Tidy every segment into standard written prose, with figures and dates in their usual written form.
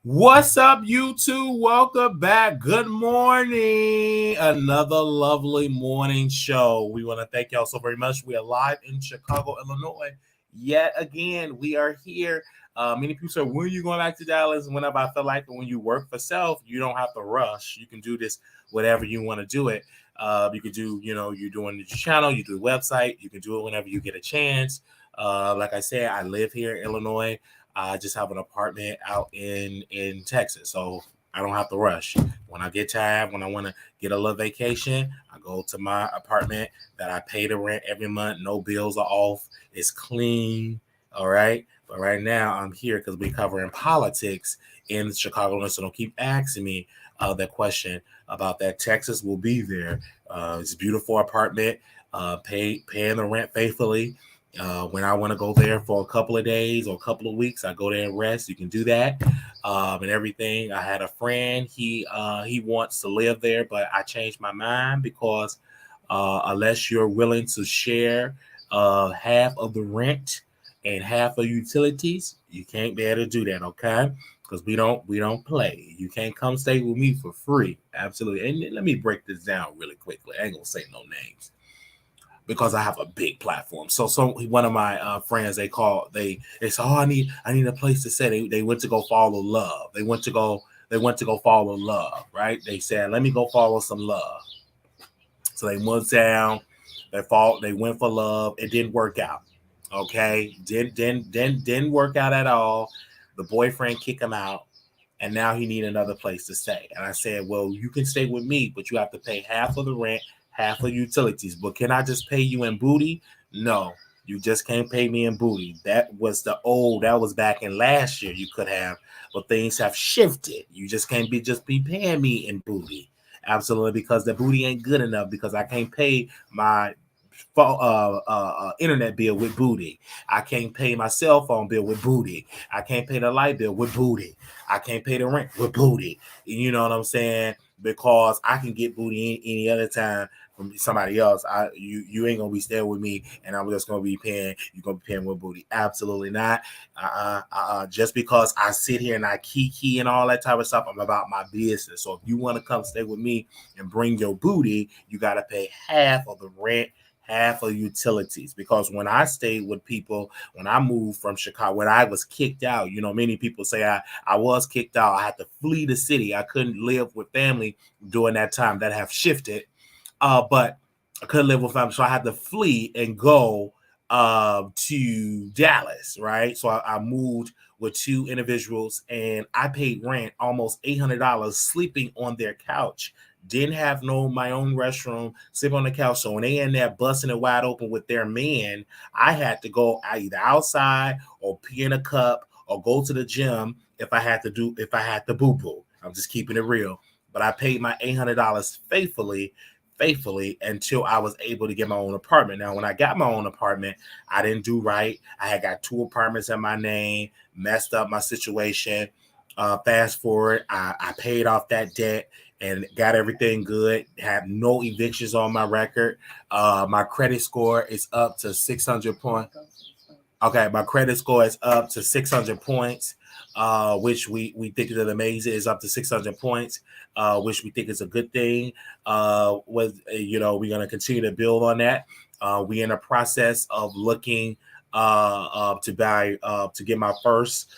What's up, YouTube? Welcome back. Good morning. Another lovely morning show. We want to thank y'all so very much. We are live in Chicago, Illinois. Yet again, we are here. Many people say, when are you going back to Dallas? Whenever I feel like it. When you work for self, you don't have to rush. You can do this whatever you want to do it. You can do, you're doing the channel, you do the website. You can do it whenever you get a chance. Like I said, I live here in Illinois. I just have an apartment out in Texas, so I don't have to rush. When I get tired, when I want to get a little vacation, I go to my apartment that I pay the rent every month. No bills are off. It's clean, all right? But right now, I'm here because we're covering politics in Chicago, so don't keep asking me that question about that. Texas will be there. It's a beautiful apartment, paying the rent faithfully. When I want to go there for a couple of days or a couple of weeks, I go there and rest. You can do that and everything. I had a friend. He wants to live there, but I changed my mind because unless you're willing to share half of the rent and half of utilities, you can't be able to do that, okay? Because we don't play. You can't come stay with me for free. Absolutely. And let me break this down really quickly. I ain't gonna say no names, because I have a big platform. So one of my friends, they say, oh, I need a place to stay. They went to go follow love. They went to go follow love, right? They said, let me go follow some love. So they went down, they went for love. It didn't work out. Okay. Didn't work out at all. The boyfriend kicked him out. And now he need another place to stay. And I said, well, you can stay with me, but you have to pay half of the rent, half of utilities. But can I just pay you in booty? No, you just can't pay me in booty. That was back in last year. You could have, but things have shifted. You just can't be paying me in booty. Absolutely, because the booty ain't good enough, because I can't pay my internet bill with booty. I can't pay my cell phone bill with booty. I can't pay the light bill with booty. I can't pay the rent with booty. You know what I'm saying? Because I can get booty any other time from somebody else. You ain't gonna be staying with me, and I'm just gonna be paying. You're gonna be paying with booty? Absolutely not. Just because I sit here and I kiki and all that type of stuff, I'm about my business. So if you want to come stay with me and bring your booty, you gotta pay half of the rent, half of utilities. Because when I stayed with people, when I moved from Chicago, when I was kicked out, many people say I was kicked out. I had to flee the city. I couldn't live with family during that time. That have shifted. But I couldn't live with family. So I had to flee and go to Dallas, right? So I moved with two individuals, and I paid rent almost $800 sleeping on their couch. Didn't have my own restroom, sleep on the couch. So when they in there busting it wide open with their man, I had to go either outside or pee in a cup or go to the gym if I had to boo-boo. I'm just keeping it real. But I paid my $800 faithfully until I was able to get my own apartment. Now, when I got my own apartment, I didn't do right. I had got two apartments in my name, messed up my situation. Fast forward, I paid off that debt and got everything good. Had no evictions on my record. My credit score is up to 600 points. Okay, my credit score is up to 600 points, which we think is amazing. It's up to 600 points, which we think is a good thing. We're going to continue to build on that. We're in a process of looking to get my first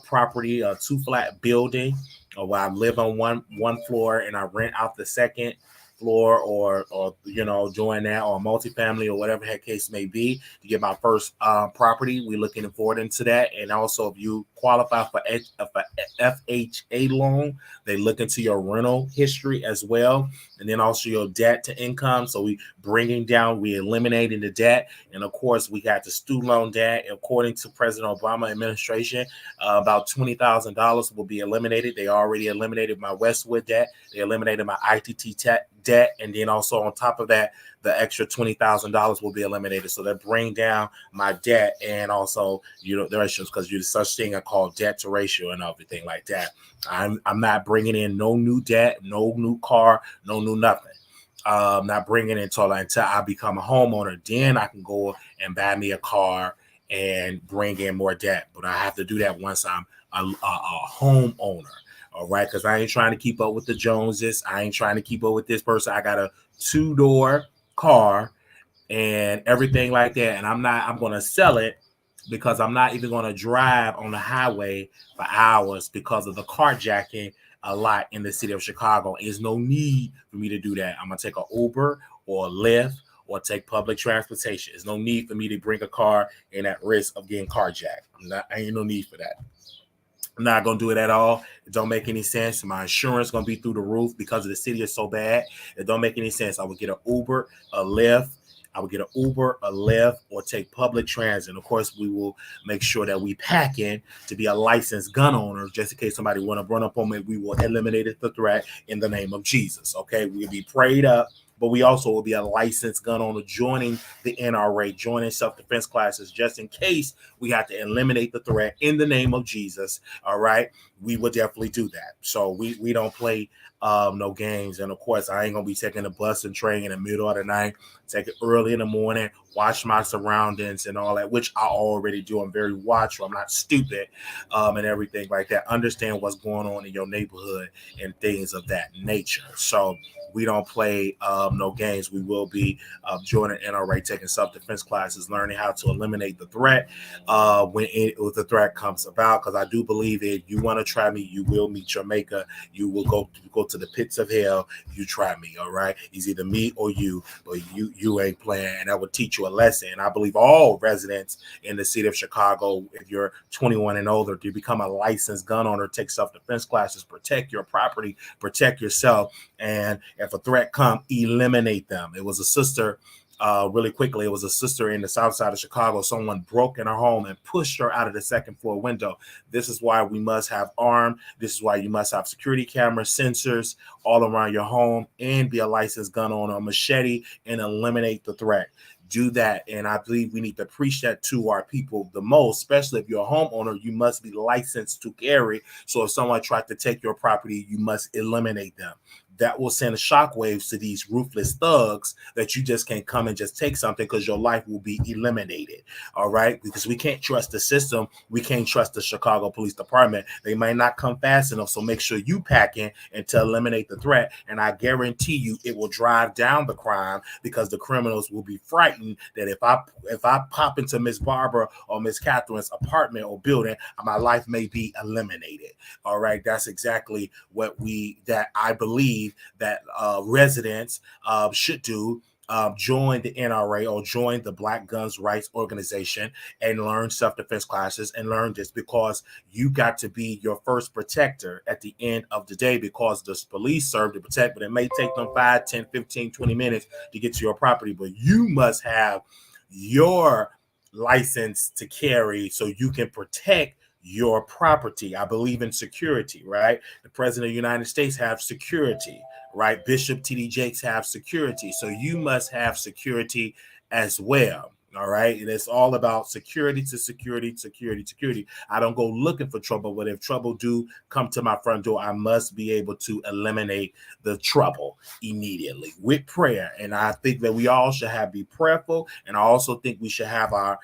property, a 2-flat building, where I live on one floor and I rent out the second floor, or join that, or multifamily, or whatever that case may be, to get my first property. We're looking forward into that. And also, if you qualify for FHA loan, they look into your rental history as well, and then also your debt to income. So we eliminating the debt. And of course, we got the student loan debt. According to President Obama administration, about $20,000 will be eliminated. They already eliminated my Westwood debt. They eliminated my ITT debt. And then also on top of that, the extra $20,000 will be eliminated. So they bring down my debt, and also, the ratios, because there's such thing called debt to ratio and everything like that. I'm not bringing in no new debt, no new car, no new nothing. Not bringing in until I become a homeowner. Then I can go and buy me a car and bring in more debt. But I have to do that once I'm a homeowner. All right, because I ain't trying to keep up with the Joneses. I ain't trying to keep up with this person. I got a 2-door car and everything like that, and I'm going to sell it, because I'm not even going to drive on the highway for hours because of the carjacking a lot in the city of Chicago. There's no need for me to do that. I'm going to take an Uber or a Lyft or take public transportation. There's no need for me to bring a car and at risk of getting carjacked. I ain't no need for that. I'm not going to do it at all. It don't make any sense. My insurance going to be through the roof because the city is so bad. It don't make any sense. I would get an Uber, a Lyft. I would get an Uber, a Lyft, or take public transit. And of course, we will make sure that we pack in to be a licensed gun owner, just in case somebody want to run up on me. We will eliminate the threat in the name of Jesus. Okay, we'll be prayed up, but we also will be a licensed gun owner, joining the NRA, joining self-defense classes, just in case we have to eliminate the threat in the name of Jesus. All right, we will definitely do that. So we don't play no games. And of course, I ain't gonna be taking the bus and train in the middle of the night. Take it early in the morning, watch my surroundings and all that, which I already do. I'm very watchful. I'm not stupid, and everything like that. Understand what's going on in your neighborhood and things of that nature. So we don't play no games. We will be joining NRA, taking self-defense classes, learning how to eliminate the threat when the threat comes about. Because I do believe if you want to try me, you will meet your maker. You will go to the pits of hell. You try me, all right? It's either me or you, but you ain't playing, and that will teach you a lesson. And I believe all residents in the city of Chicago, if you're 21 and older, to become a licensed gun owner, take self-defense classes, protect your property, protect yourself, and if a threat comes, eliminate them. It was a sister. Really quickly, it was a sister in the south side of Chicago. Someone broke in her home and pushed her out of the second floor window. This is why we must have armed. This is why you must have security cameras, sensors all around your home, and be a licensed gun owner, a machete, and eliminate the threat. Do that. And I believe we need to preach that to our people the most, especially if you're a homeowner. You must be licensed to carry. So if someone tried to take your property, you must eliminate them. That will send shockwaves to these ruthless thugs that you just can't come and just take something, because your life will be eliminated. All right. Because we can't trust the system. We can't trust the Chicago Police Department. They might not come fast enough. So make sure you pack in and to eliminate the threat. And I guarantee you it will drive down the crime, because the criminals will be frightened that if I pop into Miss Barbara or Miss Catherine's apartment or building, my life may be eliminated. All right. That's exactly what I believe that residents should do. Join the NRA or join the Black Guns Rights Organization and learn self-defense classes, and learn this, because you got to be your first protector at the end of the day, because the police serve to protect, but it may take them 5, 10, 15, 20 minutes to get to your property. But you must have your license to carry so you can protect your property. I believe in security, right? The president of the United States have security, right? Bishop T.D. Jakes have security. So you must have security as well. All right. And it's all about security to security, security, security. I don't go looking for trouble, but if trouble do come to my front door, I must be able to eliminate the trouble immediately with prayer. And I think that we all should be prayerful. And I also think we should have our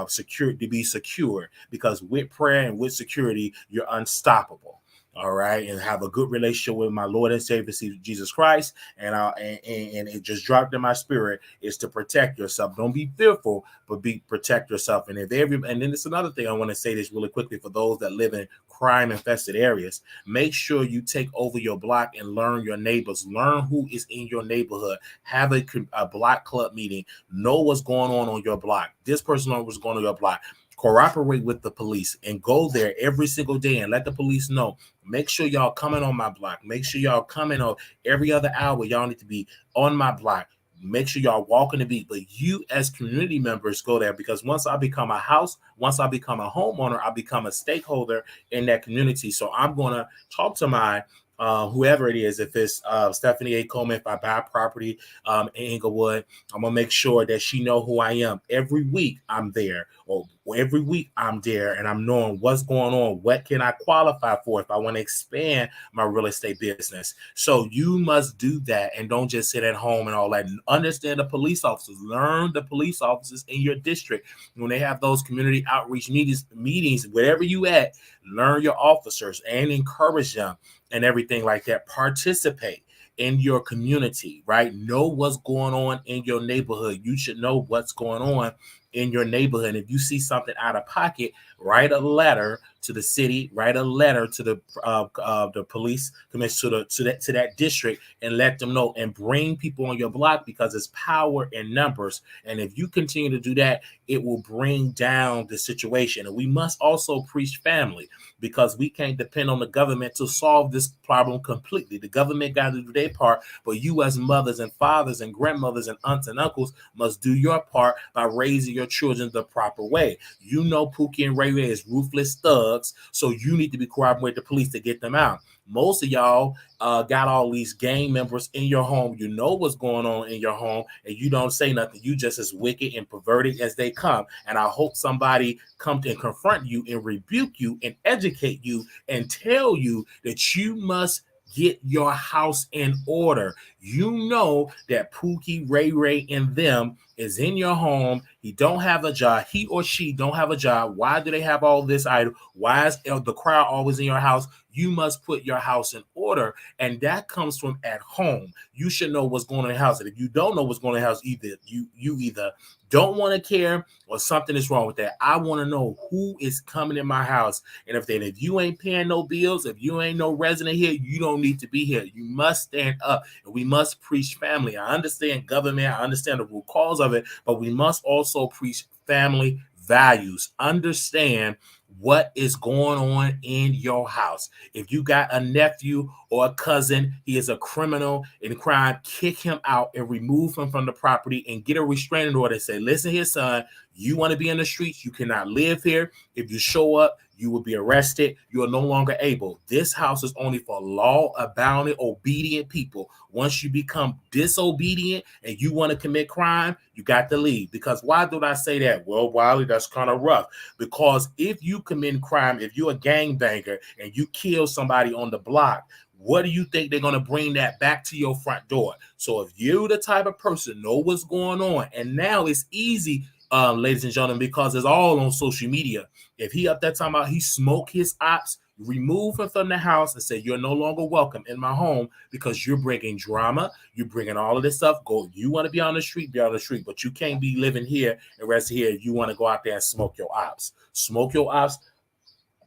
security, to be secure, because with prayer and with security, you're unstoppable. all right, and have a good relationship with my Lord and Savior Jesus Christ, and it just dropped in my spirit is to protect yourself. Don't be fearful, but protect yourself. And and then it's another thing I want to say this really quickly for those that live in crime infested areas. Make sure you take over your block and learn your neighbors. Learn who is in your neighborhood. Have a block club meeting. Know what's going on your block. This person knows what's going on your block. Cooperate with the police and go there every single day and let the police know. Make sure y'all coming on my block. Make sure y'all coming on every other hour. Y'all need to be on my block. Make sure y'all walking the beat. But you as community members go there, because once I become a homeowner, I become a stakeholder in that community. So I'm going to talk to my whoever it is, if it's Stephanie A. Coleman, if I buy property in Inglewood, I'm gonna make sure that she know who I am. Every week I'm there, or every week I'm there, and I'm knowing what's going on. What can I qualify for if I want to expand my real estate business? So you must do that, and don't just sit at home and all that. Understand the police officers. Learn the police officers in your district when they have those community outreach meetings, wherever you at. Learn your officers and encourage them and everything like that. Participate in your community, right? Know what's going on in your neighborhood. You should know what's going on in your neighborhood. If you see something out of pocket, write a letter to the city, write a letter to the police commissioner, to that district, and let them know, and bring people on your block, because it's power in numbers. And if you continue to do that, it will bring down the situation. And we must also preach family, because we can't depend on the government to solve this problem completely. The government got to do their part, but you as mothers and fathers and grandmothers and aunts and uncles must do your part by raising your children the proper way. You know Pookie and Ray Ray is ruthless thugs, so you need to be cooperating with the police to get them out. Most of y'all got all these gang members in your home. You know what's going on in your home, and you don't say nothing. You just as wicked and perverted as they come. And I hope somebody come and confront you and rebuke you and educate you and tell you that you must get your house in order. You know that Pookie, Ray Ray, and them is in your home. He don't have a job. He or she don't have a job. Why do they have all this item? Why is the crowd always in your house? You must put your house in order, and that comes from at home. You should know what's going on in the house. And if you don't know what's going on in the house, either you either don't want to care or something is wrong with that. I want to know who is coming in my house. And if you ain't paying no bills, if you ain't no resident here, you don't need to be here. You must stand up, and we must preach family. I understand government. I understand the root cause of it, but we must also preach family values. Understand what is going on in your house. If you got a nephew or a cousin, he is a criminal in crime, kick him out and remove him from the property and get a restraining order. Say, listen here, son, you want to be in the streets, you cannot live here. If you show up, you will be arrested. You are no longer able. This house is only for law-abounding, obedient people. Once you become disobedient and you want to commit crime, you got to leave. Because why do I say that? Well, Wiley, that's kind of rough. Because if you commit crime, if you're a gangbanger and you kill somebody on the block, what do you think they're going to bring that back to your front door? So if you're the type of person know what's going on, and now it's easy, ladies and gentlemen, because it's all on social media. If he up that time out, he smoke his ops, remove him from the house and say, you're no longer welcome in my home because you're bringing drama. You're bringing all of this stuff. Go. You want to be on the street, be on the street, but you can't be living here and rest here. You want to go out there and smoke your ops. Smoke your ops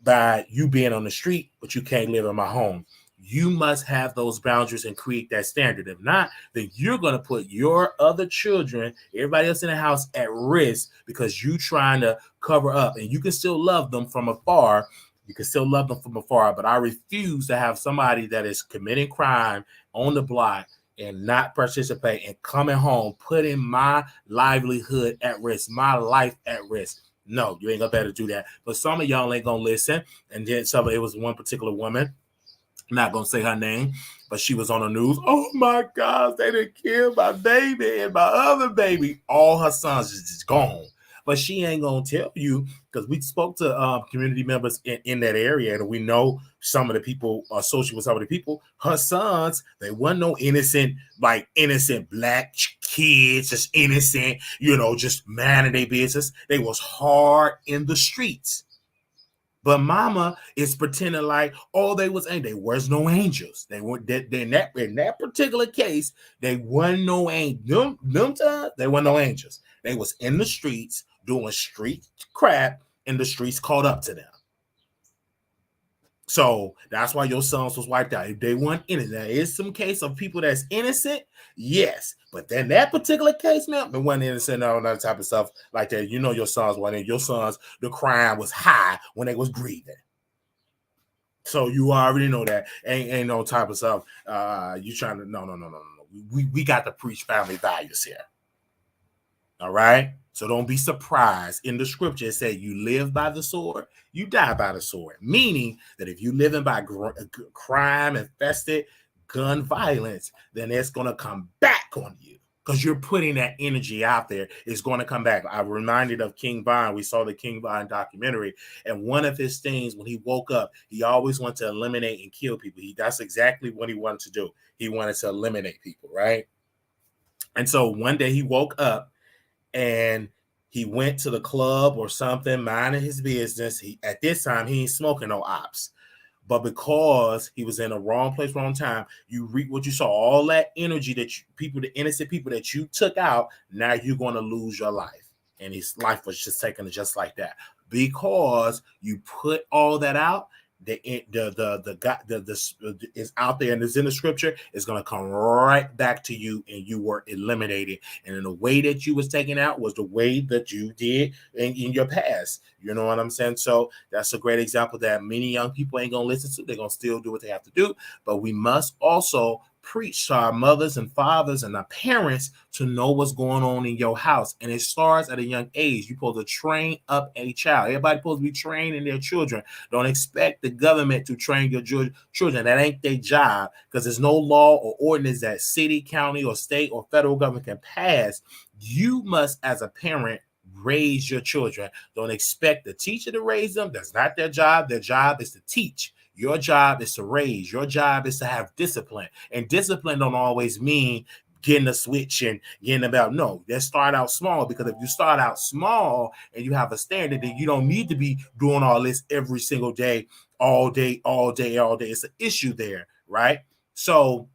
by you being on the street, but you can't live in my home. You must have those boundaries and create that standard. If not, then you're going to put your other children, everybody else in the house, at risk because you're trying to cover up. And you can still love them from afar. You can still love them from afar. But I refuse to have somebody that is committing crime on the block and not participate and coming home, putting my livelihood at risk, my life at risk. No, you ain't gonna be able to do that. But some of y'all ain't gonna listen. And then it was one particular woman. Not gonna say her name, but she was on the news. Oh my gosh, they done killed my baby and my other baby. All her sons is just gone. But she ain't gonna tell you, because we spoke to community members in that area, and we know some of the people associated with some of the people. Her sons, they weren't no innocent black kids, just innocent, just minding their business. They was hard in the streets. But mama is pretending like, oh, they was no angels. They weren't that in that particular case, they weren't no angels. Them times, they weren't no angels. They was in the streets doing street crap, and the streets caught up to them. So that's why your sons was wiped out. If they weren't innocent, there is some case of people that's innocent, yes. But then that particular case, man, they weren't innocent, all that type of stuff like that. You know your sons weren't. Your sons, the crime was high when they was grieving. So you already know that ain't no type of stuff. You trying to no. We got to preach family values here. All right. So don't be surprised. In the scripture, it said you live by the sword, you die by the sword. Meaning that if you living by crime infested gun violence, then it's gonna come back on you. Because you're putting that energy out there, it's going to come back. I'm reminded of King Von. We saw the King Von documentary, and one of his things when he woke up, he always wanted to eliminate and kill people. That's exactly what he wanted to do. He wanted to eliminate people, right? And so one day he woke up and he went to the club or something, minding his business. At this time, he ain't smoking no ops. But because he was in the wrong place, wrong time, you reap what you saw. All that energy that the innocent people that you took out, now you're going to lose your life. And his life was just taken just like that. Because you put all that out, the God is out there and it's in the scripture, it's going to come right back to you, and you were eliminated. And in the way that you was taken out was the way that you did in your past. You know what I'm saying? So that's a great example that many young people ain't going to listen to. They're going to still do what they have to do. But we must also preach to our mothers and fathers and our parents to know what's going on in your house. And it starts at a young age. You're supposed to train up a child. Everybody's supposed to be training their children. Don't expect the government to train your children. That ain't their job, because there's no law or ordinance that city, county, or state or federal government can pass. You must, as a parent, raise your children. Don't expect the teacher to raise them. That's not their job. Their job is to teach. Your job is to raise. Your job is to have discipline. And discipline don't always mean getting a switch and getting about. No, let's start out small, because if you start out small and you have a standard, then you don't need to be doing all this every single day, all day. It's an issue there, right? So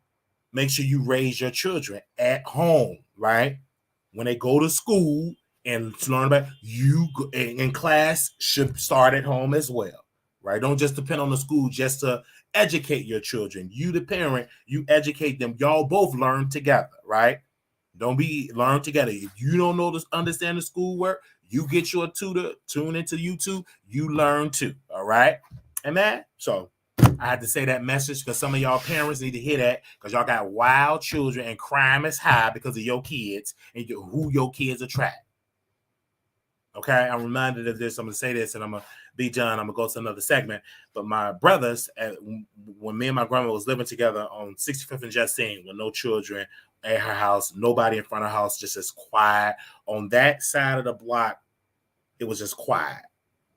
make sure you raise your children at home, right? When they go to school and learn about you in class, should start at home as well. Right? Don't just depend on the school just to educate your children. You, the parent, you educate them. Y'all both learn together, right? Don't be learn together. If you don't know to understand the schoolwork, you get your tutor, tune into YouTube, you learn too. All right. Amen. So I had to say that message because some of y'all parents need to hear that, because y'all got wild children and crime is high because of your kids and who your kids attract. Okay, I'm reminded of this. I'm going to say this and I'm going to be done. I'm going to go to another segment. But my brothers, when me and my grandma was living together on 65th and Justine, with no children at her house, nobody in front of her house, just as quiet. On that side of the block, it was just quiet.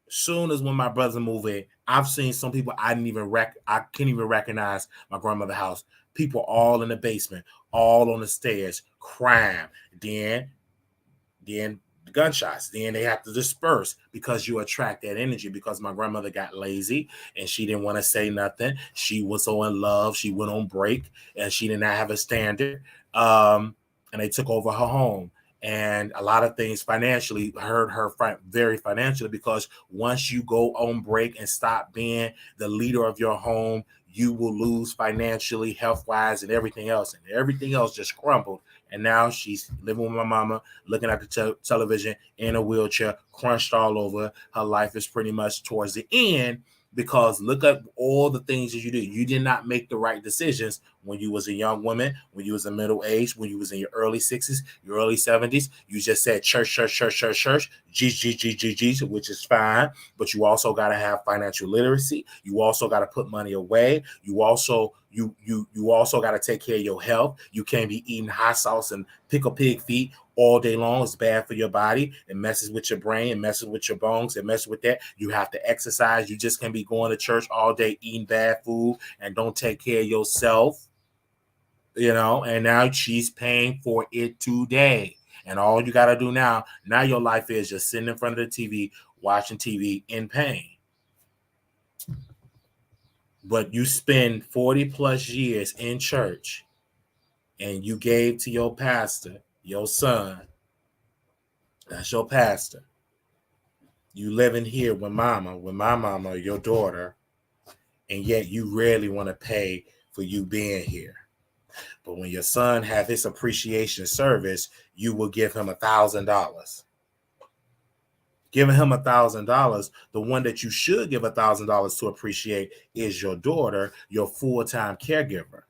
Soon as when my brothers moved in, I've seen some people I can't even recognize my grandmother's house. People all in the basement, all on the stairs, crime. Then gunshots. Then they have to disperse because you attract that energy. Because my grandmother got lazy and she didn't want to say nothing. She was so in love. She went on break and she did not have a standard. And they took over her home. And a lot of things financially hurt her very financially, because once you go on break and stop being the leader of your home, you will lose financially, health-wise, and everything else. And everything else just crumbled. And now she's living with my mama, looking at the television in a wheelchair, crunched all over. Her life is pretty much towards the end, because look at all the things that you did. You did not make the right decisions when you was a young woman, when you was in middle age, when you was in your early 60s, your early 70s. You just said church, G, which is fine. But you also got to have financial literacy. You also got to put money away. You also got to take care of your health. You can't be eating hot sauce and pickle pig feet all day long. It's bad for your body. It messes with your brain. It messes with your bones. It messes with that. You have to exercise. You just can't be going to church all day eating bad food and don't take care of yourself. And now she's paying for it today. And all you got to do now your life is just sitting in front of the TV, watching TV in pain. but you spend 40 plus years in church and you gave to your pastor, your son, that's your pastor. You living here with my mama, your daughter, and yet you rarely want to pay for you being here. But when your son have his appreciation service, you will give him $1,000. Giving him $1,000, the one that you should give $1,000 to appreciate is your daughter, your full-time caregiver.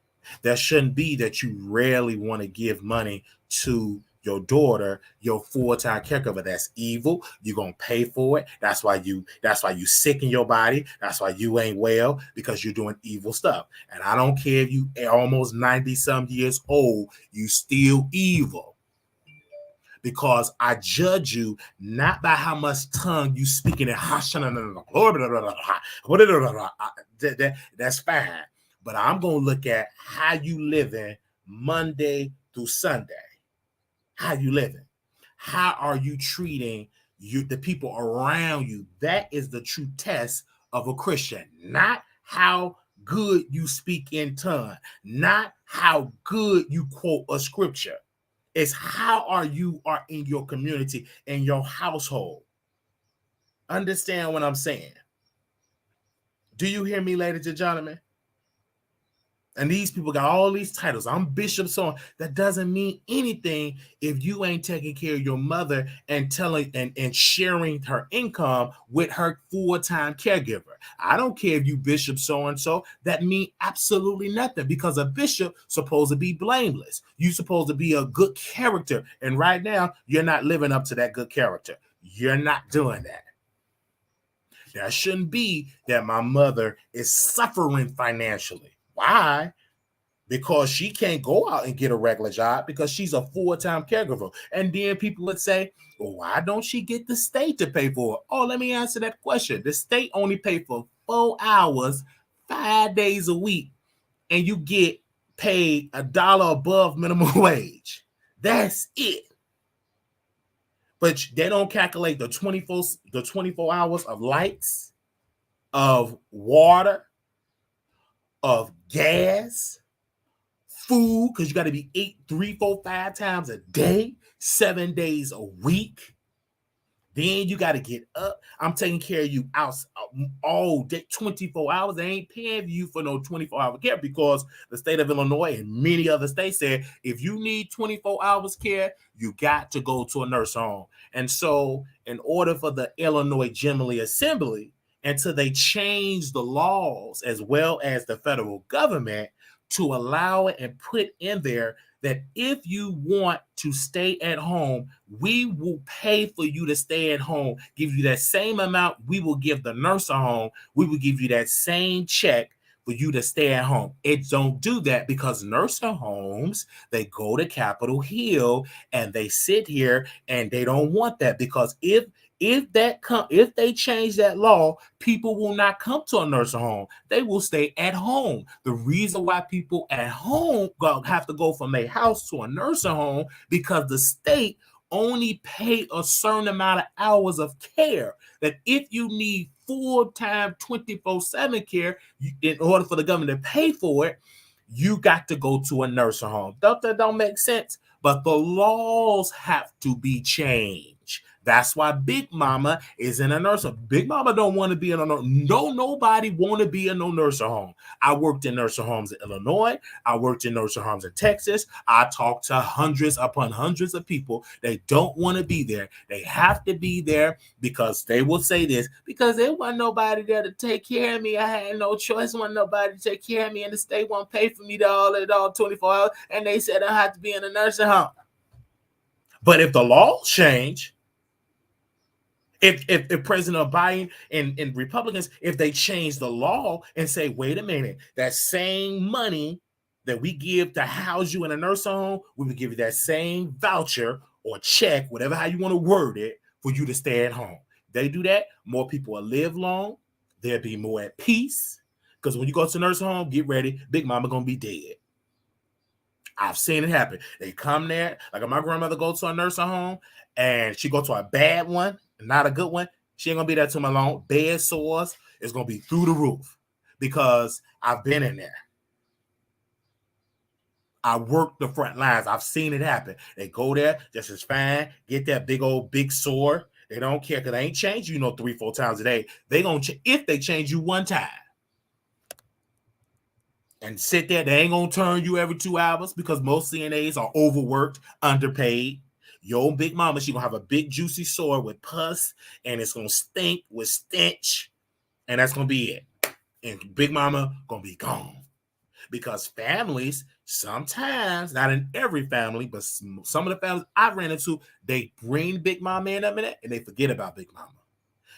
That shouldn't be that you rarely want to give money to your daughter, your full-time caregiver. That's evil. You're gonna pay for it. That's why you sick in your body. That's why you ain't well, because you're doing evil stuff. And I don't care if you almost 90-some years old, you still evil. Because I judge you not by how much tongue you speaking in. That's fine. But I'm going to look at how you living Monday through Sunday. How you living? How are you treating the people around you? That is the true test of a Christian. Not how good you speak in tongue. Not how good you quote a scripture. It's how are in your community, in your household. Understand what I'm saying? Do you hear me, ladies and gentlemen? And these people got all these titles. I'm Bishop so that doesn't mean anything if you ain't taking care of your mother and telling and sharing her income with her full-time caregiver. I don't care if you Bishop so-and-so. That means absolutely nothing, because a bishop supposed to be blameless. You supposed to be a good character. And right now, you're not living up to that good character. You're not doing that. That shouldn't be that my mother is suffering financially. Why? Because she can't go out and get a regular job because she's a full-time caregiver. And then people would say, well, why don't she get the state to pay for it? Oh, let me answer that question. The state only pay for 4 hours, 5 days a week, and you get paid $1 above minimum wage. That's it. But they don't calculate the 24 hours of lights, of water, of gas, food, because you got to be 8, 3, 4, 5 times a day, 7 days a week. Then you got to get up. I'm taking care of you out all day, 24 hours. They ain't paying you for no 24-hour care, because the state of Illinois and many other states said if you need 24 hours care, you got to go to a nursing home. And so in order for the Illinois General Assembly, until they change the laws as well as the federal government to allow it and put in there that if you want to stay at home, we will pay for you to stay at home, give you that same amount we will give the nursing home. We will give you that same check for you to stay at home. It don't do that, because nursing homes, they go to Capitol Hill and they sit here, and they don't want that, because if they change that law, people will not come to a nursing home. They will stay at home. The reason why people at home have to go from their house to a nursing home, because the state only pay a certain amount of hours of care. That if you need full-time 24/7 care, in order for the government to pay for it, you got to go to a nursing home. That don't make sense? But the laws have to be changed. That's why Big Mama is in a nursing home. Big Mama don't want to be in a nursing home. Nobody want to be in no nursing home. I worked in nursing homes in Illinois. I worked in nursing homes in Texas. I talked to hundreds upon hundreds of people. They don't want to be there. They have to be there because they will say this, because there wasn't nobody there to take care of me. I had no choice. There wasn't nobody to take care of me, and the state won't pay for me all 24 hours, and they said I have to be in a nursing home. But if the laws change, if President Biden and Republicans, if they change the law and say, wait a minute, that same money that we give to house you in a nursing home, we would give you that same voucher or check, whatever how you want to word it, for you to stay at home. They do that, more people will live long. They'll be more at peace. Because when you go to a nursing home, get ready, Big Mama gonna be dead. I've seen it happen. They come there, like my grandmother go to a nursing home, and she go to a bad one, not a good one. She ain't gonna be there too long. Bed sores is gonna be through the roof. because I've been in there. I work the front lines. I've seen it happen. They go there just as fine, get that big sword. They don't care because they ain't changed you 3-4 times a day. They gonna if they change you one time and sit there, they ain't gonna turn you every 2 hours because most CNAs are overworked, underpaid. Your big mama, she gonna have a big juicy sword with pus, and it's gonna stink with stench, and that's gonna be it. And big mama gonna be gone. Because families, sometimes, not in every family, but some of the families I ran into, they bring big mama in a minute and they forget about big mama.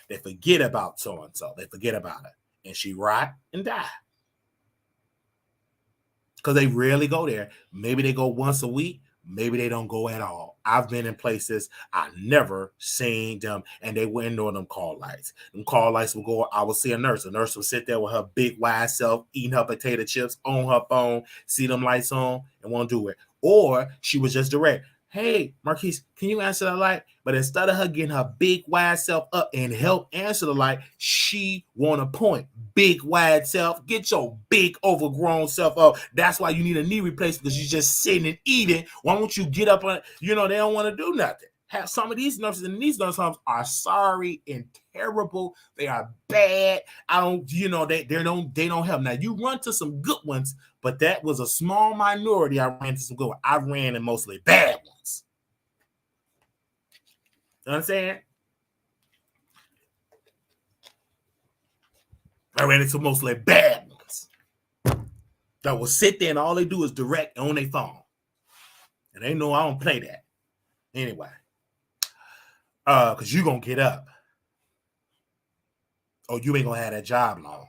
They forget about so-and-so. They forget about it. And she rot and die. Because they rarely go there. Maybe they go once a week. Maybe they don't go at all. I've been in places I never seen them, and they went on them call lights. Them call lights will go. I will see a nurse. A nurse will sit there with her big wide self, eating her potato chips on her phone, see them lights on, and won't do it. Or she was just direct. Hey, Marquise, can you answer the light? But instead of her getting her big wide self up and help answer the light, she want to point. Big wide self, get your big overgrown self up. That's why you need a knee replacement, because you're just sitting and eating. Why don't you get up on, they don't want to do nothing. Have some of these nurses in these nurse homes are sorry and terrible. They are bad. They don't help. Now you run to some good ones, but that was a small minority. I ran to some good ones. I ran in mostly bad ones. You know what I'm saying? I ran into mostly bad ones that will sit there and all they do is direct on their phone. And they know I don't play that. Anyway. Because you're going to get up. Or you ain't going to have that job long.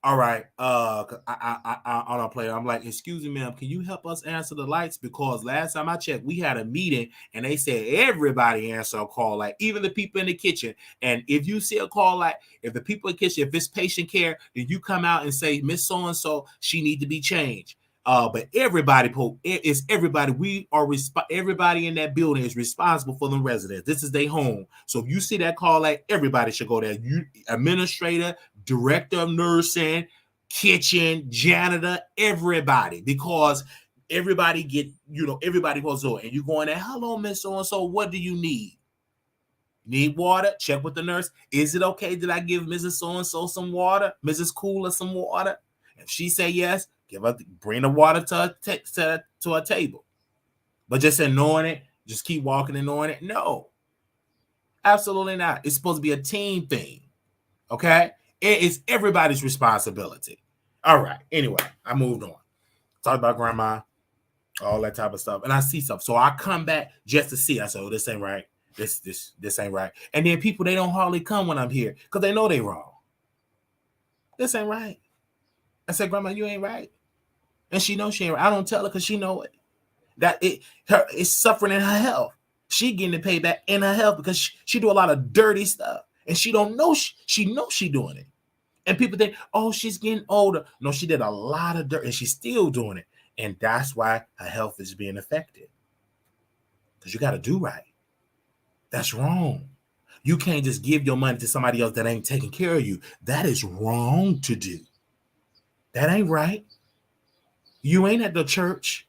All right. I don't play. I'm like, excuse me, ma'am, can you help us answer the lights? Because last time I checked, we had a meeting and they said everybody answer a call light, even the people in the kitchen. And if you see a call light, if the people in the kitchen, if it's patient care, then you come out and say, Miss So-and-so, she need to be changed. But everybody, it's everybody. We are everybody in that building is responsible for the residents. This is their home. So if you see that call light, everybody should go there. You administrator, director of nursing, kitchen, janitor, everybody, because everybody everybody goes on. And you going there, hello, Miss So-and-so, what do you need? Need water? Check with the nurse. Is it okay that I give Mrs. So-and-so some water? Mrs. Cooler some water? If she say yes, bring the water to a table. But just ignoring it, just keep walking ignoring it. No, absolutely not. It's supposed to be a team thing. Okay? It is everybody's responsibility. All right. Anyway, I moved on. Talked about grandma, all that type of stuff. And I see stuff. So I come back just to see. I said, oh, this ain't right. This ain't right. And then people, they don't hardly come when I'm here because they know they wrong. This ain't right. I said, Grandma, you ain't right. And she knows she ain't right. I don't tell her because she know it. That it's suffering in her health. She getting the payback in her health because she do a lot of dirty stuff. And she don't know she knows she doing it. And people think, oh, she's getting older. No, she did a lot of dirt and she's still doing it. And that's why her health is being affected. Because you got to do right. That's wrong. You can't just give your money to somebody else that ain't taking care of you. That is wrong to do. That ain't right. You ain't at the church.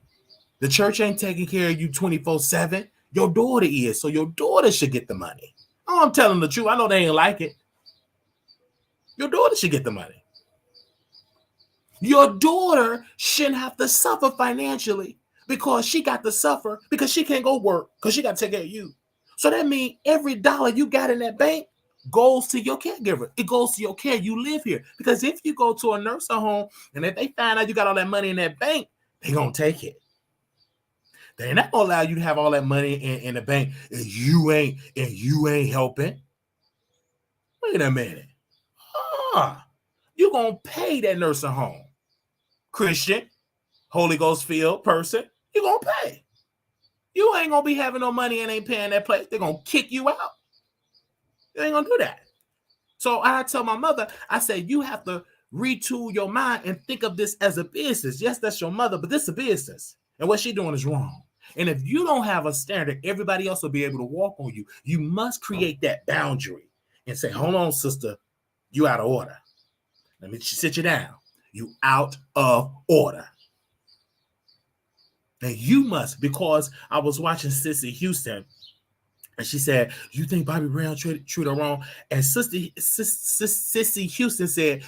The church ain't taking care of you 24/7. Your daughter is. So your daughter should get the money. Oh, I'm telling the truth. I know they ain't like it. Your daughter should get the money. Your daughter shouldn't have to suffer financially because she got to suffer because she can't go work because she got to take care of you. So that means every dollar you got in that bank goes to your caregiver. It goes to your care. You live here. Because if you go to a nursing home and if they find out you got all that money in that bank, they're going to take it. They're not going to allow you to have all that money in the bank and you ain't helping. Wait a minute. You're going to pay that nursing home. Christian, Holy Ghost filled person, you're going to pay. You ain't going to be having no money and ain't paying that place. They're going to kick you out. You ain't going to do that. So I tell my mother, I say, you have to retool your mind and think of this as a business. Yes, that's your mother, but this is a business. And what she's doing is wrong. And if you don't have a standard, everybody else will be able to walk on you. You must create that boundary and say, hold on, sister, you out of order. Let me sit you down. You out of order. And you must, because I was watching Sissy Houston, and she said, you think Bobby Brown treated her wrong? And Sissy Houston said,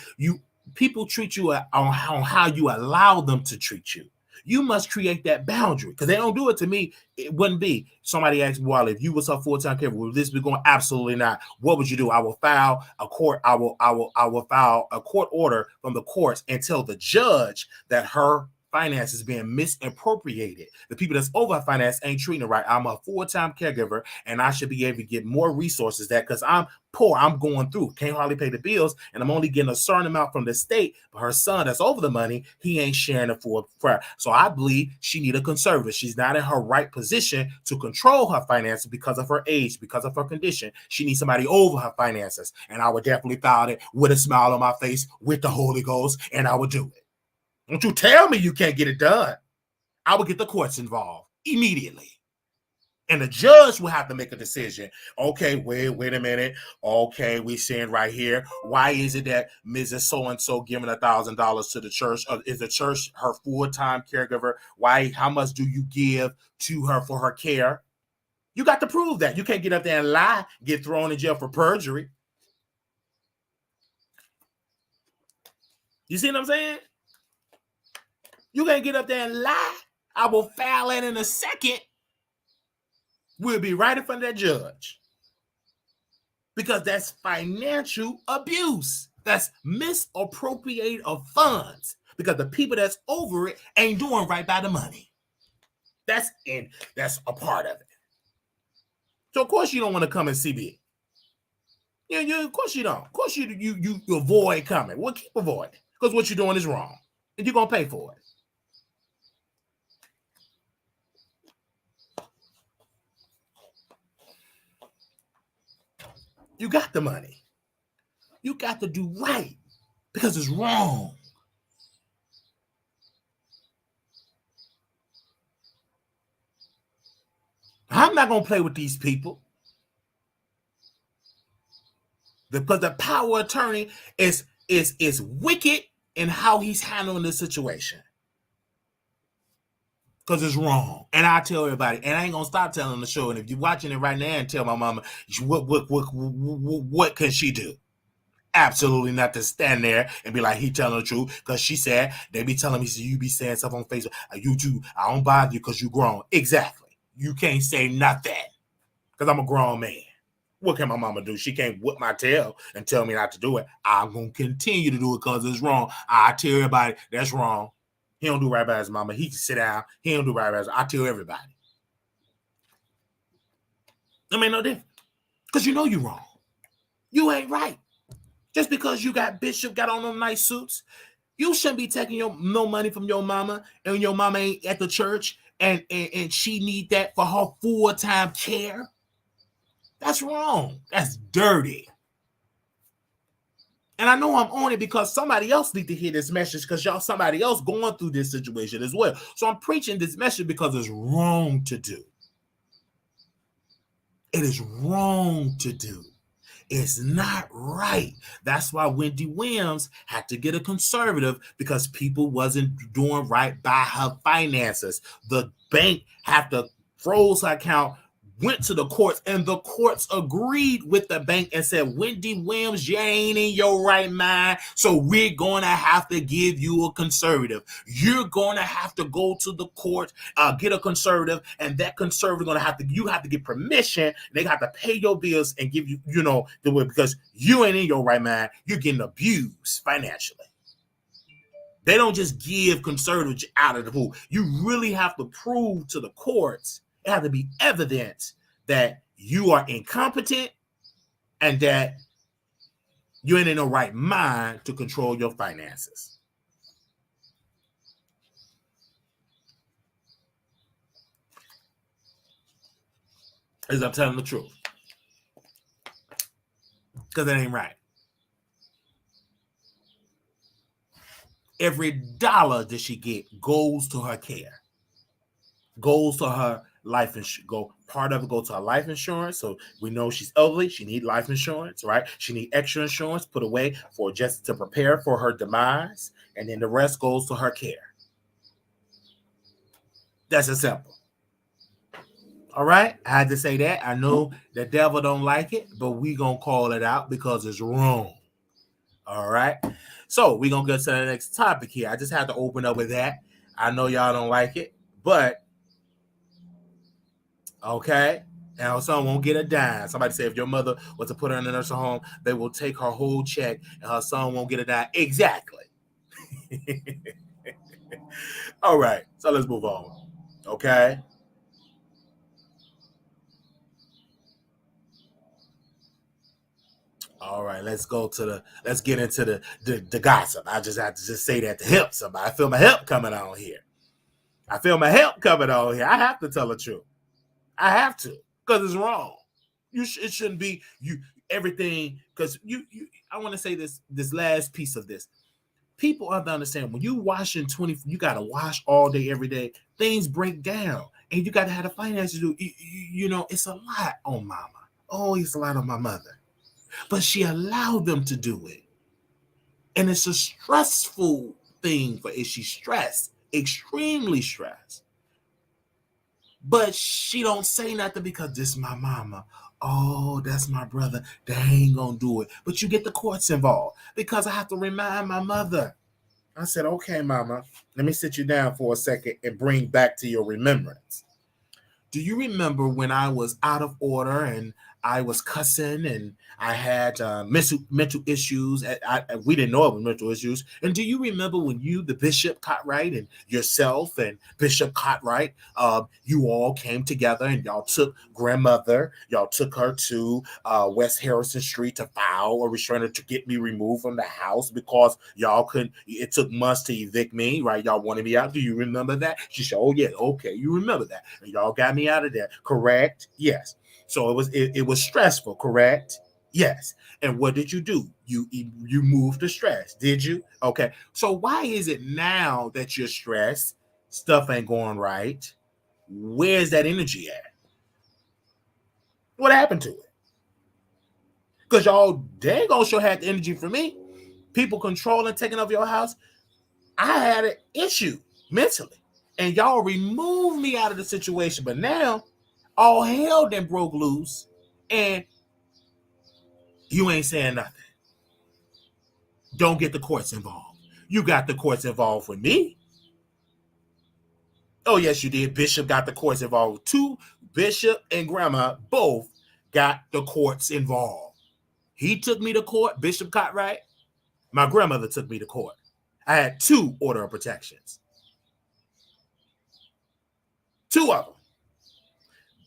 people treat you on how you allow them to treat you. You must create that boundary, because they don't do it to me. It wouldn't be. Somebody asked me, well, if you was a full-time caregiver, would this be going? Absolutely not. What would you do? I will file a court. I will file a court order from the courts and tell the judge that her finances being misappropriated. The people that's over finance ain't treating it right. I'm a full-time caregiver, and I should be able to get more resources because I'm poor. I'm going through, can't hardly pay the bills, and I'm only getting a certain amount from the state. But her son that's over the money, he ain't sharing it for her. So I believe she need a conservator. She's not in her right position to control her finances because of her age, because of her condition. She needs somebody over her finances. And I would definitely file it with a smile on my face, with the Holy Ghost, and I would do it. Don't you tell me you can't get it done. I would get the courts involved immediately. And the judge will have to make a decision. Okay, wait a minute. Okay, we saying right here, why is it that Mrs. So-and-so giving $1,000 to the church? Is the church her full-time caregiver? Why? How much do you give to her for her care? You got to prove that. You can't get up there and lie, get thrown in jail for perjury. You see what I'm saying? You can't get up there and lie. I will file it in a second. We'll be right in front of that judge. Because that's financial abuse. That's misappropriate of funds. Because the people that's over it ain't doing right by the money. That's a part of it. So of course you don't want to come and see me. Yeah, of course you don't. Of course you avoid coming. Well, keep avoiding. Because what you're doing is wrong. And you're going to pay for it. You got the money. You got to do right because it's wrong. I'm not going to play with these people. Because the power of attorney is wicked in how he's handling the situation. Because it's wrong. And I tell everybody, and I ain't going to stop telling the show. And if you're watching it right now and tell my mama, what can she do? Absolutely not to stand there and be like, he telling the truth. Because she said, they be telling me, so you be saying stuff on Facebook. You too, I don't bother you because you grown. Exactly. You can't say nothing. Because I'm a grown man. What can my mama do? She can't whip my tail and tell me not to do it. I'm going to continue to do it because it's wrong. I tell everybody that's wrong. He don't do right by his mama. He can sit down. He don't do right by his mama. I tell everybody. I mean, no difference. Because you know you're wrong. You ain't right. Just because you got Bishop got on them nice suits, you shouldn't be taking no money from your mama, and your mama ain't at the church, and she need that for her full-time care. That's wrong. That's dirty. And I know I'm on it because somebody else need to hear this message because somebody else going through this situation as well. So I'm preaching this message because it's wrong to do. It is wrong to do. It's not right. That's why Wendy Williams had to get a conservative because people wasn't doing right by her finances. The bank had to froze her account, went to the courts, and the courts agreed with the bank and said, Wendy Williams, you ain't in your right mind, so we're going to have to give you a conservative. You're going to have to go to the court, get a conservative, and that conservative going to have to, you have to get permission. They have to pay your bills and give you, the way, because you ain't in your right mind. You're getting abused financially. They don't just give conservatives out of the pool. You really have to prove to the courts. It has to be evidence that you are incompetent and that you ain't in the right mind to control your finances. As I'm telling the truth. Because it ain't right. Every dollar that she get goes to her care. Goes to her life insurance. Part of it go to her life insurance. So we know she's elderly. She need life insurance, right? She need extra insurance put away for just to prepare for her demise, and then the rest goes to her care. That's as simple. All right, I had to say that. I know the devil don't like it, but we gonna call it out because it's wrong. All right, so we gonna get to the next topic here. I just had to open up with that. I know y'all don't like it, but okay. And her son won't get a dime. Somebody said if your mother was to put her in a nursing home, they will take her whole check and her son won't get a dime. Exactly. All right, so let's move on. Okay. All right, let's get into the gossip. I just have to just say that to help somebody. I feel my help coming on here. I have to tell the truth. I have to, because it's wrong. It shouldn't be everything, because I want to say this last piece of this. People have to understand, when you washing 20, you got to wash all day, every day. Things break down, and you got to have the finances to do. It's a lot on mama. Oh, it's a lot on my mother. But she allowed them to do it. And it's a stressful thing for her. She's stressed, extremely stressed. But she don't say nothing because this is my mama. Oh, that's my brother. They ain't gonna do it. But you get the courts involved because I have to remind my mother. I said, okay, mama, let me sit you down for a second and bring back to your remembrance. Do you remember when I was out of order and I was cussing and I had mental issues? We didn't know it was mental issues. And do you remember when you, the Bishop Cartwright, and yourself and Bishop Cartwright, you all came together and y'all took grandmother, y'all took her to West Harrison Street to file a restraining order to get me removed from the house because y'all couldn't, it took months to evict me, right? Y'all wanted me out. Do you remember that? She said, oh yeah, okay, you remember that. And y'all got me out of there, correct? Yes. So it was stressful, correct? Yes. And what did you do? You moved the stress, did you? Okay. So why is it now that you're stressed, stuff ain't going right? Where's that energy at? What happened to it? Because y'all dang gonna sure had the energy for me. People controlling, taking over your house. I had an issue mentally. And y'all removed me out of the situation. But now all hell then broke loose, and you ain't saying nothing. Don't get the courts involved. You got the courts involved with me. Oh, yes, you did. Bishop got the courts involved too. Bishop and grandma both got the courts involved. He took me to court, Bishop Cartwright. My grandmother took me to court. I had 2 order of protections. 2 of them.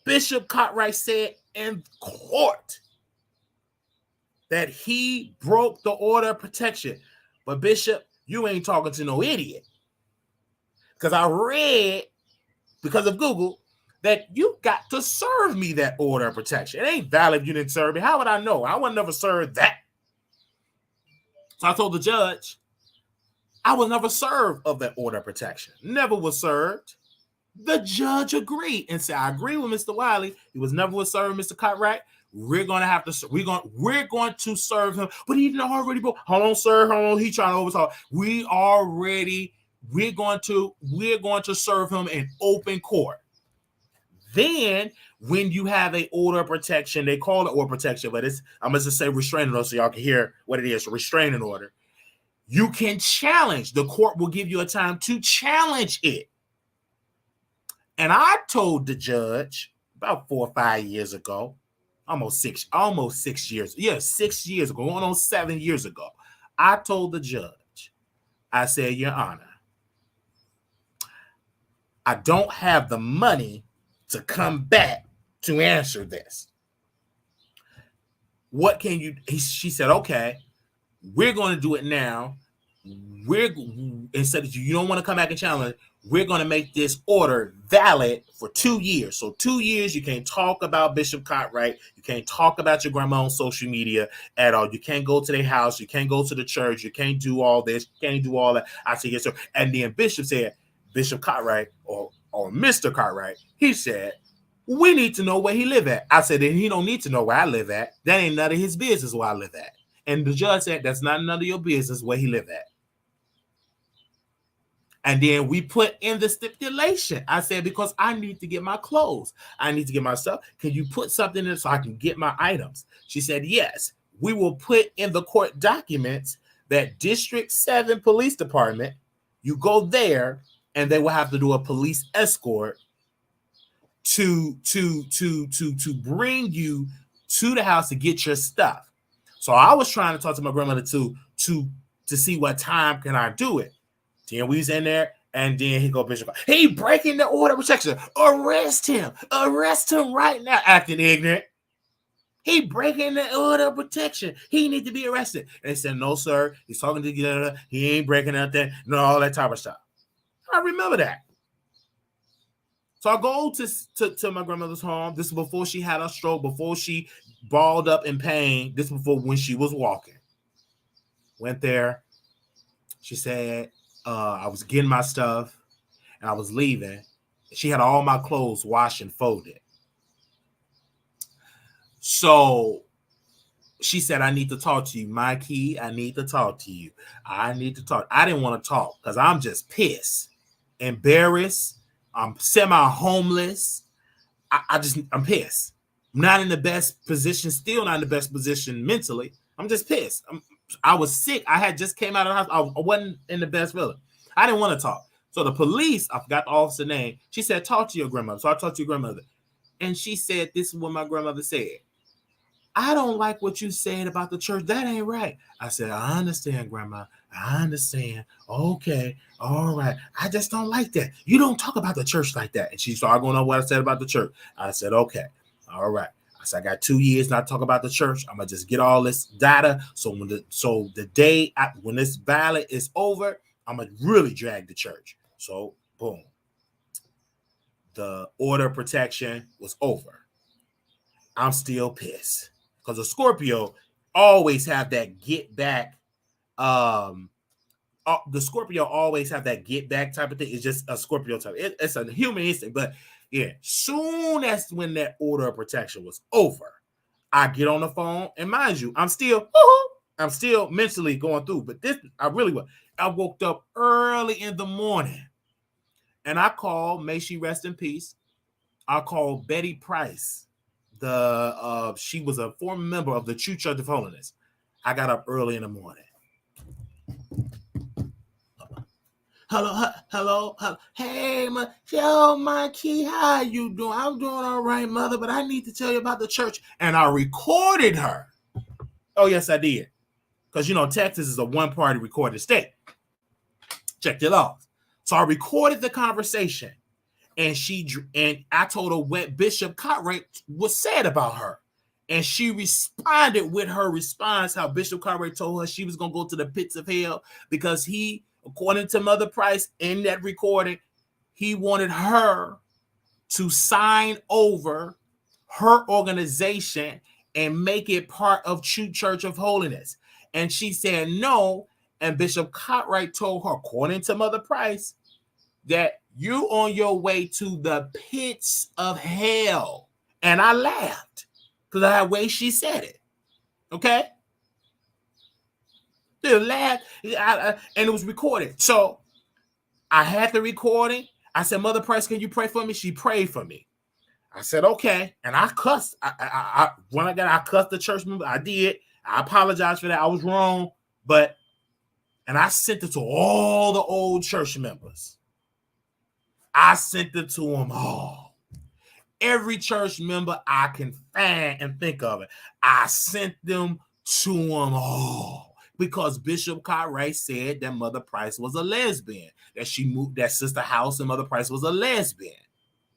Bishop Cartwright said in court that he broke the order of protection. But Bishop, you ain't talking to no idiot. Because I read, because of Google, that you got to serve me that order of protection. It ain't valid if you didn't serve me. How would I know? I would never serve that. So I told the judge, I was never served of that order of protection. Never was served. The judge agreed and said, I agree with Mr. Wiley. He was never served, Mr. Cartwright. We're going to serve him. But he didn't already go. Hold on, sir. Hold on. He trying to overtalk. We're going to serve him in open court. Then when you have an order of protection, they call it order of protection, but I'm going to say restraining order so y'all can hear what it is, restraining order. You can challenge. The court will give you a time to challenge it. And I told the judge about 4 or 5 years ago, almost 6 years. Yeah, 6 years ago, going on 7 years ago. I told the judge, I said, Your Honor, I don't have the money to come back to answer this. What can you? She said, okay, we're going to do it now. Instead of you don't want to come back and challenge, we're going to make this order valid for 2 years. So 2 years, you can't talk about Bishop Cartwright. You can't talk about your grandma on social media at all. You can't go to their house. You can't go to the church. You can't do all this. You can't do all that. I said, yes, sir. And then Bishop said, Bishop Cartwright or Mr. Cartwright, he said, We need to know where he live at. I said, then he don't need to know where I live at. That ain't none of his business where I live at. And the judge said, that's not none of your business where he live at. And then we put in the stipulation. I said, because I need to get my clothes. I need to get my stuff. Can you put something in so I can get my items? She said, yes. We will put in the court documents that District 7 Police Department, you go there and they will have to do a police escort to bring you to the house to get your stuff. So I was trying to talk to my grandmother to see what time can I do it. Then we was in there, and then he go, Bishop, he breaking the order of protection. Arrest him right now, acting ignorant. He breaking the order of protection. He need to be arrested. And they said, no, sir. He's talking to the he ain't breaking nothing. No, all that type of stuff. I remember that. So I go to my grandmother's home. This is before she had a stroke, before she balled up in pain. This is before when she was walking. Went there. She said, I was getting my stuff and I was leaving. She had all my clothes washed and folded. So she said, I need to talk to you. Mikey, I need to talk to you. I need to talk. I didn't want to talk because I'm just pissed, embarrassed. I'm semi-homeless. I'm pissed. I'm not in the best position, still not in the best position mentally. I'm just pissed. I was sick. I had just came out of the hospital. I wasn't in the best feeling. I didn't want to talk. So the police, I forgot the officer name. She said, talk to your grandmother. So I talked to your grandmother. And she said, this is what my grandmother said. I don't like what you said about the church. That ain't right. I said, I understand, Grandma. I understand. Okay. All right. I just don't like that. You don't talk about the church like that. And she started going on what I said about the church. I said, okay. All right. I said, I got 2 years not to talk about the church. I'm going to just get all this data. So when the day when this ballot is over, I'm going to really drag the church. So boom. The order of protection was over. I'm still pissed. Because a Scorpio always have that get back. The Scorpio always have that get back type of thing. It's just a Scorpio type. It's a human instinct. But yeah, soon as when that order of protection was over, I get on the phone. And mind you, I'm still mentally going through. But this, I woke up early in the morning. And I called, may she rest in peace. I called Betty Price. She was a former member of the True Church of Holiness. I got up early in the morning. Hello. Hey, Mikey, how you doing? I'm doing all right, mother, but I need to tell you about the church. And I recorded her. Oh, yes, I did. Because, Texas is a one-party recorded state. Check it out. So I recorded the conversation. And I told her what Bishop Cartwright was said about her. And she responded with her response, how Bishop Cartwright told her she was going to go to the pits of hell because he, according to Mother Price in that recording, he wanted her to sign over her organization and make it part of True Church of Holiness. And she said no. And Bishop Cartwright told her, according to Mother Price, that you on your way to the pits of hell. And I laughed because of the way she said it. Okay? They laughed, and it was recorded. So I had the recording. I said, Mother Price, can you pray for me? She prayed for me. I said, okay. And I cussed. When I cussed the church member. I did. I apologize for that. I was wrong. And I sent it to all the old church members. I sent it to them all. Every church member I can find and think of it. I sent them to them all. Because Bishop Cartwright said that Mother Price was a lesbian. That she moved that Sister House and Mother Price was a lesbian.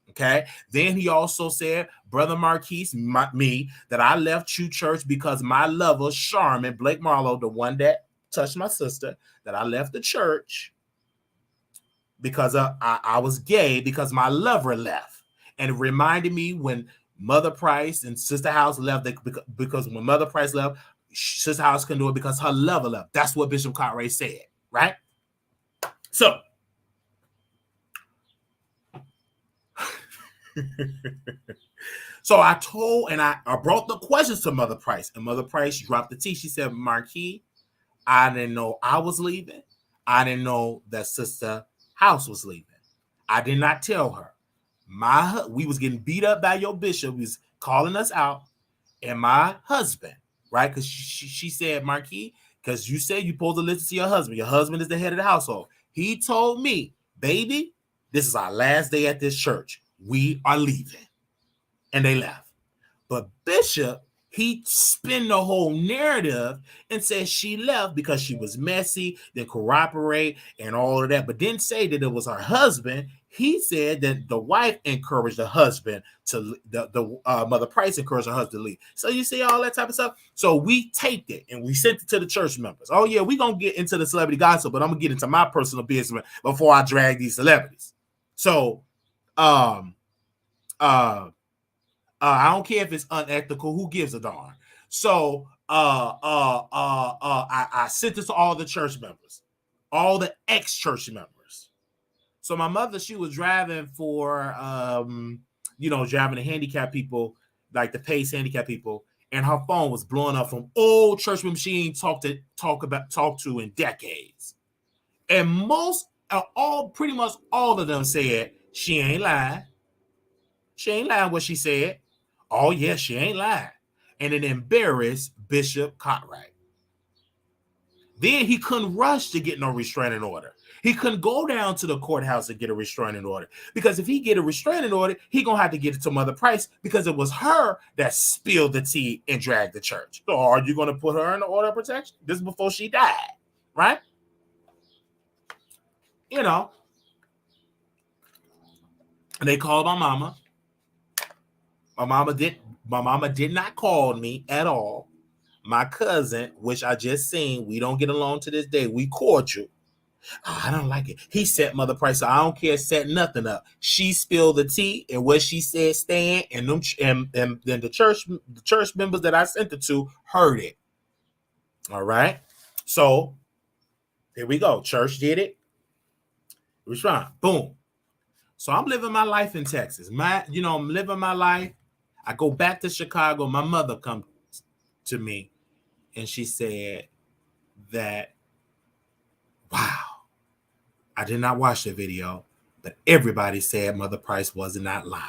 Okay. Then he also said, Brother Marquise, me, that I left True Church because my lover, Charmin, Blake Marlowe, the one that touched my sister, that I left the church because I was gay because my lover left. And it reminded me when Mother Price and Sister House left, because when Mother Price left, Sister House couldn't do it because her lover left. That's what Bishop Cartwright said, right? So, So I told, and I brought the questions to Mother Price, and Mother Price dropped the T. She said, Marquis, I didn't know I was leaving. I didn't know that Sister House was leaving. I did not tell her. We was getting beat up by your bishop. He was calling us out, and my husband, right? Because she said, Marquis, because you said you're supposed to listen to your husband. Your husband is the head of the household. He told me, baby, this is our last day at this church. We are leaving. And they left. But Bishop, he spin the whole narrative and said she left because she was messy, then corroborate and all of that, but didn't say that it was her husband. He said that the wife encouraged the husband to, Mother Price encouraged her husband to leave. So you see all that type of stuff. So we taped it and we sent it to the church members. Oh yeah, we're going to get into the celebrity gossip, but I'm going to get into my personal business before I drag these celebrities. So, I don't care if it's unethical. Who gives a darn? So I sent this to all the church members, all the ex-church members. So my mother, she was driving for driving the handicapped people, like the PACE handicapped people, and her phone was blowing up from old church members she ain't talked to in decades. And pretty much all of them said she ain't lying. She ain't lying what she said. Oh, yeah, she ain't lying. And it embarrassed Bishop Cartwright. Then he couldn't rush to get no restraining order. He couldn't go down to the courthouse and get a restraining order. Because if he get a restraining order, he going to have to get it to Mother Price because it was her that spilled the tea and dragged the church. So are you going to put her in the order of protection? This is before she died, right? You know. And they called my mama. My mama did not call me at all. My cousin, which I just seen, we don't get along to this day. We cordial. Oh, I don't like it. He set Mother Price. So I don't care. Set nothing up. She spilled the tea, and what she said stand, and then the church members that I sent it to heard it. All right. So here we go. Church did it. It was fine. Boom. So I'm living my life in Texas. I'm living my life. I go back to Chicago. My mother comes to me and she said that, wow, I did not watch the video, but everybody said Mother Price was not lying.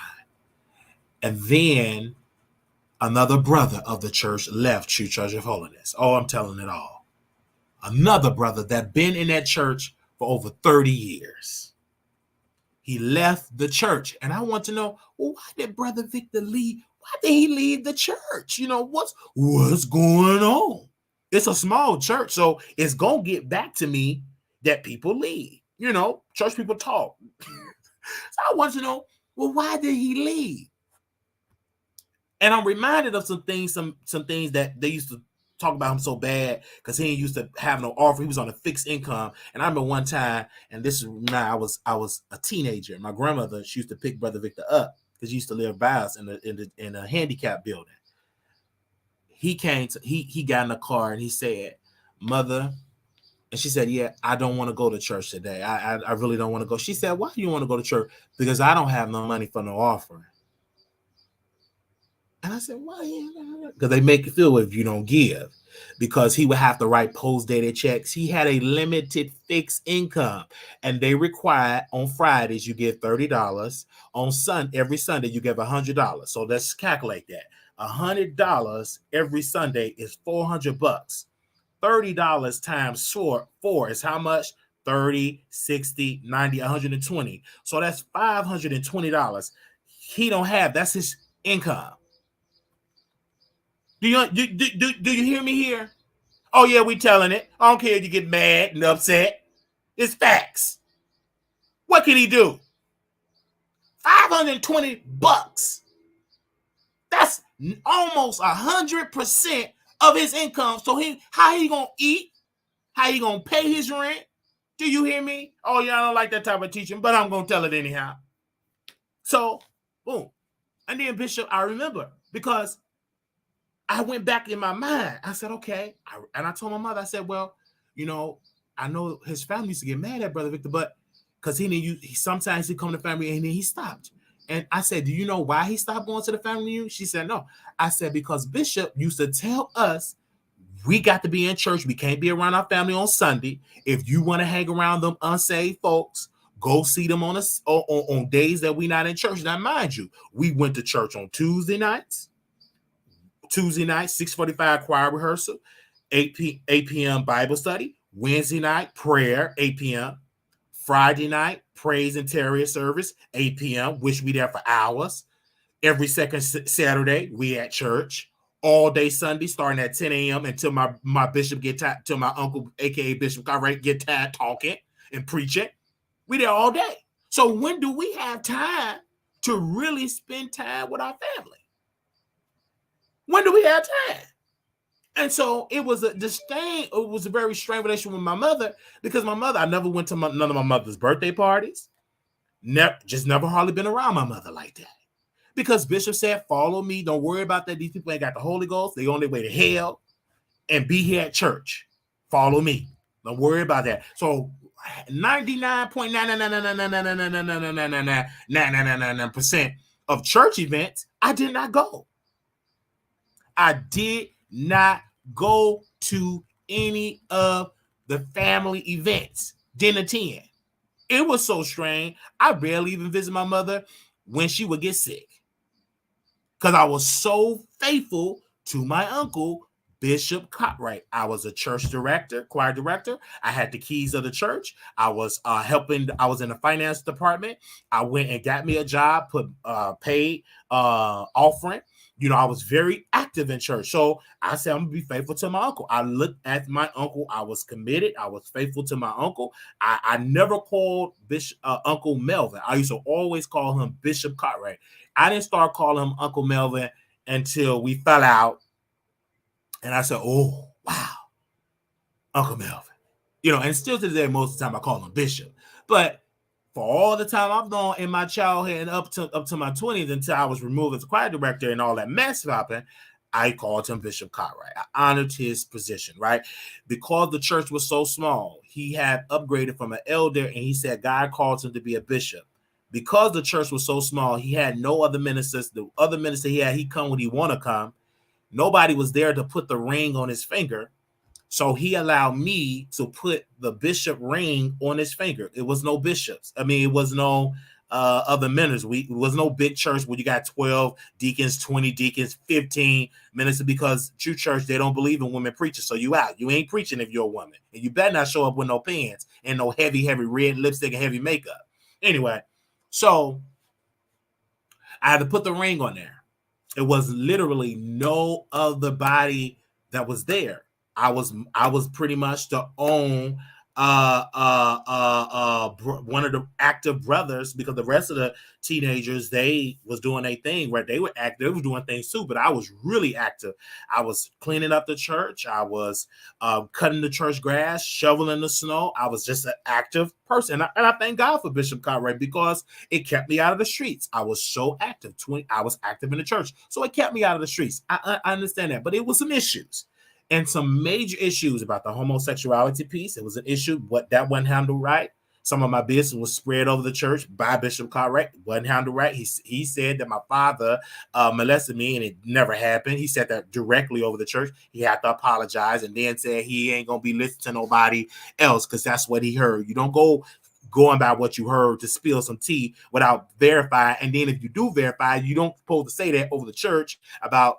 And then another brother of the church left True Church of Holiness. Oh, I'm telling it all. Another brother that been in that church for over 30 years. He left the church. And I want to know, well, why did Brother Victor leave? Why did he leave the church? What's going on? It's a small church, so it's going to get back to me that people leave. Church people talk. So I want to know, well, why did he leave? And I'm reminded of some things that they used to talk about him so bad because he didn't used to have no offer. He was on a fixed income. And I remember one time, and this is now I was a teenager. My grandmother, she used to pick Brother Victor up because he used to live by us in a handicap building. He got in the car and he said, Mother, and she said, yeah, I don't want to go to church today. I really don't want to go. She said, why do you want to go to church? Because I don't have no money for no offering. And I said, why? Because they make you feel if you don't give. Because he would have to write post-dated checks. He had a limited fixed income. And they require on Fridays you give $30. Every Sunday you give $100. So let's calculate that. $100 every Sunday is $400. $30 times 4 is how much? 30, 60, 90, 120. So that's $520. He don't have. That's his income. Do you hear me here? Oh, yeah, we telling it. I don't care if you get mad and upset. It's facts. What can he do? $520. That's almost 100% of his income. So how he gonna eat? How he gonna pay his rent? Do you hear me? Oh, yeah, I don't like that type of teaching, but I'm gonna tell it anyhow. So, boom. And then Bishop, I remember because I went back in my mind. I said, okay. And I told my mother, I said, well, I know his family used to get mad at Brother Victor, but because he sometimes he'd come to family and then he stopped. And I said, do you know why he stopped going to the family reunion? She said, no. I said, because Bishop used to tell us we got to be in church. We can't be around our family on Sunday. If you want to hang around them unsaved folks, go see them on days that we're not in church. Now, mind you, we went to church on Tuesday nights, 6:45 choir rehearsal, 8 p.m. Bible study, Wednesday night prayer, 8 p.m., Friday night praise and Terrier service, 8 p.m., which we there for hours. Every second Saturday, we at church. All day Sunday, starting at 10 a.m. until my bishop get tired, till my uncle, aka Bishop Cartwright, get tired talking and preaching. We there all day. So when do we have time to really spend time with our family? When do we have time? And so it was a very strange relationship with my mother, because my mother, I never went to none of my mother's birthday parties. Never hardly been around my mother like that. Because Bishop said, follow me. Don't worry about that. These people ain't got the Holy Ghost. They on their way to hell. And be here at church. Follow me. Don't worry about that. So 99.99999999999% of church events, I did not go. I did not go to any of the family events. Didn't attend. It was so strange. I barely even visit my mother when she would get sick, because I was so faithful to my uncle, Bishop Cartwright. I was a church director, choir director. I had the keys of the church. I was helping. I was in the finance department. I went and got me a job, put paid offering. You know, I was very active in church. So I said, I'm going to be faithful to my uncle. I looked at my uncle. I was committed. I was faithful to my uncle. I never called Uncle Melvin. I used to always call him Bishop Cartwright. I didn't start calling him Uncle Melvin until we fell out. And I said, oh, wow, Uncle Melvin. You know, and still to today, most of the time I call him Bishop. But for all the time I've known in my childhood and up to my 20s, until I was removed as choir director and all that mess happened, I called him Bishop Cartwright. I honored his position, right? Because the church was so small, he had upgraded from an elder, and he said God called him to be a bishop. Because the church was so small, he had no other ministers. The other minister he come when he want to come. Nobody was there to put the ring on his finger. So he allowed me to put the bishop ring on his finger. It was no bishops. I mean, it was no other ministers. It was no big church where you got 12 deacons, 20 deacons, 15 ministers, because true church, they don't believe in women preachers. So you out. You ain't preaching if you're a woman. And you better not show up with no pants and no heavy red lipstick and heavy makeup. Anyway, so I had to put the ring on there. It was literally no other body that was there. I was pretty much the one of the active brothers, because the rest of the teenagers, they was doing their thing, where they were active. They were doing things too, but I was really active. I was cleaning up the church. I was cutting the church grass, shoveling the snow. I was just an active person, and I thank God for Bishop Cartwright, because it kept me out of the streets. I was so active. I was active in the church, so it kept me out of the streets. I understand that, but it was some issues. And some major issues about the homosexuality piece. It was an issue, what that wasn't handled right. Some of my business was spread over the church by Bishop Cartwright. Wasn't handled right. He said that my father molested me, and it never happened. He said that directly over the church. He had to apologize, and then said he ain't gonna be listening to nobody else, because that's what he heard. You don't going by what you heard to spill some tea without verifying. And then if you do verify, you don't supposed to say that over the church about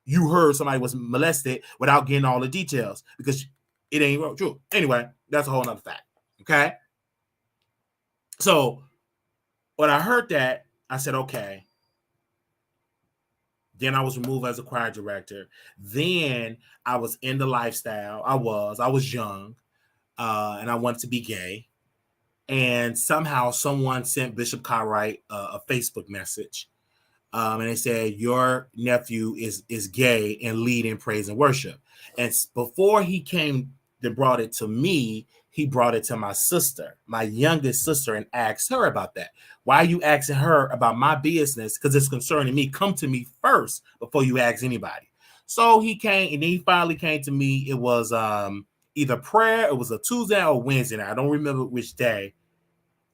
you heard somebody was molested without getting all the details, because it ain't true. Anyway, that's a whole nother fact. Okay. So when I heard that, I said, okay. Then I was removed as a choir director. Then I was in the lifestyle. I was young, and I wanted to be gay. And somehow someone sent Bishop Cartwright a Facebook message. And they said, your nephew is gay and lead in praise and worship. And before he came and brought it to me, he brought it to my sister, my youngest sister, and asked her about that. Why are you asking her about my business? Because it's concerning me. Come to me first before you ask anybody. So he came, and then he finally came to me. It was either prayer, it was a Tuesday or Wednesday. I don't remember which day.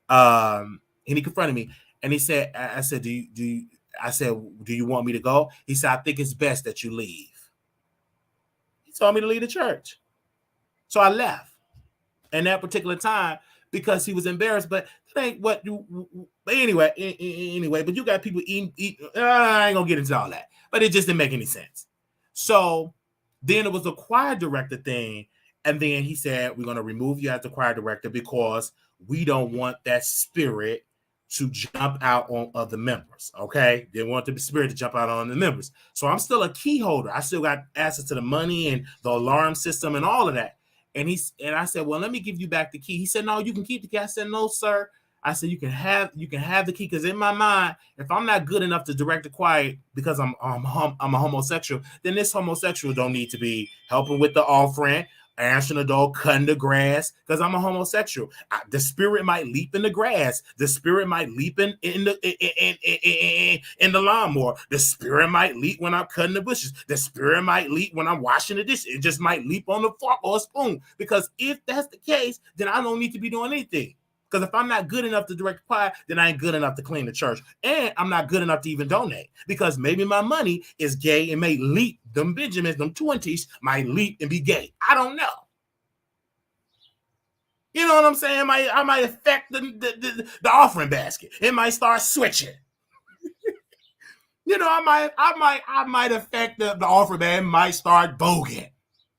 And he confronted me. And he said, I said, do you want me to go? He said, I think it's best that you leave. He told me to leave the church. So I left in that particular time because he was embarrassed. But that ain't what you. But anyway, but you got people eating. I ain't gonna get into all that. But it just didn't make any sense. So then it was a choir director thing. And then he said, we're going to remove you as the choir director because we don't want that spirit to jump out on other members. Okay. They want the spirit to jump out on the members. So I'm still a key holder. I still got access to the money and the alarm system and all of that. And I said, well, let me give you back the key. He said, no, you can keep the key. I said, no, sir. I said, you can have the key, because in my mind, if I'm not good enough to direct the choir because I'm a homosexual, then this homosexual don't need to be helping with the offering, answering the door, cutting the grass, because I'm a homosexual. The spirit might leap in the grass. The spirit might leap in the lawnmower. The spirit might leap when I'm cutting the bushes. The spirit might leap when I'm washing the dishes. It just might leap on the fork or a spoon. Because if that's the case, then I don't need to be doing anything. Because if I'm not good enough to direct the choir, then I ain't good enough to clean the church. And I'm not good enough to even donate. Because maybe my money is gay and may leap. Them Benjamins, them 20s might leap and be gay. I don't know. You know what I'm saying? I might affect the offering basket. It might start switching. You know, I might affect the offering basket. It might start voguing.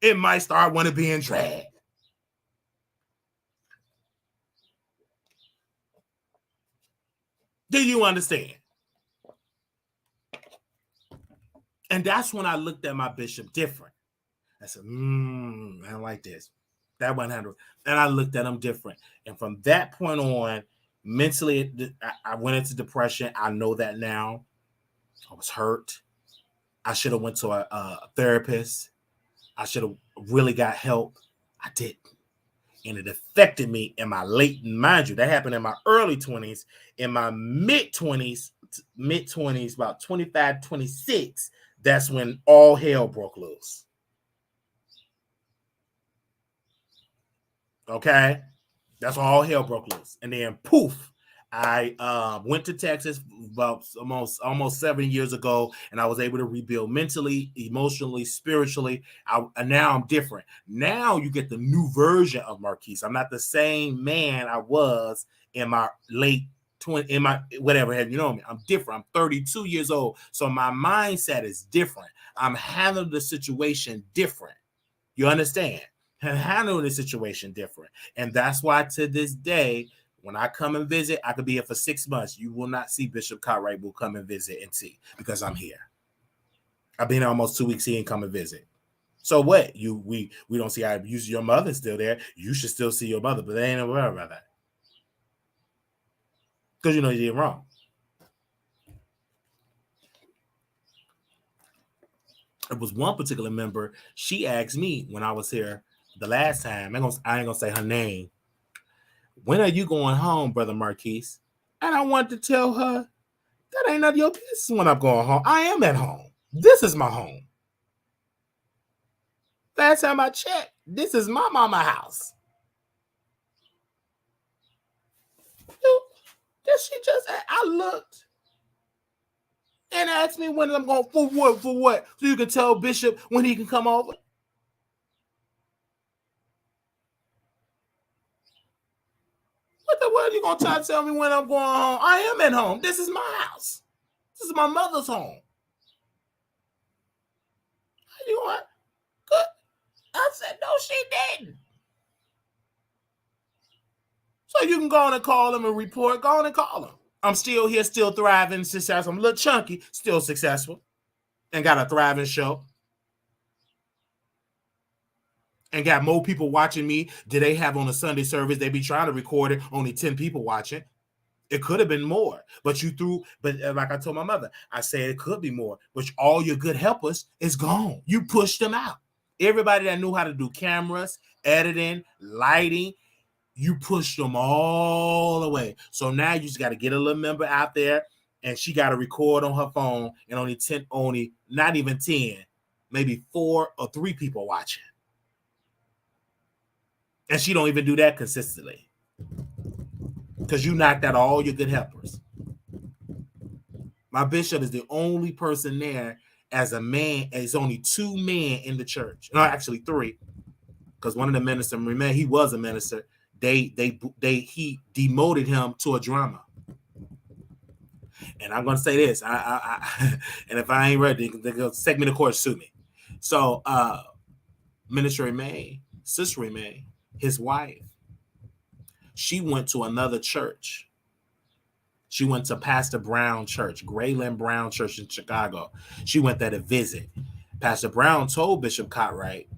It might start wanting to be in drag. Do you understand? And that's when I looked at my bishop different. I said, I don't like this. That one handle. And I looked at him different. And from that point on, mentally, I went into depression. I know that now. I was hurt. I should have went to a therapist. I should have really got help. I didn't. And it affected me in my late, mind you, that happened in my early 20s. In my mid-20s, about 25, 26, that's when all hell broke loose. Okay? That's when all hell broke loose. And then, poof, I went to Texas about almost 7 years ago, and I was able to rebuild mentally, emotionally, spiritually. Now I'm different. Now you get the new version of Marquise. I'm not the same man I was in my late 20, in my whatever. You know me. I'm different. I'm 32 years old, so my mindset is different. I'm handling the situation different. You understand? I'm handling the situation different, and that's why to this day, when I come and visit, I could be here for 6 months. You will not see Bishop Cartwright will come and visit and see, because I'm here. I've been here almost 2 weeks. He ain't come and visit. So what? We don't see how your mother's still there. You should still see your mother, but they ain't aware about that. Because you know you did wrong. It was one particular member. She asked me when I was here the last time. I ain't gonna say her name. When are you going home, Brother Marquise? And I wanted to tell her, that ain't none of your business when I'm going home. I am at home. This is my home. Last time I checked, this is my mama house. I looked and asked me when I'm going, for what? So you can tell Bishop when he can come over. What the world are you going to try to tell me when I'm going home? I am at home. This is my house. This is my mother's home. You want? Good. I said, no, she didn't. So you can go on and call him and report. Go on and call him. I'm still here, still thriving, successful. I'm a little chunky, still successful, and got a thriving show. And got more people watching me. Did they have on a Sunday service? They be trying to record it. Only 10 people watching. It could have been more. But like I told my mother, I said it could be more. But all your good helpers is gone. You pushed them out. Everybody that knew how to do cameras, editing, lighting, you pushed them all away. So now you just got to get a little member out there, and she got to record on her phone, and not even 10, maybe 4 or 3 people watching. And she don't even do that consistently, because you knocked out all your good helpers. My bishop is the only person there as a man. It's only 2 men in the church. No, actually 3, because one of the ministers, remember, he was a minister. He demoted him to a drummer. And I'm gonna say this, I and if I ain't ready, they're gonna take me to court, sue me. So, Minister May, Sister May, his wife, she went to another church. She went to Pastor Brown Church, Grayland Brown Church in Chicago. She went there to visit. Pastor Brown told Bishop Cartwright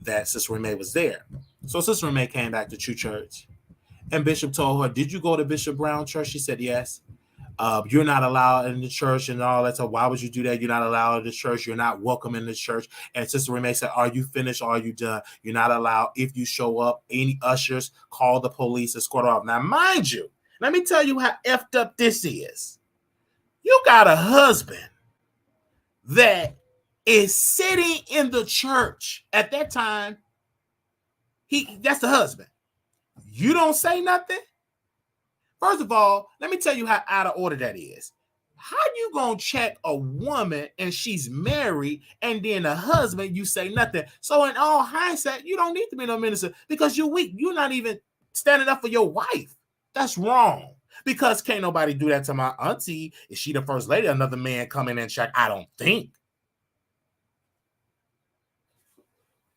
that Sister May was there. So Sister May came back to True Church, and Bishop told her, "Did you go to Bishop Brown Church?" She said, "Yes." You're not allowed in the church and all that. So why would you do that? You're not allowed in the church. You're not welcome in the church. And Sister Renee said, "Are you finished? Are you done? You're not allowed. If you show up, any ushers, call the police, escort off." Now, mind you, let me tell you how effed up this is. You got a husband that is sitting in the church at that time. That's the husband. You don't say nothing. First of all, let me tell you how out of order that is. How you gonna check a woman and she's married, and then the husband, you say nothing? So in all hindsight, you don't need to be no minister because you're weak. You're not even standing up for your wife. That's wrong. Because can't nobody do that to my auntie. Is she the first lady? Another man come in and check? I don't think.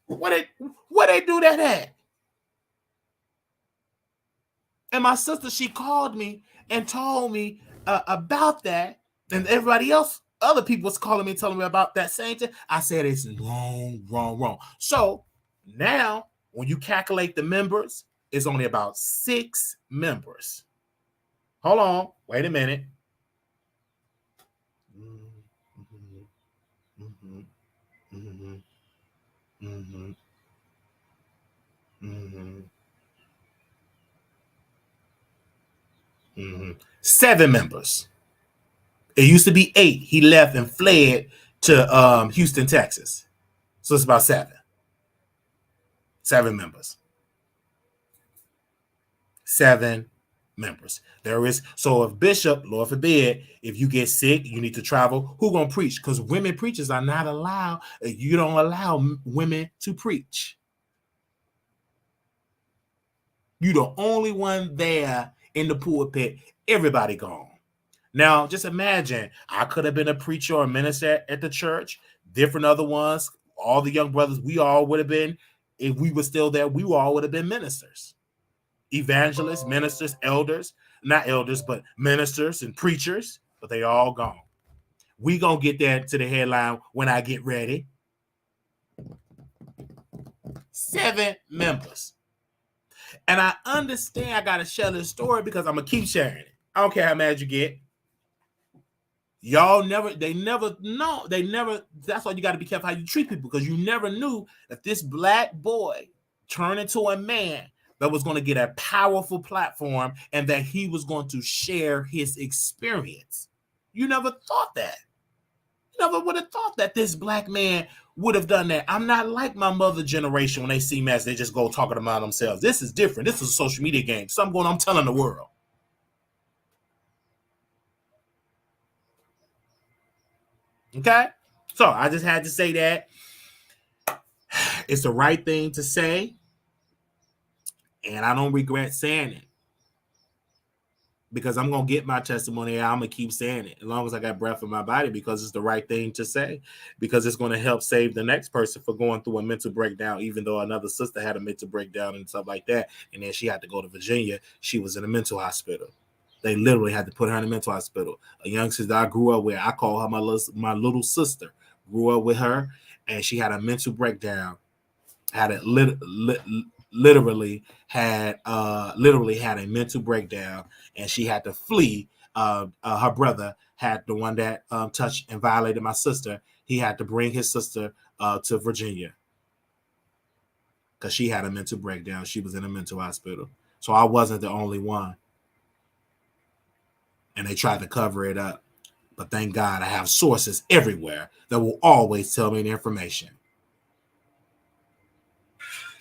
Where they do that at? And my sister, she called me and told me about that. And everybody else, other people was calling me, telling me about that same thing. I said, it's wrong. So now, when you calculate the members, it's only about 6 members. Hold on. Wait a minute. Mm-hmm. 7 members. It used to be 8. He left and fled to Houston, Texas. So it's about 7. 7 members. 7 members. There is. So if Bishop, Lord forbid, if you get sick, you need to travel, who gonna preach? Because women preachers are not allowed. You don't allow women to preach. You're the only one there in the pulpit. Everybody gone. Now, just imagine, I could have been a preacher or a minister at the church, different other ones, all the young brothers, we all would have been, if we were still there, we all would have been ministers, evangelists, ministers, elders, not elders, but ministers and preachers, but they all gone. We gonna get that to the headline when I get ready. 7 members. And I understand I gotta share this story because I'm gonna keep sharing it. I don't care how mad you get. Y'all never, that's why you got to be careful how you treat people, because you never knew that this black boy turned into a man that was going to get a powerful platform and that he was going to share his experience. You never thought that. You never would have thought that this black man would have done that. I'm not like my mother generation when they see mess, they just go talking about themselves. This is different. This is a social media game. Something going on, I'm telling the world. Okay, so I just had to say that. It's the right thing to say, and I don't regret saying it because I'm going to get my testimony and I'm going to keep saying it as long as I got breath in my body, because it's the right thing to say, because it's going to help save the next person for going through a mental breakdown, even though another sister had a mental breakdown and stuff like that, and then she had to go to Virginia. She was in a mental hospital. They literally had to put her in a mental hospital. A young sister I grew up with, I call her my little sister, grew up with her, and she had a mental breakdown. Had it literally had a mental breakdown, and she had to flee. Her brother had the one that touched and violated my sister. He had to bring his sister to Virginia because she had a mental breakdown. She was in a mental hospital, so I wasn't the only one. And they tried to cover it up. But thank God I have sources everywhere that will always tell me the information.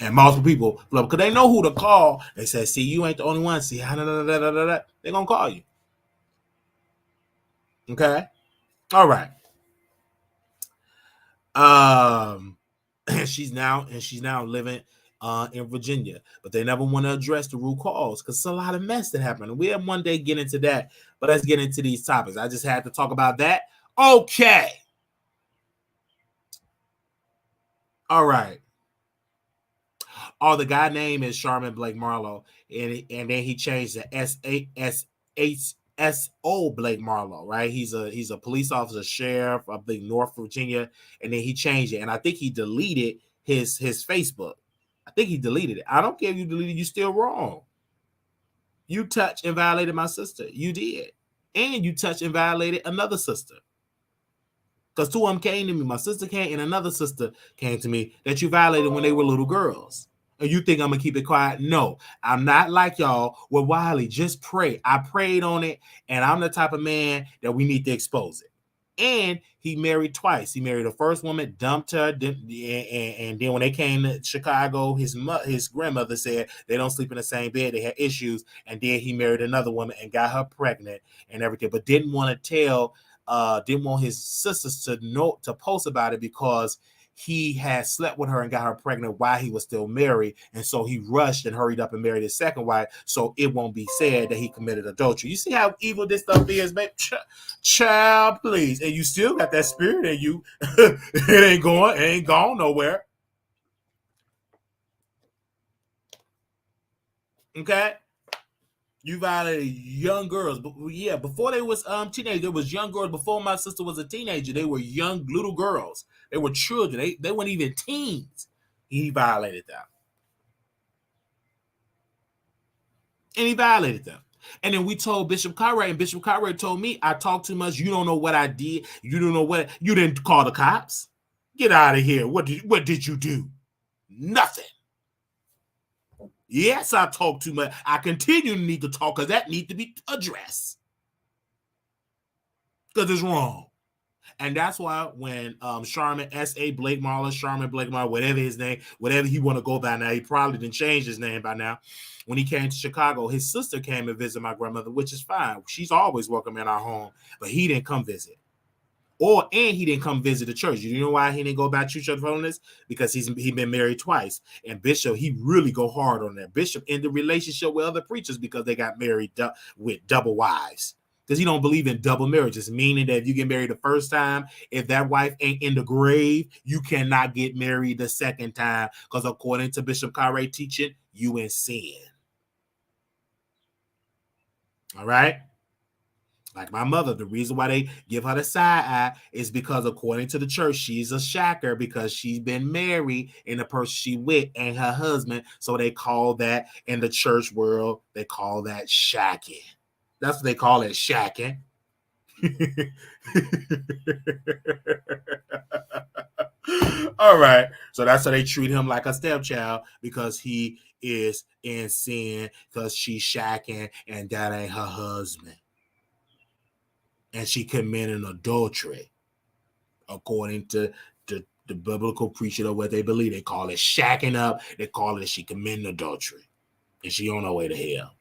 And multiple people, because they know who to call. They say, see, you ain't the only one. See, they're going to call you. Okay. All right. Um, she's now living in Virginia, but they never want to address the root cause because it's a lot of mess that happened. We have one day get into that, but let's get into these topics. I just had to talk about that. Okay. All right. Oh, the guy name is Sharman Blake Marlowe, and then he changed the S-O Blake Marlowe, right? He's a police officer, sheriff, I think North Virginia, and then he changed it, and I think he deleted his Facebook. I think he deleted it. I don't care if you deleted it, you still wrong. You touched and violated my sister. You did, and you touched and violated another sister. Because two of them came to me. My sister came and another sister came to me that you violated when they were little girls. And you think I'm going to keep it quiet? No, I'm not like y'all. Well, Wiley, just pray. I prayed on it, and I'm the type of man that we need to expose it. And he married twice. He married the first woman, dumped her, and then when they came to Chicago, his grandmother said they don't sleep in the same bed. They had issues. And then he married another woman and got her pregnant and everything, but didn't want his sisters to post about it because he had slept with her and got her pregnant while he was still married. And so he rushed and hurried up and married his second wife. So it won't be said that he committed adultery. You see how evil this stuff is, babe? Child, please. And you still got that spirit in you. It ain't gone nowhere. Okay? You violated young girls. But yeah, before they was teenagers, there was young girls. Before my sister was a teenager, they were young little girls. They were children. They weren't even teens. He violated them. And he violated them. And then we told Bishop Cartwright, and Bishop Cartwright told me, I talk too much. You don't know what I did. You don't know what. You didn't call the cops. Get out of here. What did you do? Nothing. Yes, I talk too much. I continue to need to talk because that needs to be addressed. Because it's wrong. And that's why when Sharman S.A. Blake Marlowe, Sharman Blake Marlowe, whatever his name, whatever he want to go by now, he probably didn't change his name by now. When he came to Chicago, his sister came and visit my grandmother, which is fine. She's always welcome in our home, but he didn't come visit. And he didn't come visit the church. You know why he didn't go back to church on this? Because he been married twice. And Bishop, he really go hard on that. Bishop ended relationship with other preachers because they got married with double wives. Because he don't believe in double marriages, meaning that if you get married the first time, if that wife ain't in the grave, you cannot get married the second time. Because according to Bishop Cartwright teaching, you in sin. All right? Like my mother, the reason why they give her the side eye is because according to the church, she's a shacker because she's been married and the person she with ain't her husband. So they call that in the church world, they call that shacking. That's what they call it, shacking. All right. So that's how they treat him like a stepchild because he is in sin because she's shacking and that ain't her husband. And she committed adultery, according to the biblical preaching of what they believe. They call it shacking up. They call it she committed adultery. And she on her way to hell.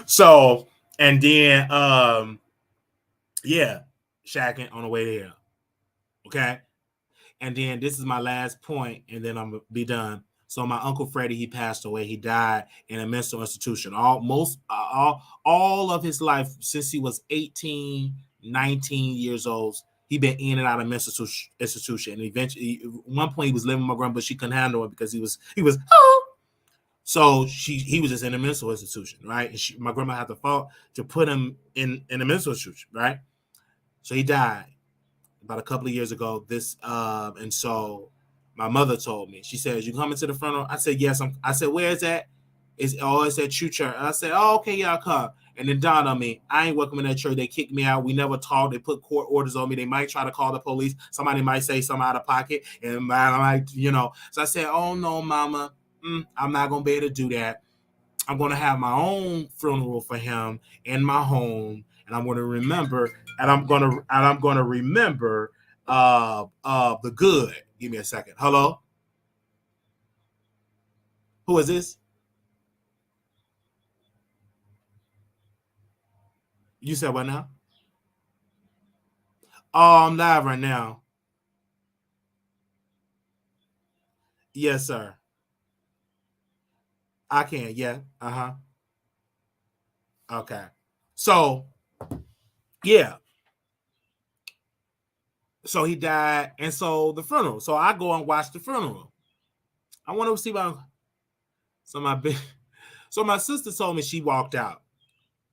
So, and then, shacking on the way to hell. Okay? And then this is my last point, and then I'm going to be done. So my Uncle Freddie, he passed away. He died in a mental institution. All of his life, since he was 18, 19 years old, he been in and out of mental institution. And eventually, at one point, he was living with my grandma, but she couldn't handle it because he was. So he was just in a mental institution, right? And my grandma had to fight to put him in a mental institution, right? So he died about a couple of years ago. And so my mother told me, she says, "You coming to the front?" I said, "Yes." I said, "Where is that?" It's at True Church. And I said, "Oh, okay, y'all come." And then dawned on me, I ain't welcome in that church. They kicked me out. We never talked. They put court orders on me. They might try to call the police. Somebody might say something out of pocket, and I might, So I said, "Oh no, Mama, I'm not gonna be able to do that. I'm gonna have my own funeral for him in my home, and I'm gonna remember, the good." Give me a second. Hello? Who is this? You said what now? Oh, I'm live right now. Yes, sir. I can. Yeah. Uh-huh. Okay. So, yeah. So he died, and so the funeral. So I go and watch the funeral. I want to see my so my sister told me she walked out,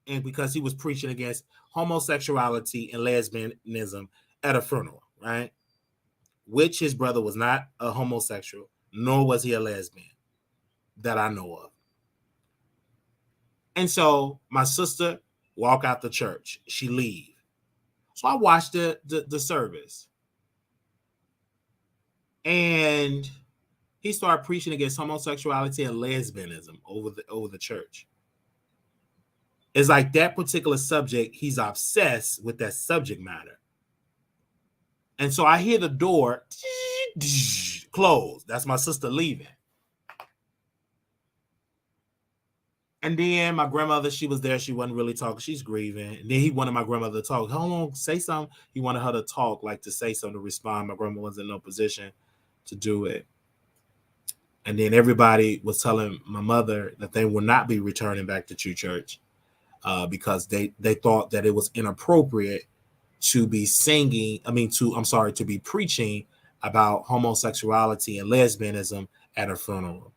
and because he was preaching against homosexuality and lesbianism at a funeral, right? Which his brother was not a homosexual, nor was he a lesbian that I know of. And so my sister walk out the church. She leave. So I watched the service. And he started preaching against homosexuality and lesbianism over the church. It's like that particular subject, he's obsessed with that subject matter. And so I hear the door close. That's my sister leaving. And then my grandmother, she was there. She wasn't really talking. She's grieving. And then he wanted my grandmother to talk. Hold on, say something. He wanted her to talk, like to say something, to respond. My grandma wasn't in no position to do it. And then everybody was telling my mother that they will not be returning back to True Church because they thought that it was inappropriate to be to be preaching about homosexuality and lesbianism at a funeral.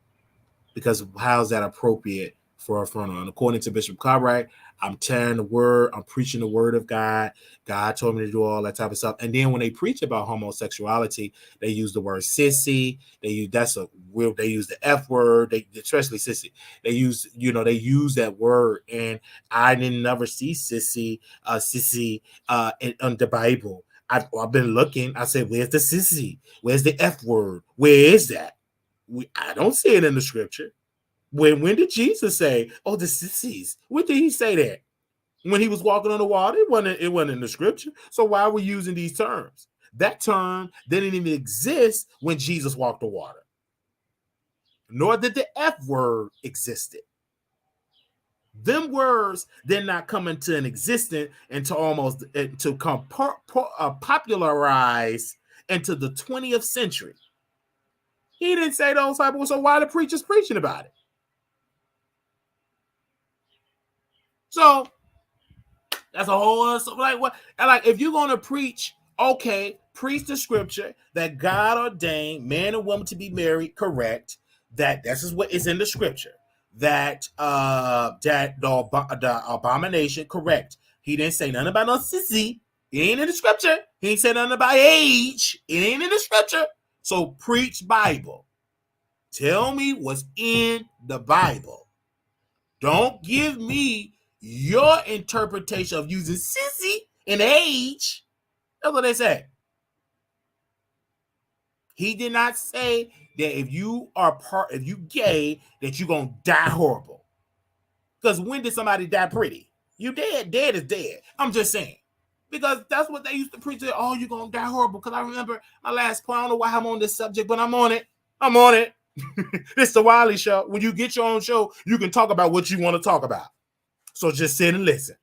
Because how's that appropriate for a funeral? And according to Bishop Cartwright, I'm tearing the word, I'm preaching the word of God. God told me to do all that type of stuff. And then when they preach about homosexuality, they use the word sissy. They use the F word, especially sissy. They use that word. And I didn't never see sissy in the Bible. I've been looking. I said, where's the sissy? Where's the F word? Where is that? I don't see it in the scripture. When did Jesus say, "Oh, the sissies"? When did he say that? When he was walking on the water? It wasn't in the scripture. So why are we using these terms? That term didn't even exist when Jesus walked the water. Nor did the F word existed. Them words did not come into an existence to come popularize into the 20th century. He didn't say those type of words, so why the preachers preaching about it? So that's a whole other, like what? And like if you're gonna preach, okay, preach the scripture that God ordained man and woman to be married, correct? That this is what is in the scripture. That the abomination, correct? He didn't say nothing about no sissy. It ain't in the scripture. He ain't say nothing about age. It ain't in the scripture. So preach Bible. Tell me what's in the Bible. Don't give me your interpretation of using sissy and age. That's what they say. He did not say that if you gay, that you're gonna die horrible. Because when did somebody die pretty? You dead. Dead is dead. I'm just saying. Because that's what they used to preach. Oh, you're gonna die horrible. Because I remember my last point. I don't know why I'm on this subject, but I'm on it. I'm on it. It's the Wiley Show. When you get your own show, you can talk about what you want to talk about. So just sit and listen.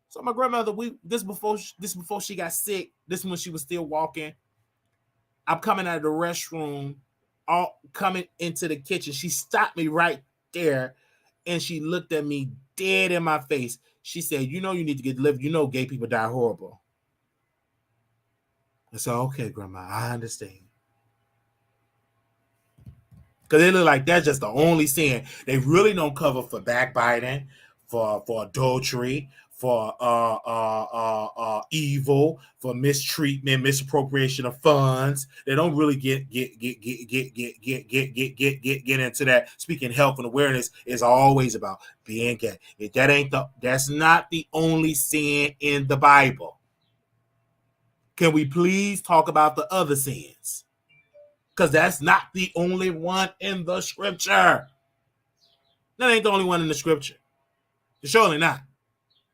So my grandmother, this before she got sick. This when she was still walking. I'm coming out of the restroom, all coming into the kitchen. She stopped me right there, and she looked at me dead in my face. She said, "You know you need to get delivered. You know gay people die horrible." I said, "Okay, Grandma, I understand." Because it look like that's just the only sin. They really don't cover for backbiting, for adultery, for evil, for mistreatment, misappropriation of funds. They don't really get into that. Speaking health and awareness is always about being gay. That's not the only sin in the Bible. Can we please talk about the other sins? Because that's not the only one in the scripture. That ain't the only one in the scripture. It's surely not.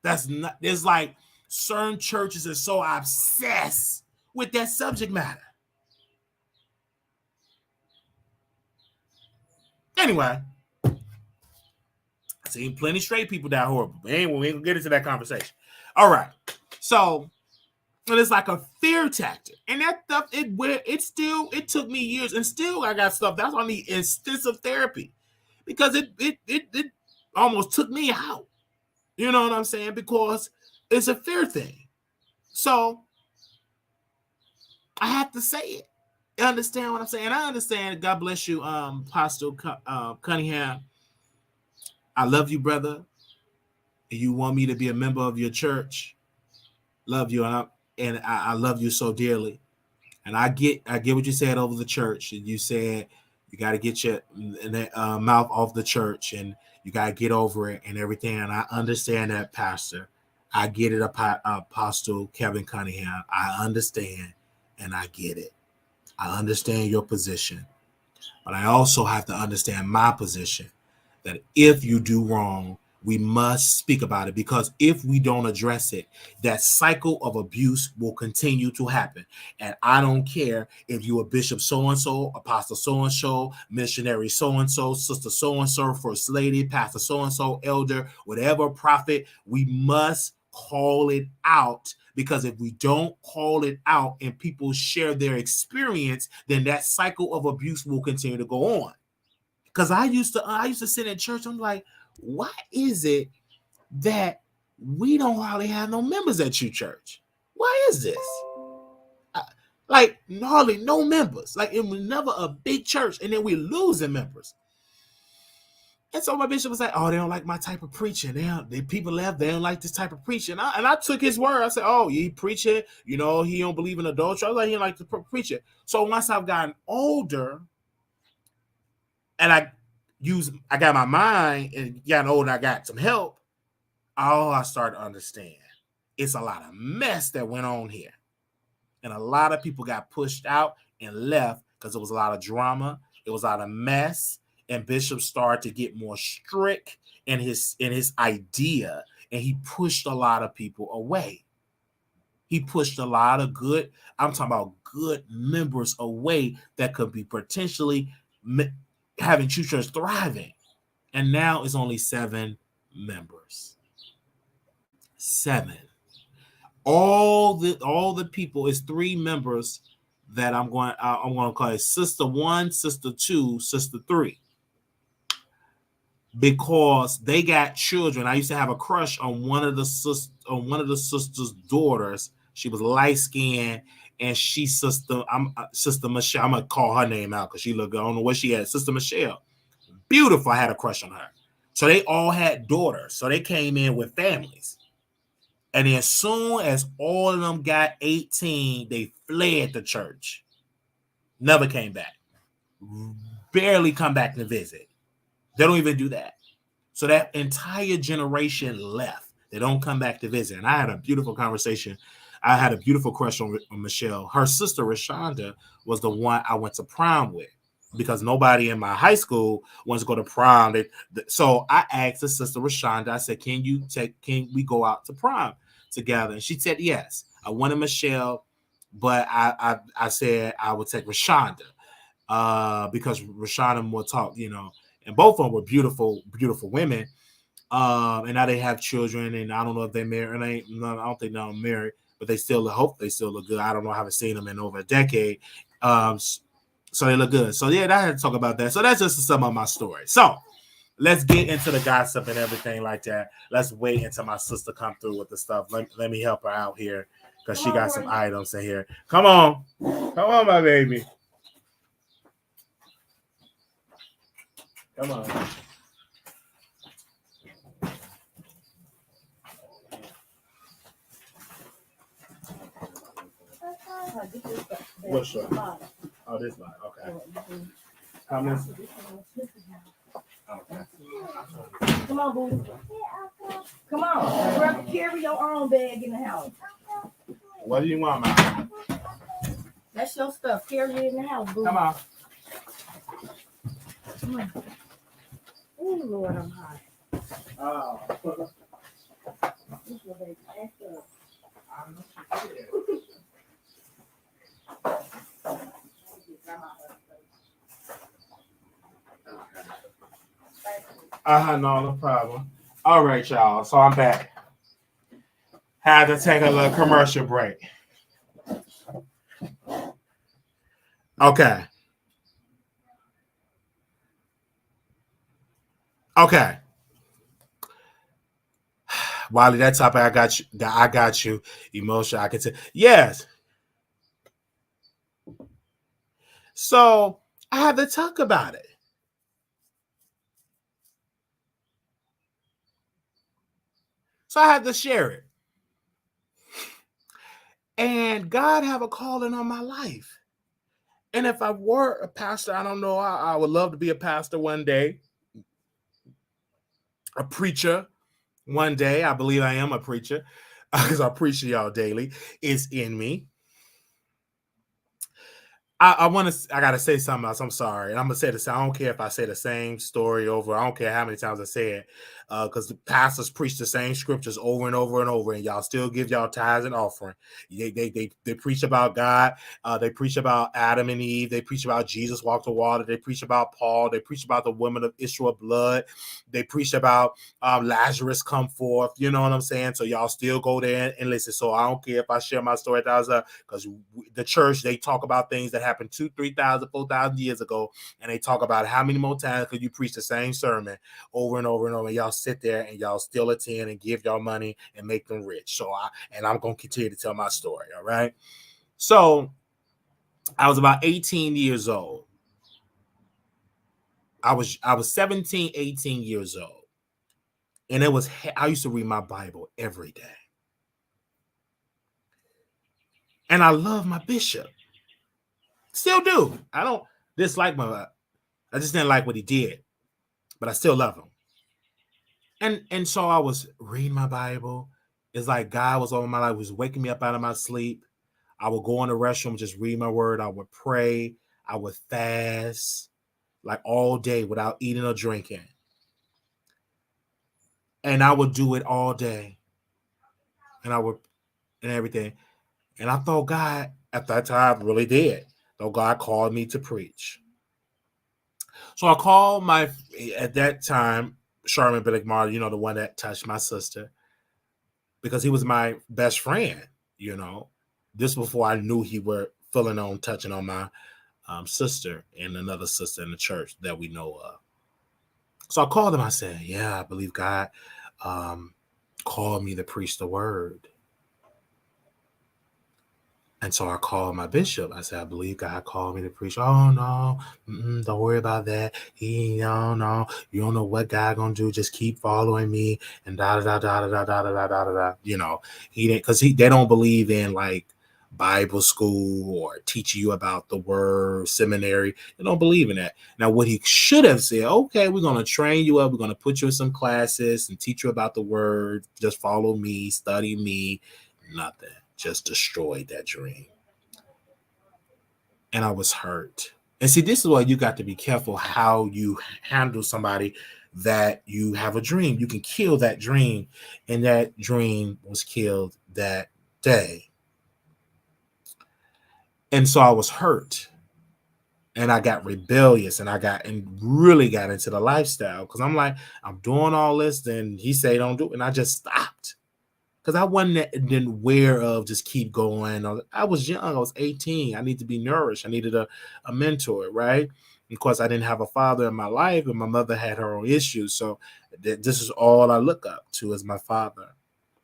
That's not. There's like certain churches are so obsessed with that subject matter. Anyway, seen plenty straight people that horrible. But anyway, we ain't gonna get into that conversation. All right. So it's like a fear tactic. And that stuff, it took me years, and still I got stuff. That's why I need extensive therapy. Because it almost took me out. You know what I'm saying? Because it's a fear thing. So I have to say it. You understand what I'm saying? I understand. God bless you, Apostle Cunningham. I love you, brother. You want me to be a member of your church. Love you, and I love you so dearly. And I get what you said over the church. And you said you got to get your mouth off the church, and you got to get over it and everything. And I understand that, Pastor. I get it, Apostle Kevin Cunningham. I understand, and I get it. I understand your position, but I also have to understand my position, that if you do wrong, we must speak about it, because if we don't address it, that cycle of abuse will continue to happen. And I don't care if you are Bishop so-and-so, Apostle so-and-so, missionary so-and-so, sister so-and-so, first lady, pastor so-and-so, elder, whatever, prophet, we must call it out. Because if we don't call it out and people share their experience, then that cycle of abuse will continue to go on. Because I used to sit in church. I'm like, why is it that we don't hardly have no members at your church? Why is this? Like hardly no members. Like it was never a big church, and then we're losing members. And so my bishop was like, "Oh, they don't like my type of preaching. They people left. They don't like this type of preaching." And I took his word. I said, "Oh, he preaching. You know, he don't believe in adultery." I was like, "He don't like to preach it." So once I've gotten older, and I got my mind and gotten older, I got some help. I started to understand it's a lot of mess that went on here, and a lot of people got pushed out and left because it was a lot of drama. It was a lot of mess. And Bishop started to get more strict in his idea, and he pushed a lot of people away. He pushed a lot of good, I'm talking about good members away that could be potentially having true church thriving. And now it's only 7 members. 7. All the people is 3 members that I'm going to call it Sister 1, Sister 2, Sister 3. Because they got children. I used to have a crush on one of the sister's daughters. She was light skinned, and Sister Michelle. I'm gonna call her name out because she looked good. I don't know what she had. Sister Michelle, beautiful. I had a crush on her. So they all had daughters. So they came in with families, and as soon as all of them got 18, they fled the church. Never came back. Barely come back to visit. They don't even do that. So that entire generation left. They don't come back to visit. And I had a beautiful conversation. I had a beautiful crush on Michelle. Her sister, Rashonda, was the one I went to prom with, because nobody in my high school wants to go to prom. So I asked the sister, Rashonda, I said, can we go out to prom together? And she said, yes. I wanted Michelle, but I said I would take Rashonda because Rashonda will talk, and both of them were beautiful, beautiful women. And now they have children, and I don't know if they're married. I don't think they're married, but they still hope they still look good. I don't know. I haven't seen them in over a decade. So they look good. So yeah, I had to talk about that. So that's just some of my story. So let's get into the gossip and everything like that. Let's wait until my sister come through with the stuff. Let me help her out here because she got some items in here. Come on, my baby. Come on. What's up? Oh, this one. Okay. Come on. Okay. Come on, boo. Come on. Carry your own bag in the house. What do you want, Mom? That's your stuff. Carry it in the house, boo. Come on. Come on. Oh, Lord, I'm hot. Oh. This little baby act up. I know she did. No problem. All right, y'all. So I'm back. Had to take a little commercial break. Okay. Okay. Wiley, that topic I got you. I got you. Emotion. I can tell. Yes. So I had to talk about it. So I had to share it. And God have a calling on my life. And if I were a pastor, I don't know. I would love to be a pastor one day. A preacher one day. I believe I am a preacher because I preach to y'all daily. It's in me. I gotta say something else. I'm sorry. And I'm gonna say this. I don't care if I say the same story over. I don't care how many times I say it. Because the pastors preach the same scriptures over and over and over, and y'all still give y'all tithes and offering. They preach about God. They preach about Adam and Eve. They preach about Jesus walked the water. They preach about Paul. They preach about the women of Israel blood. They preach about Lazarus come forth. You know what I'm saying? So y'all still go there and listen. So I don't care if I share my story because the church, they talk about things that happened 2,000, 3,000, 4,000 years ago, and they talk about how many more times could you preach the same sermon over and over and over. And y'all sit there and y'all still attend and give y'all money and make them rich. So I'm gonna continue to tell my story. All right. So I was about 18 years old. I was 17, 18 years old. And I used to read my Bible every day. And I love my bishop. Still do. I don't dislike I just didn't like what he did. But I still love him. And so I was reading my Bible. It's like God was over my life, was waking me up out of my sleep. I would go in the restroom, just read my word. I would pray. I would fast like all day without eating or drinking. And I would do it all day. And everything. And I thought God, at that time, really did. Though God called me to preach. So I called at that time, Sherman Billick Marley, the one that touched my sister, because he was my best friend, This before I knew he were touching on my sister and another sister in the church that we know of. So I called him. I said, yeah, I believe God called me to preach the word. And so I called my bishop. I said, I believe God called me to preach. Oh, no, don't worry about that. No, you don't know what God gonna do. Just keep following me and da. He didn't, because they don't believe in like Bible school or teaching you about the word, seminary. They don't believe in that. Now, what he should have said, okay, we're gonna train you up. We're gonna put you in some classes and teach you about the word. Just follow me, study me. Nothing. Just destroyed that dream. And I was hurt. And see, this is why you got to be careful how you handle somebody that you have a dream. You can kill that dream. And that dream was killed that day. And so I was hurt. And I got rebellious and really got into the lifestyle. Because I'm like, I'm doing all this. Then he said, don't do it. And I just stopped. Because I wasn't aware of just keep going. I was young. I was 18. I need to be nourished. I needed a mentor, right? Of course, I didn't have a father in my life, and my mother had her own issues. So this is all I look up to as my father,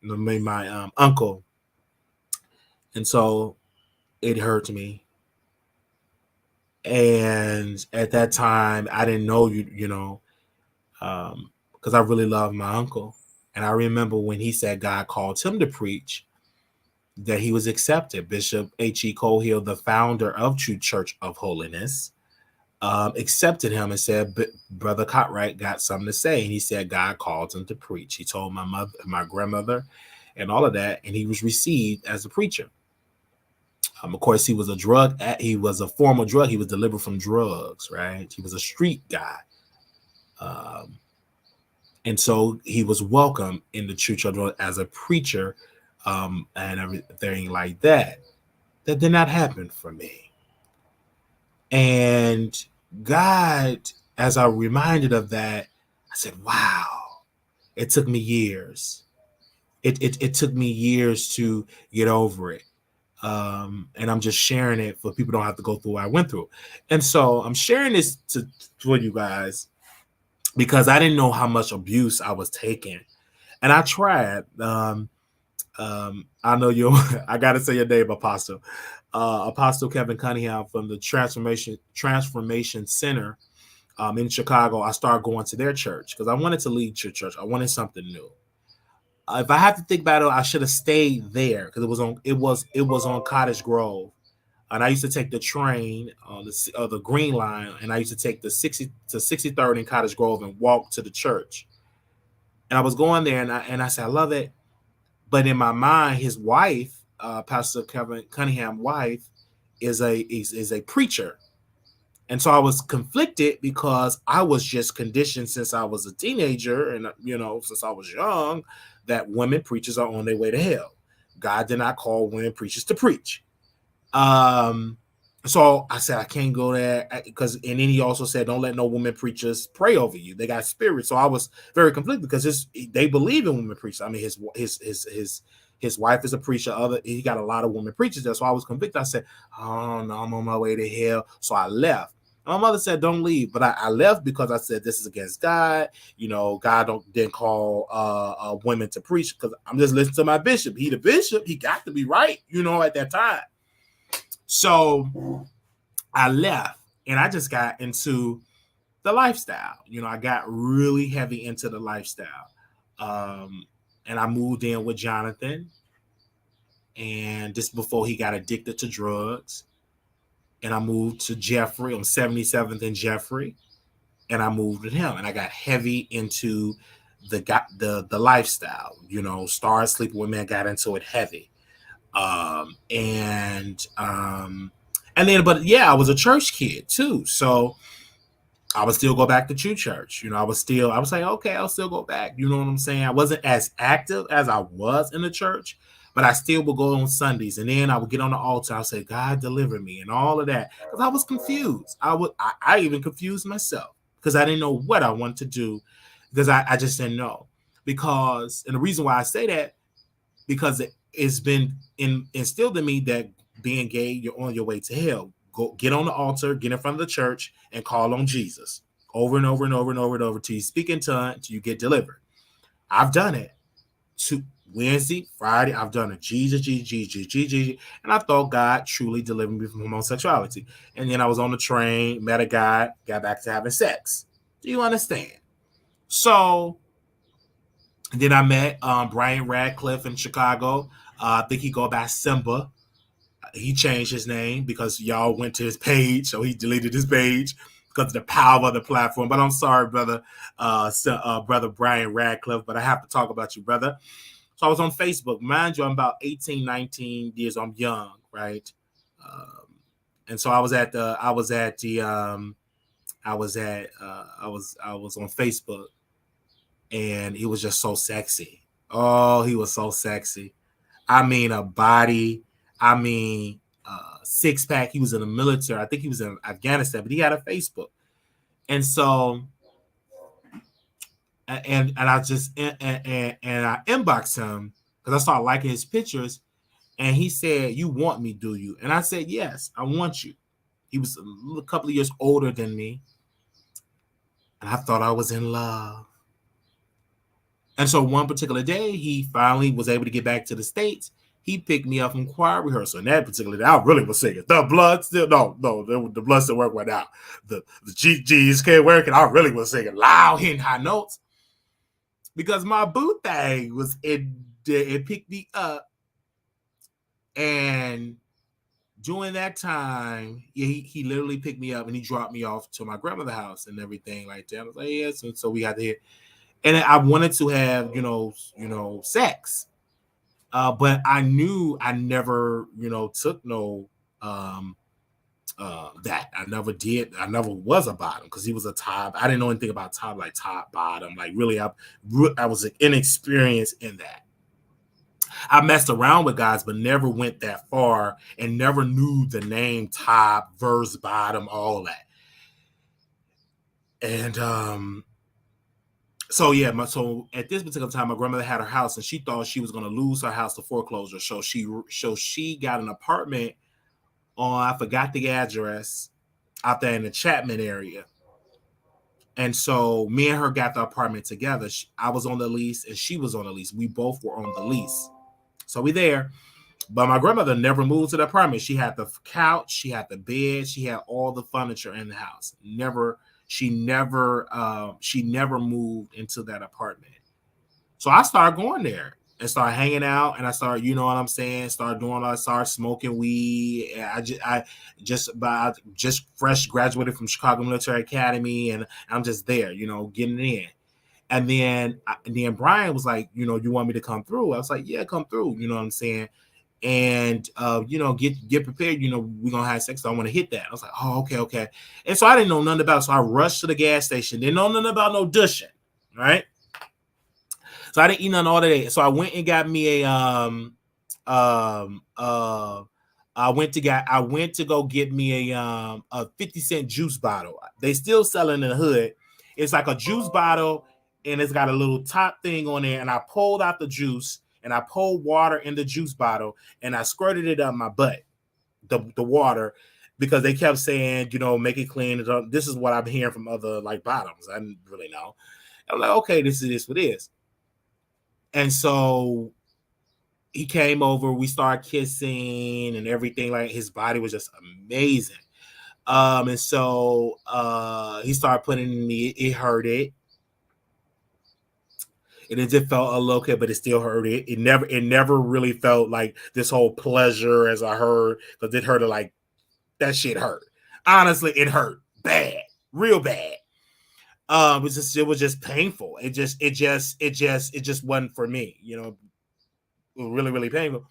my uncle. And so it hurt me. And at that time, I didn't know, because I really loved my uncle. And I remember when he said God called him to preach, that he was accepted. Bishop H.E. Cohill, the founder of True Church of Holiness, accepted him and said, Brother Cartwright got something to say. And he said God called him to preach. He told my mother, my grandmother, and all of that. And he was received as a preacher. Of course, he was a former drug. He was delivered from drugs, right? He was a street guy. And so he was welcome in the True Church as a preacher and everything like that. That did not happen for me. And God, as I'm reminded of that, I said, wow. It took me years. It took me years to get over it. And I'm just sharing it for people don't have to go through what I went through. And so I'm sharing this for you guys because I didn't know how much abuse I was taking. And I tried. I know you. I got to say your name, Apostle. Apostle Kevin Cunningham from the Transformation Center in Chicago. I started going to their church because I wanted to lead your church. I wanted something new. If I have to think about it, I should have stayed there because it was on Cottage Grove, and I used to take the train on the Green Line, and I used to take the 63rd in Cottage Grove and walk to the church. And I was going there, and I said I love it, but in my mind, his wife, Pastor Kevin Cunningham's wife, is a preacher. And so I was conflicted because I was just conditioned since I was a teenager and, since I was young, that women preachers are on their way to hell. God did not call women preachers to preach. So I said, I can't go there and then he also said, don't let no women preachers pray over you. They got spirits. So I was very conflicted because they believe in women preachers. I mean, his wife is a preacher. He got a lot of women preachers there. So I was convicted. I said, oh no, I'm on my way to hell. So I left. My mother said, don't leave. But I left because I said, this is against God. God didn't call women to preach because I'm just listening to my bishop. He the bishop. He got to be right, at that time. So I left and I just got into the lifestyle. I got really heavy into the lifestyle. And I moved in with Jonathan. And this before he got addicted to drugs. And I moved to Jeffrey on 77th and Jeffrey. And I moved with him. And I got heavy into the lifestyle. Started sleeping with men, got into it heavy. But I was a church kid too. So I would still go back to church. I was like, okay, I'll still go back. You know what I'm saying? I wasn't as active as I was in the church, but I still would go on Sundays. And then I would get on the altar. I'll say, God, deliver me and all of that. Because I was confused. I even confused myself because I didn't know what I wanted to do because I just didn't know. And the reason why I say that, because it's been instilled in me that being gay, you're on your way to hell. Go get on the altar, get in front of the church, and call on Jesus over and over and over and over and over till you speak in tongues, till you get delivered. I've done it. Wednesday, Friday, I've done it. Jesus, and I thought God truly delivered me from homosexuality. And then I was on the train, met a guy, got back to having sex. Do you understand? So then I met Brian Radcliffe in Chicago. I think he go by Simba. He changed his name because y'all went to his page, so he deleted his page because of the power of the platform. But I'm sorry, brother, brother Brian Radcliffe, but I have to talk about you, brother. So I was on Facebook. Mind you, I'm about 18, 19 years. I'm young, right? And so I was on Facebook, and he was just so sexy. Oh, he was so sexy. I mean, a body. I mean, six pack. He was in the military. I think he was in Afghanistan, but he had a Facebook. And so, and I just and I inboxed him because I started liking his pictures. And he said, "You want me, do you?" And I said, "Yes, I want you." He was a couple of years older than me, and I thought I was in love. And so one particular day, he finally was able to get back to the States. He picked me up from choir rehearsal. And that particular day, I really was singing. The blood still, the blood still work right now. The G's can't work, and I really was singing loud, hitting high notes. Because my boo thing was, it picked me up. And during that time, he literally picked me up and he dropped me off to my grandmother's house and everything like that. I was like, yes. And so we got to hear. And I wanted to have, sex. But I knew I never, took no that. I never did. I never was a bottom because he was a top. I didn't know anything about top, like top, bottom. Like really, I was inexperienced in that. I messed around with guys, but never went that far and never knew the name top, verse, bottom, all that. And So yeah, so at this particular time, my grandmother had her house, and she thought she was going to lose her house to foreclosure. So she got an apartment on, I forgot the address, out there in the Chapman area. And so me and her got the apartment together. I was on the lease and she was on the lease. We both were on the lease. So we there. But my grandmother never moved to the apartment. She had the couch, she had the bed, she had all the furniture in the house. She never moved into that apartment. So I started going there and started hanging out, and I started, you know what I'm saying, started smoking weed. I just fresh graduated from Chicago Military Academy, and I'm just there, you know, getting in. And then Brian was like, you know, you want me to come through? I was like, yeah, come through. You know what I'm saying? And you know, get prepared. You know, we're gonna have sex. So I want to hit that. I was like, oh, okay. And so I didn't know nothing about it. So I rushed to the gas station. Didn't know nothing about no dushing, right? So I didn't eat nothing all day. So I went and got me a I went to go get me a 50-cent juice bottle. They still selling in the hood. It's like a juice bottle, and it's got a little top thing on there. And I pulled out the juice, and I poured water in the juice bottle, and I squirted it up my butt, the water, because they kept saying, you know, make it clean. This is what I'm hearing from other like bottoms. I didn't really know. I'm like, okay, this is what it is. And so he came over, we started kissing and everything. Like, his body was just amazing. And so he started putting in me, it hurt it. And it just felt a little bit, but it still hurt it. It never really felt like this whole pleasure as I heard, because it hurt like that shit hurt. Honestly, it hurt bad, real bad. It was just painful. It just wasn't for me, you know. It was really, really painful.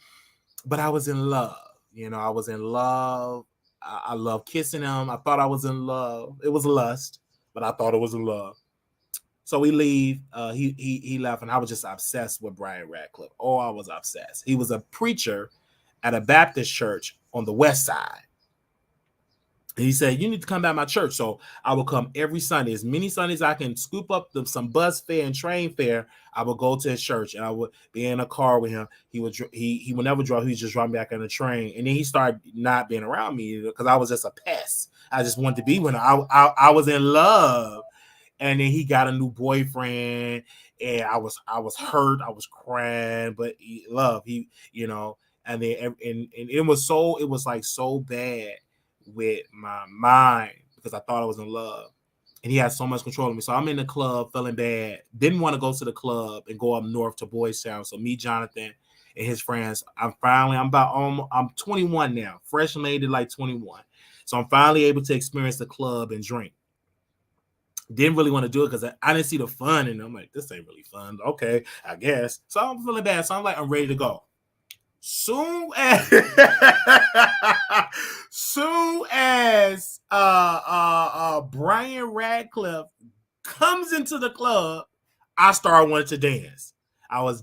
But I was in love, you know. I was in love. I love kissing him. I thought I was in love. It was lust, but I thought it was in love. So we leave. He left, and I was just obsessed with Brian Radcliffe. Oh, I was obsessed. He was a preacher at a Baptist church on the west side. And he said, you need to come by my church. So I will come every Sunday. As many Sundays I can scoop up some bus fare and train fare, I will go to his church, and I would be in a car with him. He would never drive. He would just drive me back on the train. And then he started not being around me because I was just a pest. I just wanted to be with him. I was in love. And then he got a new boyfriend, and I was hurt. I was crying, but you know, and then and it was so bad with my mind because I thought I was in love, and he had so much control of me. So I'm in the club feeling bad. Didn't want to go to the club and go up north to Boys Town. So me, Jonathan, and his friends. I'm 21 now, fresh made it like 21. So I'm finally able to experience the club and drink. Didn't really want to do it because I didn't see the fun, and I'm like, this ain't really fun. Okay, I guess. So I'm feeling bad. So I'm ready to go. Soon as Brian Radcliffe comes into the club, I started wanting to dance. I was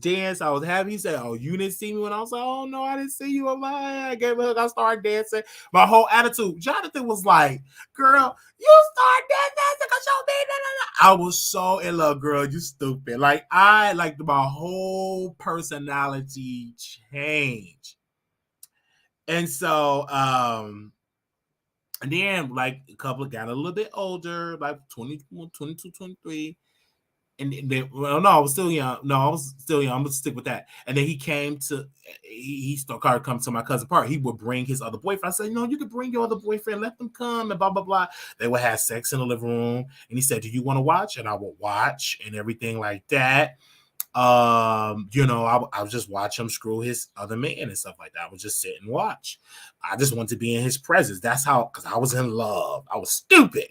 happy. He said, oh, you didn't see me? When I was like, oh no, I didn't see you. I gave a hug. I started dancing. My whole attitude. Jonathan was like, girl, you start dancing because you me. I was so in love, girl. You stupid. Like, my whole personality changed. And so, and then like a couple got a little bit older, like 21, 22, 23. And then, well, no, I was still young. No, I was still young. I'm gonna stick with that. And then he started coming to my cousin's party. He would bring his other boyfriend. I said, no, you could bring your other boyfriend. Let them come and blah blah blah. They would have sex in the living room. And he said, do you want to watch? And I would watch and everything like that. You know, I would just watch him screw his other man and stuff like that. I would just sit and watch. I just wanted to be in his presence. That's how, because I was in love. I was stupid.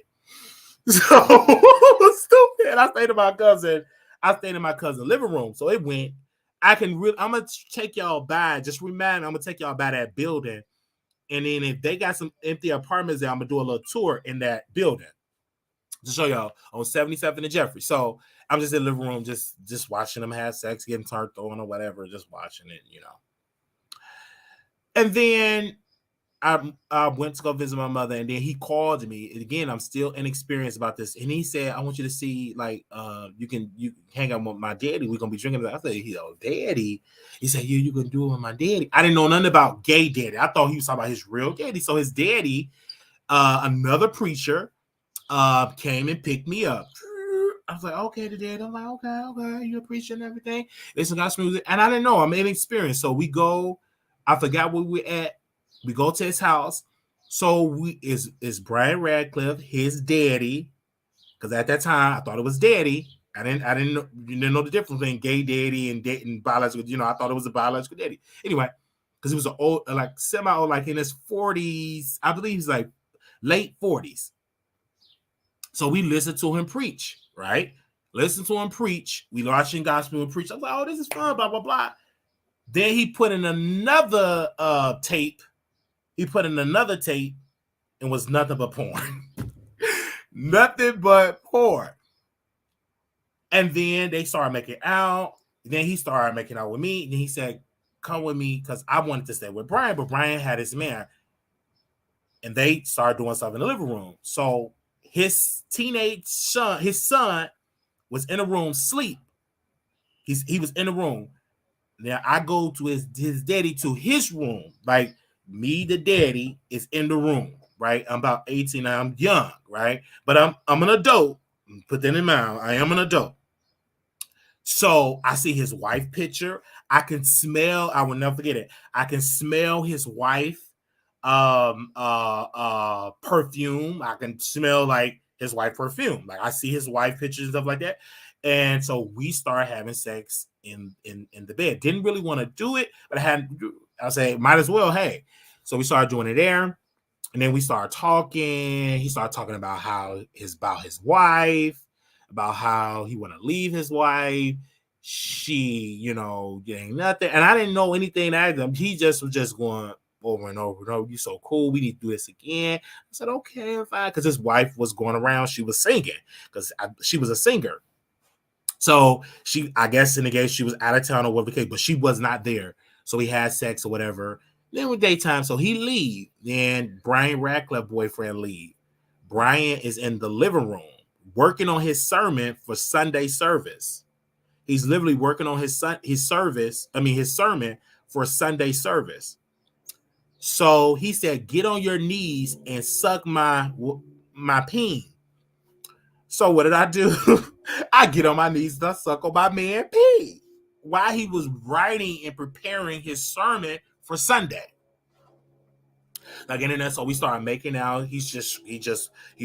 So stupid. I stayed in my cousin's living room. So it went. I'm gonna take y'all by. Just remind me, I'm gonna take y'all by that building. And then if they got some empty apartments there, I'm gonna do a little tour in that building to show y'all on 77th and Jeffrey. So I'm just in the living room, just watching them have sex, getting turned on or whatever, just watching it, you know. And then I went to go visit my mother, and then he called me. And again, I'm still inexperienced about this, and he said, "I want you to see, like, you can hang out with my daddy. We're gonna be drinking." I said, daddy." He said, "Yeah, you can do it with my daddy." I didn't know nothing about gay daddy. I thought he was talking about his real daddy. So his daddy, another preacher, came and picked me up. I was like, "Okay, the dad." I'm like, "Okay, you're a preacher and everything." Listen, gospel music, and I didn't know. I'm inexperienced, so we go. I forgot where we were at. We go to his house. So is Brian Radcliffe his daddy? Because at that time I thought it was daddy. I didn't know the difference between gay daddy and dating biological. I thought it was a biological daddy. Anyway, because he was an old, like semi-old, like in his 40s. I believe he's like late 40s. So we listened to him preach, right? Listen to him preach. We watching gospel and preach. I was like, "Oh, this is fun, blah, blah, blah." Then he put in another tape. He put in another tape and was nothing but porn. Nothing but porn. And then they started making out. Then he started making out with me. And he said, "Come with me," because I wanted to stay with Brian, but Brian had his man. And they started doing stuff in the living room. So his teenage son, was in a room asleep. He was in the room. Now I go to his daddy to his room. Like, me, the daddy, is in the room, right? I'm about 18. I'm young, right? But I'm an adult. Put that in mind. I am an adult. So I see his wife picture. I can smell. I will never forget it. I can smell his wife perfume. I can smell like his wife perfume. Like, I see his wife pictures and stuff like that. And so we started having sex in the bed. Didn't really want to do it, but I say, might as well. Hey, so we started doing it there, and then we started talking. He started talking about his wife, about how he want to leave his wife. She, getting nothing, and I didn't know anything out of him. He just was just going over and over and over. "You so cool. We need to do this again." I said, "Okay, fine," because his wife was going around. She was singing because she was a singer. So I guess in the case, she was out of town or whatever the case, but she was not there. So we had sex or whatever. Then with daytime, so he leave. Then Brian Radcliffe boyfriend leave. Brian is in the living room working on his sermon for Sunday service. He's literally working on his sermon for Sunday service. So he said, "Get on your knees and suck my peen." So what did I do? I get on my knees and I suck on my man pee while he was writing and preparing his sermon for Sunday. Like, and then so we started making out. He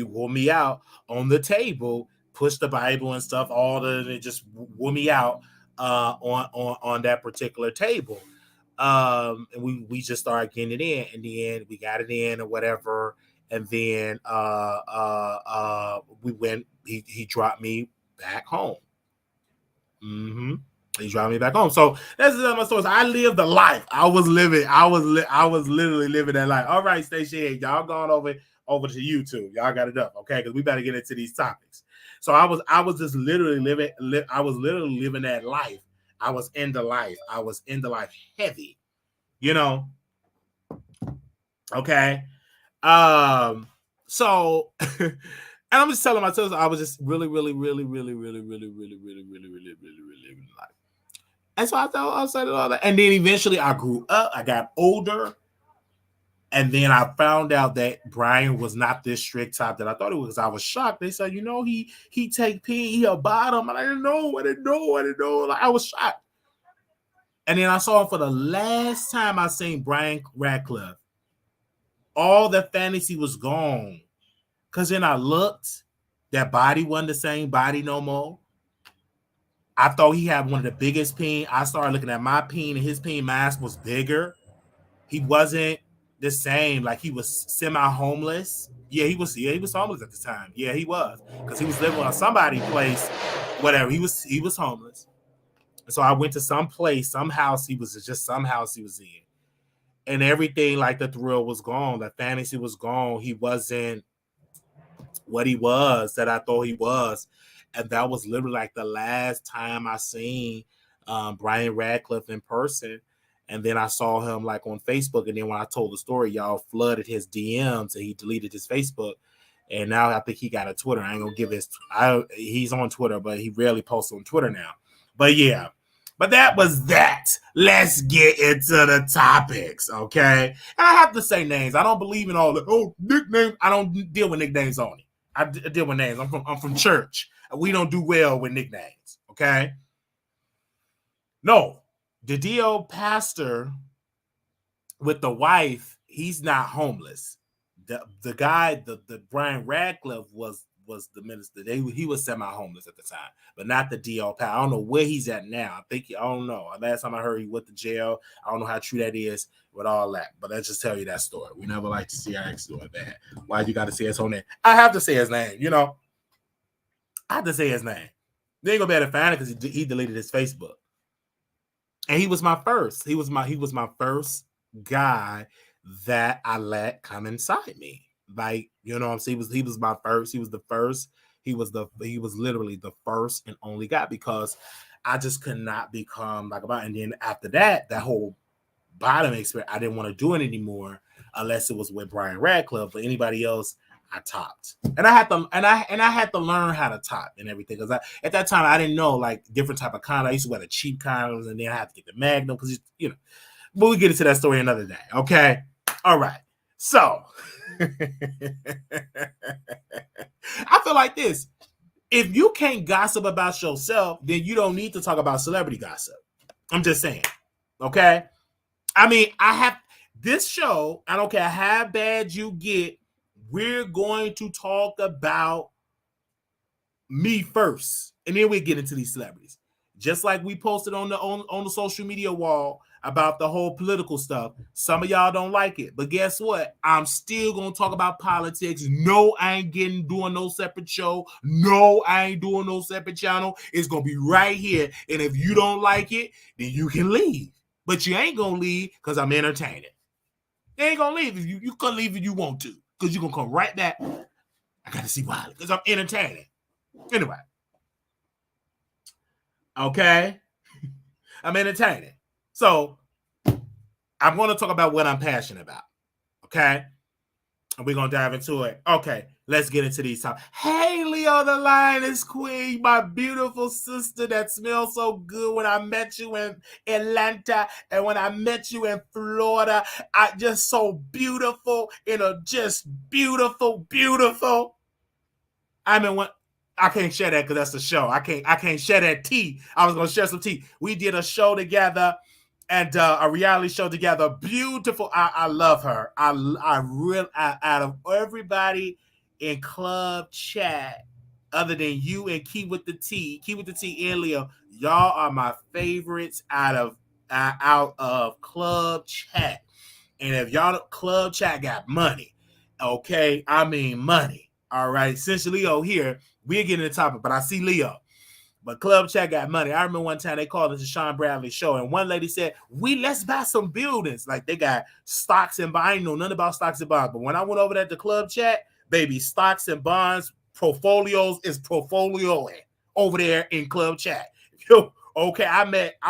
wore me out on the table, pushed the Bible and stuff, it just wore me out on that particular table. And we just started getting it in, and then we got it in or whatever. And then we went. He dropped me back home. Mm-hmm. He dropped me back home. So that's my story. So I lived the life. I was literally living that life. All right, Stacey, y'all going over to YouTube. Y'all got it up, okay? Because we better get into these topics. So I was just literally living. I was literally living that life. I was in the life. I was in the life heavy. Okay. So and I'm just telling myself I was just really like. And so I thought I said all that. And then eventually I grew up, I got older, and then I found out that Brian was not this strict type that I thought it was. I was shocked. They said, he take pee, he a bottom. And I didn't know. Like, I was shocked. And then I saw him for the last time I seen Brian Radcliffe. All the fantasy was gone. Because then I looked, that body wasn't the same body no more. I thought he had one of the biggest peen. I started looking at my peen, and his peen mask was bigger. He wasn't the same. Like, he was semi-homeless. Yeah, he was homeless at the time. Yeah, he was. Because he was living on somebody's place, whatever. He was homeless. And so I went to some place, some house he was in. And everything, like, the thrill was gone. The fantasy was gone. He wasn't what he was that I thought he was. And that was literally like the last time I seen Brian Radcliffe in person. And then I saw him like on Facebook. And then when I told the story, y'all flooded his DMs and he deleted his Facebook. And now I think he got a Twitter. I ain't gonna give he's on Twitter, but he rarely posts on Twitter now. But yeah. But that was that. Let's get into the topics, okay? And I have to say names. I don't believe in all the nicknames. I don't deal with nicknames only. I deal with names. I'm from church. We don't do well with nicknames, okay? No. The DO pastor with the wife, he's not homeless. The guy, the Brian Radcliffe was the minister. He was semi-homeless at the time, but not the DO pastor. I don't know where he's at now. I don't know. Last time I heard he went to jail. I don't know how true that is with all that, but let's just tell you that story. We never like to see our ex doing bad. Why you got to say his whole name? I have to say his name, I have to say his name. They ain't gonna be able to find it because he deleted his Facebook. And he was my first. He was my first guy that I let come inside me. Like, you know what I'm saying? He was my first. He was the first. He was literally the first and only guy because I just could not become like about. And then after that whole bottom experience, I didn't want to do it anymore unless it was with Brian Radcliffe. But anybody else, I topped. And I had to learn how to top and everything because at that time I didn't know like different type of condoms. I used to wear the cheap condoms and then I had to get the Magnum because But we'll get into that story another day. Okay. All right. So I feel like this. If you can't gossip about yourself, then you don't need to talk about celebrity gossip. I'm just saying. Okay. I mean, I have this show. I don't care how bad you get. We're going to talk about me first, and then we get into these celebrities. Just like we posted on the social media wall about the whole political stuff. Some of y'all don't like it, but guess what? I'm still gonna talk about politics. No, I ain't doing no separate show. No, I ain't doing no separate channel. It's gonna be right here. And if you don't like it, then you can leave. But you ain't gonna leave because I'm entertaining. You ain't gonna leave. You can leave if you want to. Because you're going to come right back. I got to see Wiley because I'm entertaining. Anyway. Okay. I'm entertaining. So, I'm going to talk about what I'm passionate about. Okay. And we're going to dive into it. Okay. Let's get into these topics. Hey, Leo, the Lioness Queen, my beautiful sister that smells so good when I met you in Atlanta and when I met you in Florida. I just so beautiful, just beautiful, beautiful. I mean, I can't share that because that's the show. I can't share that tea. I was going to share some tea. We did a show together and a reality show together. Beautiful. I love her. I really, out of everybody in club chat, other than you and Key with the T and Leo, y'all are my favorites out of club chat. And if y'all club chat got money, okay, I mean money. All right, since Leo here, we're getting the topic, but I see Leo. But club chat got money. I remember one time they called it the Sean Bradley show, and one lady said, let's buy some buildings. Like they got stocks and bonds. I didn't know nothing about stocks and bonds. But when I went over there to club chat, baby, stocks and bonds, portfolios is portfolioing over there in club chat. Okay, I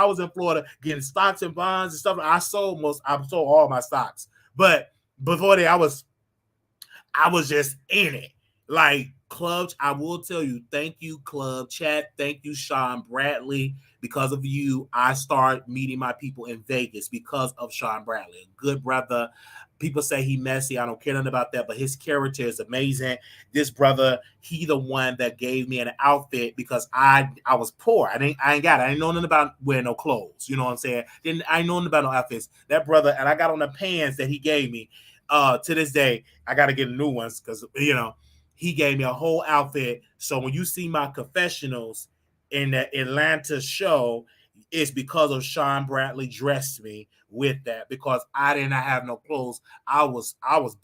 was in Florida getting stocks and bonds and stuff. I sold all my stocks. But before that, I was just in it. Like clubs, I will tell you, thank you, club chat. Thank you, Sean Bradley. Because of you, I start meeting my people in Vegas because of Sean Bradley. A good brother. People say he messy. I don't care nothing about that, but his character is amazing. This brother, he the one that gave me an outfit because I was poor. I ain't got it. I didn't know nothing about wearing no clothes. You know what I'm saying? I ain't know nothing about no outfits. That brother, and I got on the pants that he gave me. To this day, I got to get new ones because, he gave me a whole outfit. So when you see my confessionals in the Atlanta show, it's because of Sean Bradley dressed me with that because I did not have no clothes. I was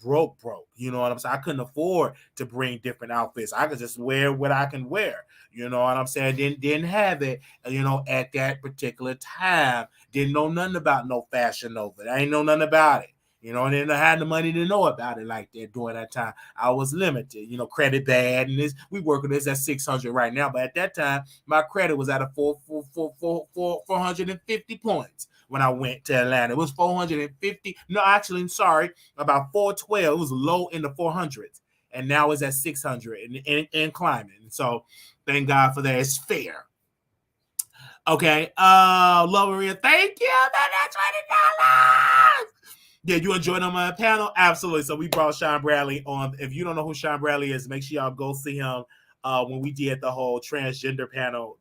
broke. You know what I'm saying? I couldn't afford to bring different outfits. I could just wear what I can wear. You know what I'm saying? Didn't have it, at that particular time. Didn't know nothing about no Fashion Nova. I ain't know nothing about it. And then I had the money to know about it like that during that time. I was limited, credit bad. And we working this at 600 right now. But at that time, my credit was at a 450 points. when I went to Atlanta. It was 450. No, actually, sorry, about 412. It was low in the 400s. And now it's at 600 and climbing. So thank God for that. It's fair. Okay. Love Maria, thank you for that $20. Yeah, you enjoyed on my panel? Absolutely. So we brought Sean Bradley on. If you don't know who Sean Bradley is, make sure y'all go see him. When we did the whole transgender panel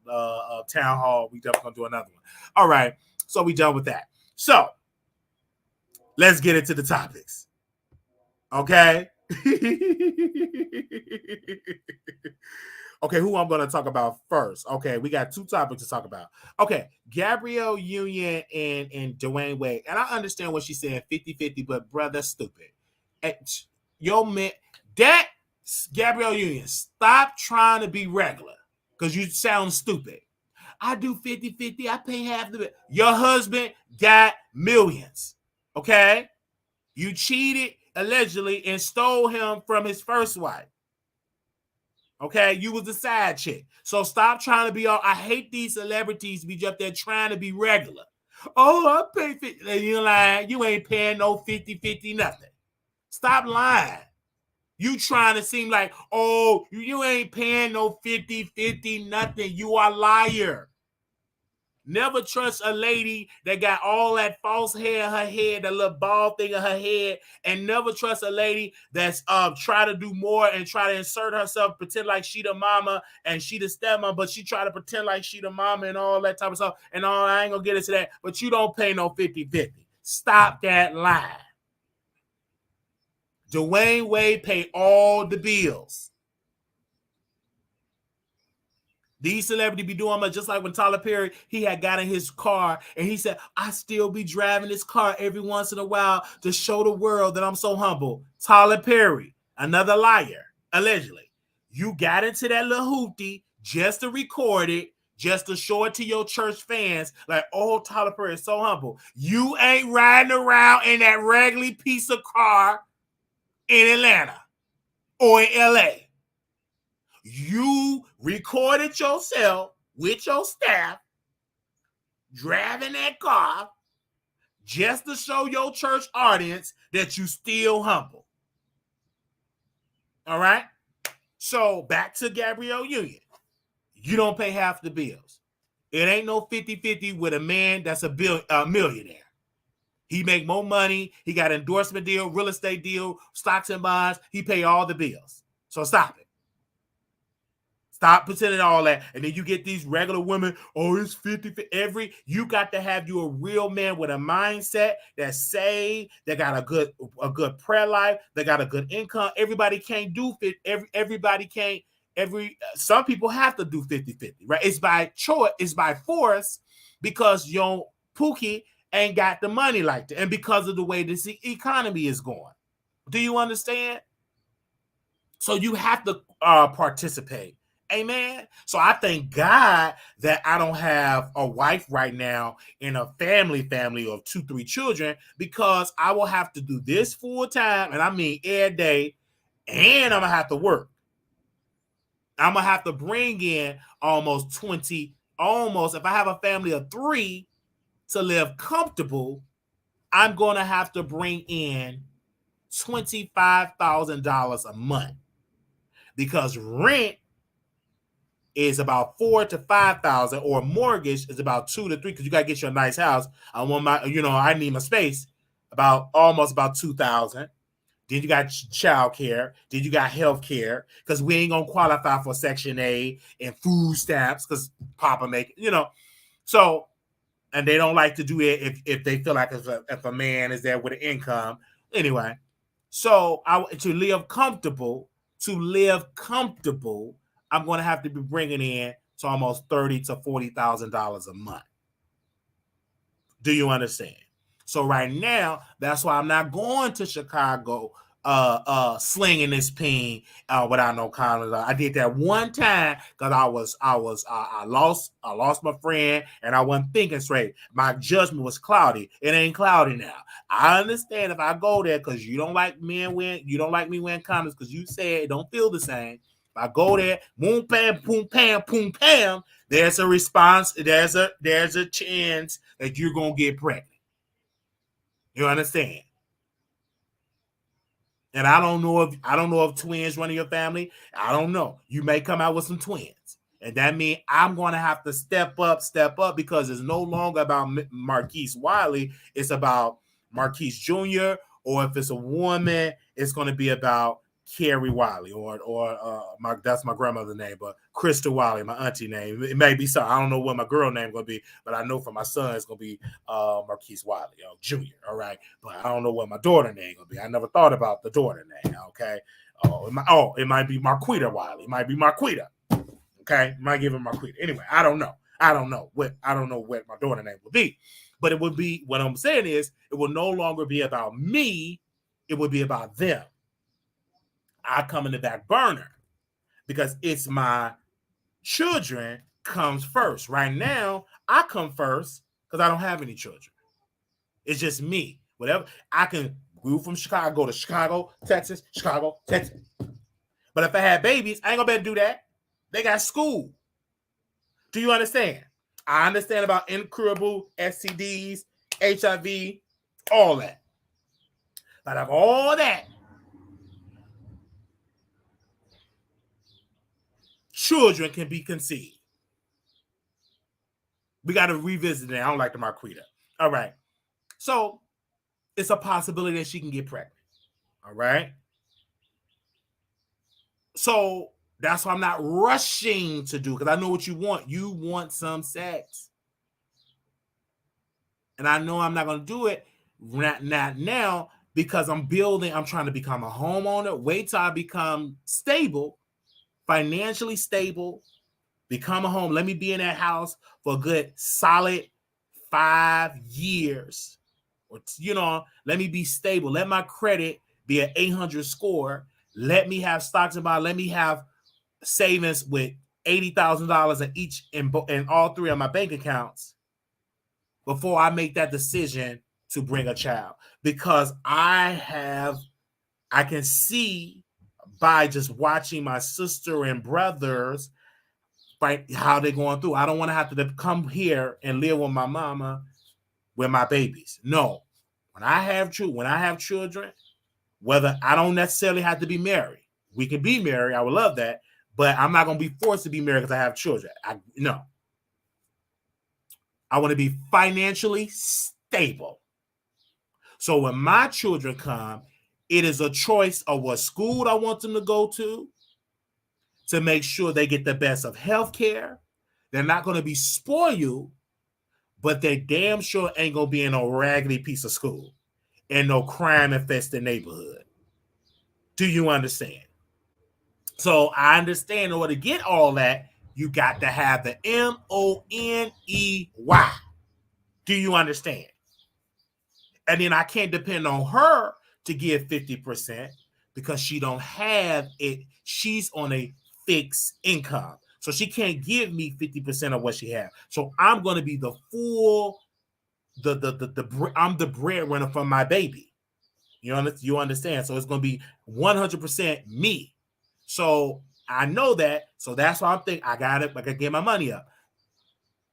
town hall, we definitely gonna do another one. All right, so we done with that. So let's get into the topics. Okay. Okay, who I'm going to talk about first? Okay, we got 2 topics to talk about. Okay, Gabrielle Union and Dwayne Wade. And I understand what she's saying, 50-50, but brother, that's stupid. Yo, man, that Gabrielle Union, stop trying to be regular because you sound stupid. I do 50-50. I pay half of it. Your husband got millions, okay? You cheated, allegedly, and stole him from his first wife. Okay, you was the side chick. So stop trying to be all. I hate these celebrities be up there trying to be regular. Oh, I pay 50. You lying. You ain't paying no 50-50 nothing. Stop lying. You trying to seem like, oh, you ain't paying no 50-50 nothing. You are a liar. Never trust a lady that got all that false hair in her head, that little bald thing in her head, and never trust a lady that's try to do more and try to insert herself, pretend like she the mama and she the stepmom, but she try to pretend like she the mama and all that type of stuff. And all I ain't gonna get into that, but you don't pay no 50-50. Stop that lie. Dwayne Wade paid all the bills. These celebrities be doing much, just like when Tyler Perry, he had got in his car and he said, I still be driving this car every once in a while to show the world that I'm so humble. Tyler Perry, another liar, allegedly. You got into that little hoopty just to record it, just to show it to your church fans, like, oh, Tyler Perry is so humble. You ain't riding around in that raggedy piece of car in Atlanta or in LA. You recorded yourself with your staff driving that car just to show your church audience that you still humble. All right? So back to Gabrielle Union. You don't pay half the bills. It ain't no 50-50 with a man that's a millionaire. He make more money. He got an endorsement deal, real estate deal, stocks and bonds. He pay all the bills. So stop it. Stop pretending all that. And then you get these regular women, oh, it's 50. You got to have you a real man with a mindset that's saved, that got a good prayer life, that got a good income. Everybody can't do fit. Everybody can't. Some people have to do 50-50, right? It's by choice, it's by force, because your Pookie ain't got the money like that. And because of the way this economy is going. Do you understand? So you have to participate. Amen. So I thank God that I don't have a wife right now in a family of 2-3 children, because I will have to do this full time, and I mean every day, and I'm gonna have to work. I'm gonna have to bring in almost 20, if I have a family of 3 to live comfortable, I'm gonna have to bring in $25,000 a month, because rent is about $4,000 to $5,000, or mortgage is about $2,000 to $3,000, because you gotta get you a nice house. I want my, I need my space, almost about $2,000. Then you got child care. Then you got health care, because we ain't gonna qualify for Section A and food stamps, because Papa make it, So, and they don't like to do it if they feel like if a man is there with an income. Anyway, so to live comfortable, I'm going to have to be bringing in to almost $30,000 to $40,000 a month. Do you understand? So right now, that's why I'm not going to Chicago slinging this peen without no collars. I did that one time because I lost my friend and I wasn't thinking straight. My judgment was cloudy. It ain't cloudy now. I understand if I go there because you don't like me wearing condoms because you said it don't feel the same. If I go there, boom, pam, boom, pam, there's a response. There's a chance that you're gonna get pregnant. You understand? And I don't know if twins run in your family. I don't know. You may come out with some twins. And that means I'm going to have to step up because it's no longer about Marquise Wiley. It's about Marquise Jr. Or if it's a woman, it's going to be about Carrie Wiley that's my grandmother's name, but Krista Wiley, my auntie name. It may be so. I don't know what my girl name going to be, but I know for my son it's going to be Marquise Wiley, Jr. All right, but I don't know what my daughter name going to be. I never thought about the daughter name. Okay, it might be Marquita Wiley. It might be Marquita. Okay, might give him Marquita. Anyway, I don't know what my daughter name will be, but it would be. What I'm saying is, it will no longer be about me. It would be about them. I come in the back burner because it's my children comes first. Right now, I come first because I don't have any children. It's just me. Whatever. I can move from Chicago, go to Chicago, Texas. But if I had babies, I ain't gonna be able to do that. They got school. Do you understand? I understand about incurable STDs, HIV, all that. But of all that, children can be conceived. We got to revisit it. I don't like the Marquita. All right. So it's a possibility that she can get pregnant. All right. So that's why I'm not rushing to do, because I know what you want. You want some sex. And I know I'm not going to do it not now because I'm trying to become a homeowner. Wait till I become stable, financially stable, become a home. Let me be in that house for a good solid 5 years. Or, let me be stable. Let my credit be an 800 score. Let me have stocks and bonds. Let me have savings with $80,000 in each in all three of my bank accounts before I make that decision to bring a child. Because I can see by just watching my sister and brothers fight how they're going through. I don't want to have to come here and live with my mama with my babies. No. When I have children, whether I don't necessarily have to be married. We can be married. I would love that. But I'm not going to be forced to be married because I have children. No. I want to be financially stable. So when my children come, it is a choice of what school I want them to go to make sure they get the best of health care. They're not going to be spoiled, but they damn sure ain't going to be in a raggedy piece of school and no crime-infested neighborhood. Do you understand? So I understand in order to get all that, you got to have the MONEY. Do you understand? And then I can't depend on her to give 50% because she don't have it. She's on a fixed income. So she can't give me 50% of what she has. So I'm going to be the full, I'm the breadwinner for my baby. You understand? So it's going to be 100% me. So I know that. So that's why I'm thinking I got to get my money up.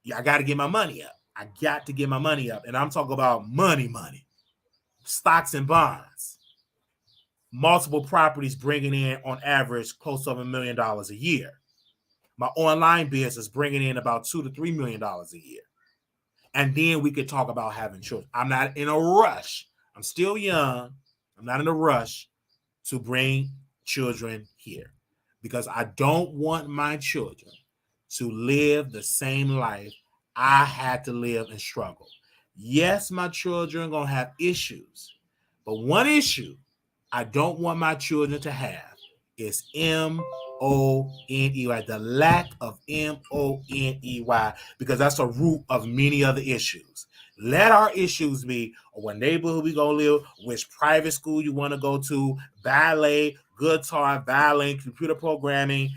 Yeah, I got to get my money up. I got to get my money up. And I'm talking about money. Stocks and bonds. Multiple properties bringing in on average close to $1 million a year. My online business bringing in about $2 to $3 million a year. And then we could talk about having children. I'm not in a rush. I'm still young. I'm not in a rush to bring children here because I don't want my children to live the same life I had to live and struggle. Yes, my children are going to have issues, but one issue I don't want my children to have is MONEY, the lack of MONEY, because that's a root of many other issues. Let our issues be what neighborhood we gonna live, which private school you want to go to, ballet, guitar, violin, computer programming,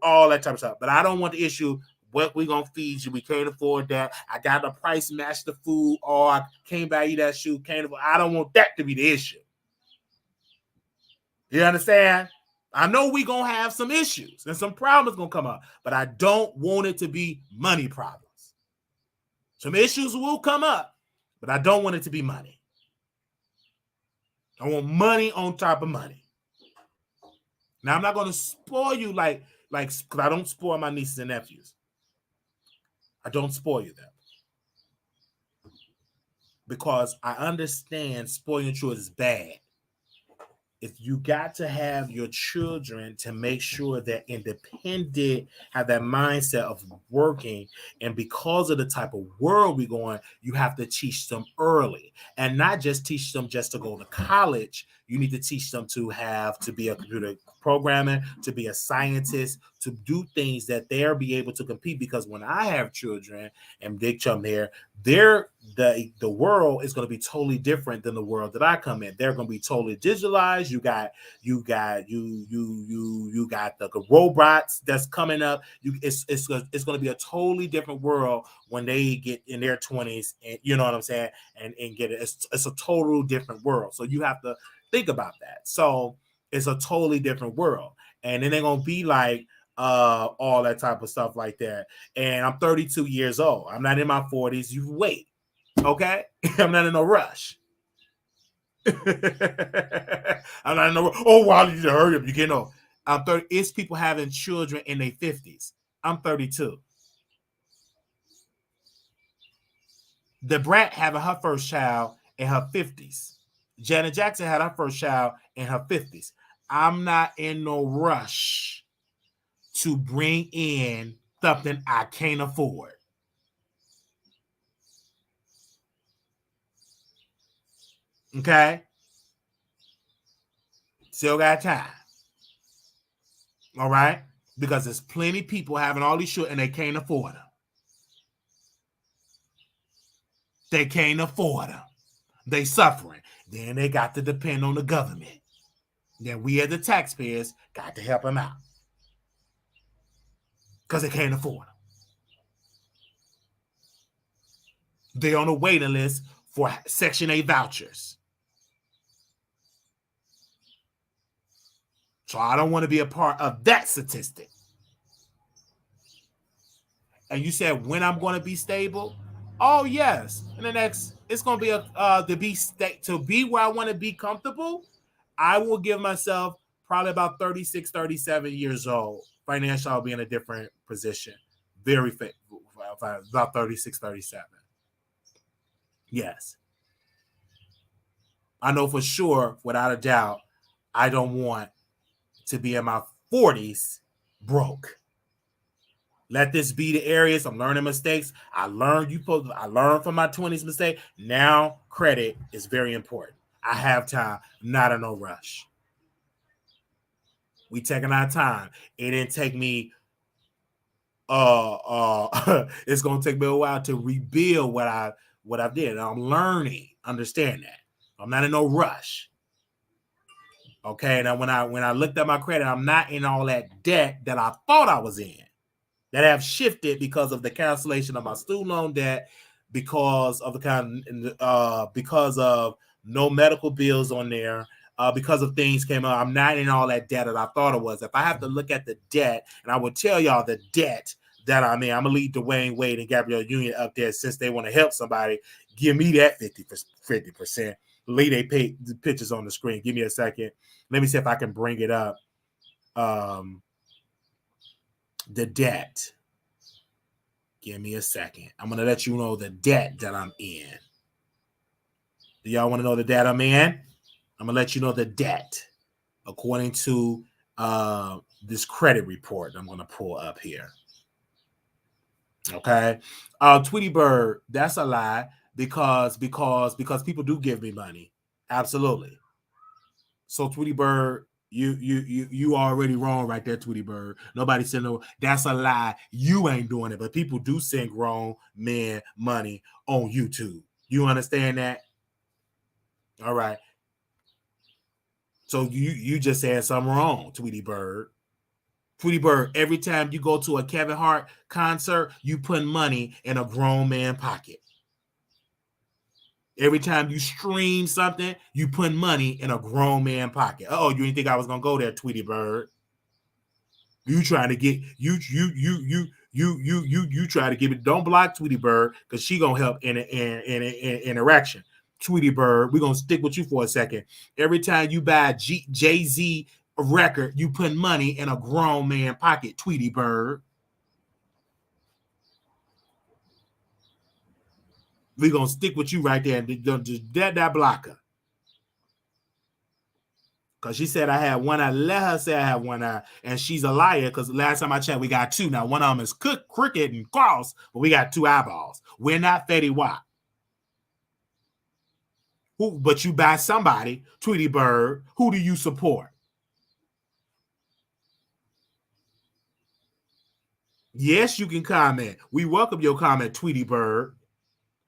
all that type of stuff. But I don't want the issue what we gonna feed you. We can't afford that. I got to price match the food, or I can't buy you that shoe. I don't want that to be the issue. You understand? I know we gonna have some issues and some problems gonna come up, but I don't want it to be money problems. Some issues will come up, but I don't want it to be money. I want money on top of money. Now I'm not gonna spoil you like because I don't spoil my nieces and nephews. I don't spoil them because I understand spoiling children is bad. If you got to have your children to make sure they're independent, have that mindset of working, and because of the type of world we're going, you have to teach them early, and not just teach them just to go to college. You need to teach them to be a computer programmer, to be a scientist, to do things that they'll be able to compete. Because when I have children and Big Chum there, the world is going to be totally different than the world that I come in. They're going to be totally digitalized. You got the robots that's coming up. It's going to be a totally different world when they get in their 20s, and you know what I'm saying, and get it. It's a total different world. So you have to think about that. So it's a totally different world, and then they're going to be like all that type of stuff like that. And I'm 32 years old. I'm not in my 40s. You wait. Okay? I'm not in no rush. I'm not in no oh, Wiley, you hurry up. You can't know. I'm 30. It's people having children in their 50s. I'm 32. The Brat having her first child in her 50s. Janet Jackson had her first child in her 50s. I'm not in no rush to bring in something I can't afford. Okay? Still got time. All right? Because there's plenty of people having all these shit and they can't afford them. They can't afford them. They suffering. Then they got to depend on the government. Then we as the taxpayers got to help them out. Because they can't afford them. They're on a waiting list for Section 8 vouchers. So I don't want to be a part of that statistic. And you said when I'm going to be stable? Oh, yes. In the next, it's going to be to be where I want to be comfortable. I will give myself probably about 36, 37 years old. Financially, I'll be in a different position. Very fit, about 36, 37. Yes. I know for sure, without a doubt, I don't want to be in my 40s broke. Let this be the areas I'm learning mistakes. I learned from my 20s mistake. Now credit is very important. I have time, not in no rush. We taking our time. It didn't take me it's gonna take me a while to rebuild what I did. And I'm learning. Understand that. I'm not in no rush. Okay. Now when I looked at my credit, I'm not in all that debt that I thought I was in. That have shifted because of the cancellation of my student loan debt, because of because of no medical bills on there, because of things came up. I'm not in all that debt that I thought it was. If I have to look at the debt, and I will tell y'all the debt that I'm in, I'm gonna leave Dwayne Wade and Gabrielle Union up there since they want to help somebody. Give me that 50%. Leave they pay the pictures on the screen. Give me a second. Let me see if I can bring it up. The debt. Give me a second. I'm going to let you know the debt that I'm in. Do y'all want to know the debt I'm in? I'm going to let you know the debt according to this credit report I'm going to pull up here. Okay. Tweety Bird, that's a lie because people do give me money. Absolutely. So Tweety Bird, you already wrong right there, Tweety Bird. Nobody said no. That's a lie. You ain't doing it, but people do send grown men money on YouTube. You understand that? All right. So you just said something wrong, Tweety Bird. Tweety Bird, every time you go to a Kevin Hart concert, you put money in a grown man pocket. Every time you stream something, you put money in a grown man pocket. Oh, you didn't think I was gonna go there, Tweety Bird? You trying to get you try to give it. Don't block Tweety Bird because she gonna help in an interaction. Tweety Bird, we're gonna stick with you for a second. Every time you buy Jay-Z a record, you put money in a grown man pocket, Tweety Bird. We're gonna stick with you right there and just that blocker. Because she said I had one eye. Let her say I have one eye. And she's a liar because last time I checked, we got two. Now, one of them is crooked and cross, but we got two eyeballs. We're not Fetty Wap. But you buy somebody, Tweety Bird. Who do you support? Yes, you can comment. We welcome your comment, Tweety Bird.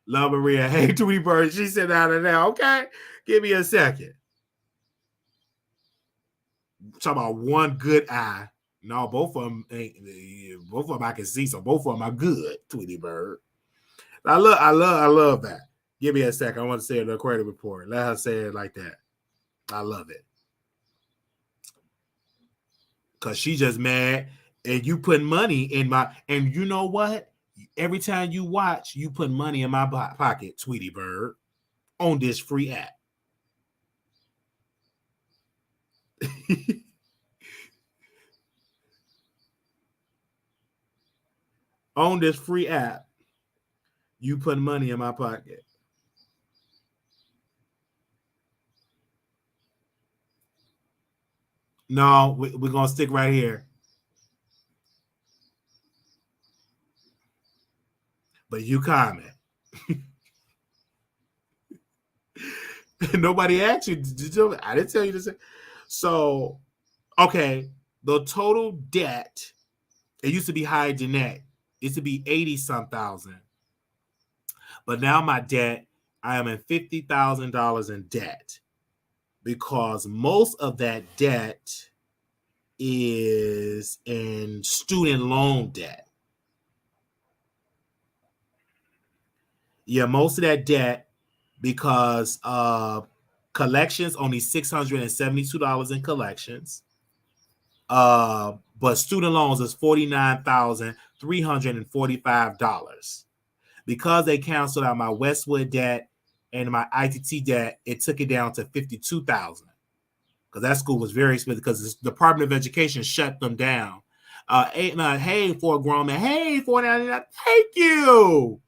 Love Maria. Hey, Tweety Bird. She said out of there. Okay. Give me a second. Talk about one good eye. No, both of them I can see, so both of them are good, Tweety Bird. I love that. Give me a second. I want to say the credit report. Let her say it like that. I love it. Cause she just mad and you put money in my, and you know what? Every time you watch, you put money in my pocket, Tweety Bird, on this free app. On this free app, you put money in my pocket. No, we're going to stick right here. But you comment. Nobody asked you. I didn't tell you to say. So, okay, the total debt, it used to be higher than that. It used to be 80-some thousand. But now my debt, I am in $50,000 in debt because most of that debt is in student loan debt. Yeah, most of that debt because collections, only $672 in collections. But student loans is $49,345. Because they canceled out my Westwood debt and my ITT debt, it took it down to $52,000. Because that school was very expensive because the Department of Education shut them down. Hey, for a grown man. Hey, $4.99. Thank you.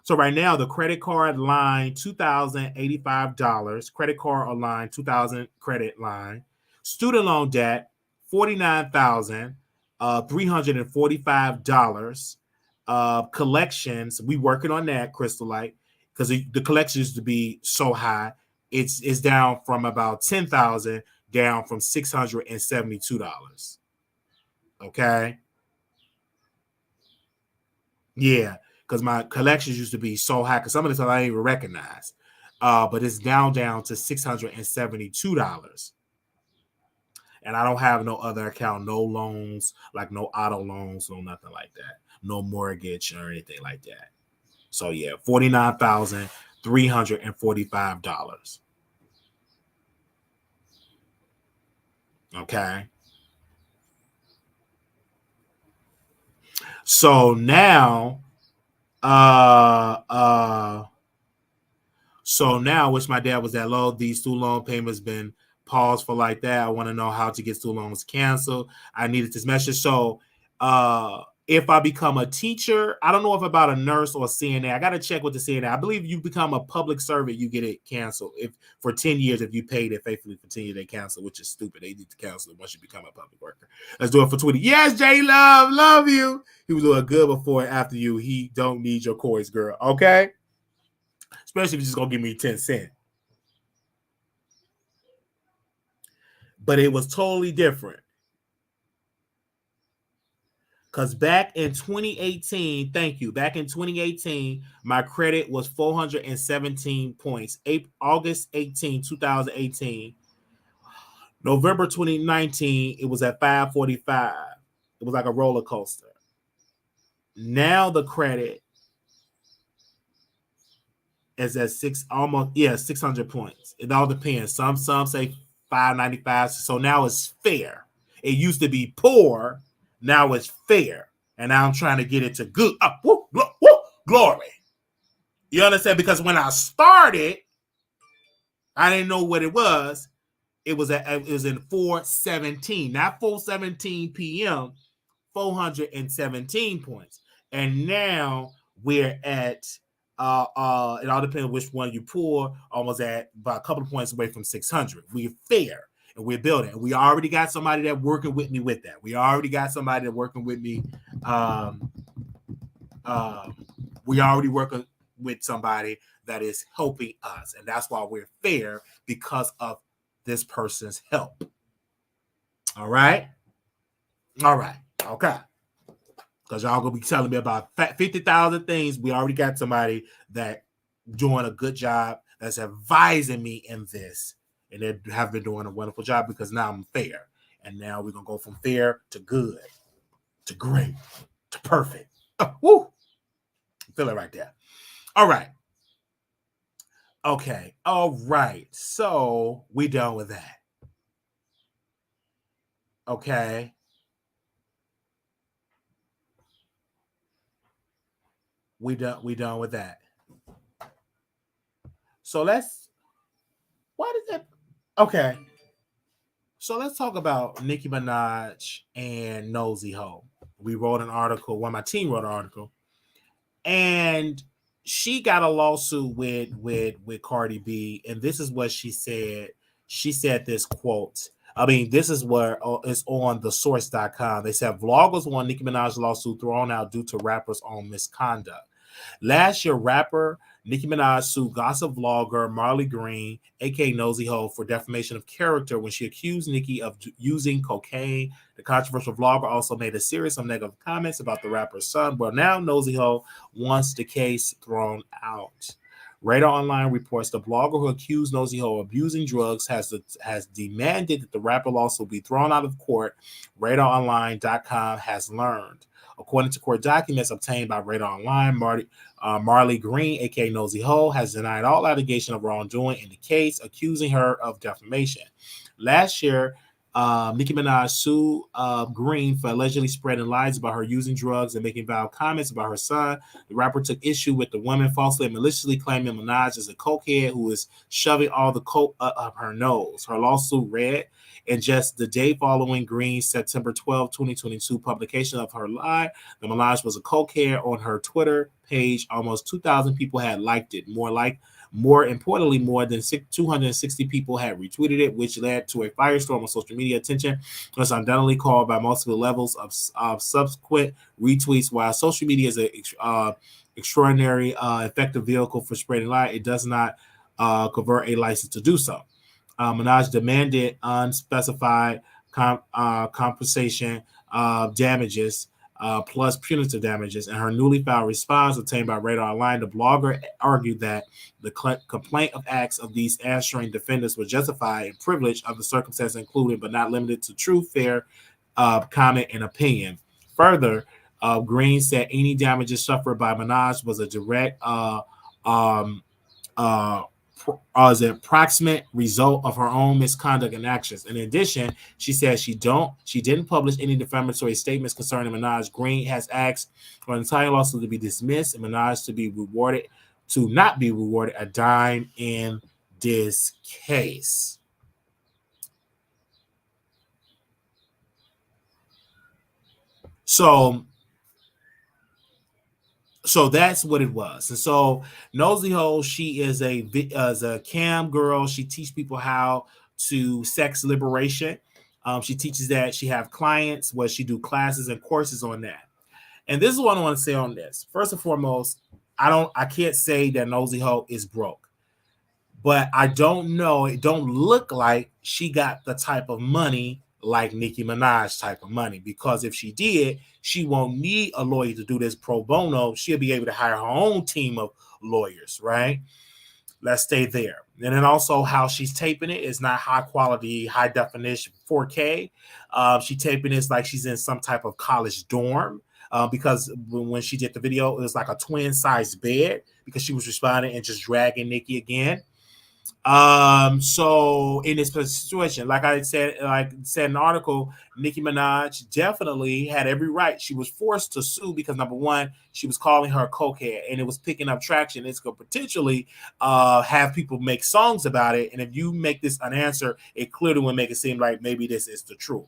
So right now, the credit card line, $2,085. Credit card line, $2,000 credit line. Student loan debt, $49,345. Collections, we working on that, Crystal Light, because the collections used to be so high. It's down from about $10,000 down from $672. Okay. Yeah, because my collections used to be so high because some of this I didn't even recognize. But it's down to $672. And I don't have no other account, no loans, like no auto loans, no nothing like that. No mortgage or anything like that. So yeah, $49,345. Okay. So now, which my dad was that low, these student loan payments been paused for like that. I want to know how to get student loans canceled. I needed this message. So if I become a teacher, I don't know if about a nurse or a CNA. I got to check with the CNA. I believe you become a public servant, you get it canceled. If for 10 years, if you paid it faithfully for 10 years, they cancel, which is stupid. They need to cancel it once you become a public worker. Let's do it for 20. Yes, J Love, love you. He was doing good before and after you. He don't need your coins, girl. Okay? Especially if you're just going to give me 10 cents. But it was totally different. Because back in 2018, thank you, back in 2018, my credit was 417 points. August 18, 2018. November 2019, it was at 545. It was like a roller coaster. Now the credit is at 600 points. It all depends. Some say 595. So now it's fair. It used to be poor. Now it's fair. And now I'm trying to get it to good. Glory. You understand? Because when I started, I didn't know what it was. It was in 417, not 417 p.m. 417 points. And now we're at it all depends on which one you pull, almost at about a couple of points away from 600. We're fair and we're building. And we already got somebody that working with me with that. We already got somebody that working with me. We already working with somebody that is helping us. And that's why we're fair, because of this person's help. All right. Okay. Because y'all gonna be telling me about 50,000 things. We already got somebody that doing a good job, that's advising me in this, and they have been doing a wonderful job, because now I'm fair, and now we're gonna go from fair to good, to great, to perfect. Woo! Feel it right there. All right. Okay. All right. So we done with that. Okay. We done with that. So what is it? Okay. So let's talk about Nicki Minaj and Nosey Heaux. We wrote an article, my team wrote an article, and she got a lawsuit with Cardi B, and this is what she said. She said this quote. I mean, this is where it's on thesource.com. They said vloggers won Nicki Minaj lawsuit thrown out due to rappers' own misconduct. Last year, rapper Nicki Minaj sued gossip vlogger Marley Green, aka Nosey Heaux, for defamation of character when she accused Nicki of using cocaine. The controversial vlogger also made a series of negative comments about the rapper's son. Well, now Nosey Heaux wants the case thrown out. Radar Online reports the blogger who accused Nosey Heaux of abusing drugs has demanded that the rapper also be thrown out of court. RadarOnline.com has learned. According to court documents obtained by Radar Online, Marley Green, aka Nosey Heaux, has denied all allegation of wrongdoing in the case, accusing her of defamation. Last year, Nicki Minaj sued Green for allegedly spreading lies about her using drugs and making vile comments about her son. The rapper took issue with the woman falsely and maliciously claiming Minaj is a cokehead who is shoving all the coke up her nose. Her lawsuit read, in just the day following Green's September 12, 2022 publication of her lie, the Minaj was a cokehead on her Twitter page. Almost 2,000 people had liked it. More importantly, more than 260 people had retweeted it, which led to a firestorm on social media. Attention was undoubtedly called by multiple levels of subsequent retweets. While social media is an extraordinary effective vehicle for spreading light, it does not convert a license to do so. Minaj demanded unspecified compensation damages plus punitive damages. In her newly filed response obtained by Radar Online, the blogger argued that the complaint of acts of these answering defendants were justified and privileged under circumstances included but not limited to true, fair comment and opinion. Further, Green said any damages suffered by Minaj was a direct as an approximate result of her own misconduct and actions. In addition, she said she didn't publish any defamatory statements concerning Minaj. Green has asked for an entire lawsuit to be dismissed and Minaj to not be rewarded a dime in this case. So that's what it was. And so Nosey Heaux, she is a cam girl. She teaches people how to sex liberation. She teaches that. She have clients where she do classes and courses on that. And this is what I want to say on this. First and foremost, I can't say that Nosey Heaux is broke, but I don't know. It don't look like she got the type of money like Nicki Minaj type of money, because if she did, she won't need a lawyer to do this pro bono. She'll be able to hire her own team of lawyers, right? Let's stay there. And then also how she's taping it is not high quality, high definition 4K. She taping this like she's in some type of college dorm. because when she did the video, it was like a twin-sized bed because she was responding and just dragging Nicki again. So in this situation, like I said in the article, Nicki Minaj definitely had every right. She was forced to sue because number one, she was calling her a cokehead, and it was picking up traction. It's going to potentially have people make songs about it. And if you make this an answer, it clearly will make it seem like maybe this is the truth.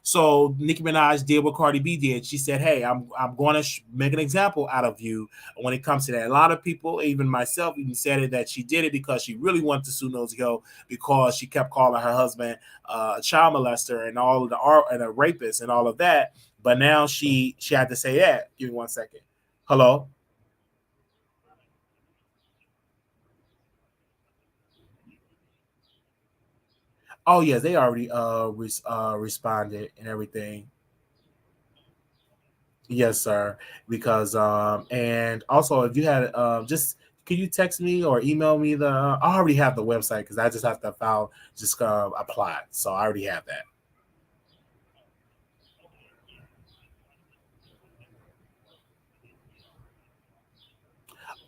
So Nicki Minaj did what Cardi B did. She said, hey, I'm going to make an example out of you when it comes to that. A lot of people, even myself, even said it that she did it because she really wanted to sue Nosey Heaux because she kept calling her husband a child molester and all of the art and a rapist and all of that. But now she had to say that. Give me 1 second. Hello? Oh, yeah, they already responded and everything. Yes, sir. Because and also if you had just can you text me or email me the I already have the website because I just have to file just apply. So I already have that.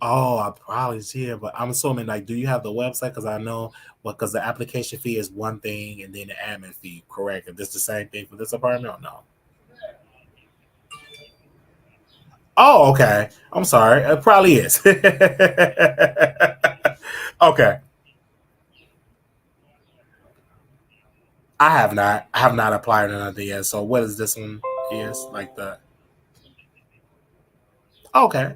Oh, I probably did, but I'm assuming like, do you have the website? Because I know, well, because the application fee is one thing, and then the admin fee, correct? If this the same thing for this apartment, or no? Oh, okay. I'm sorry. It probably is. Okay. I have not. I have not applied or nothing yet. So what is this one? Is like the okay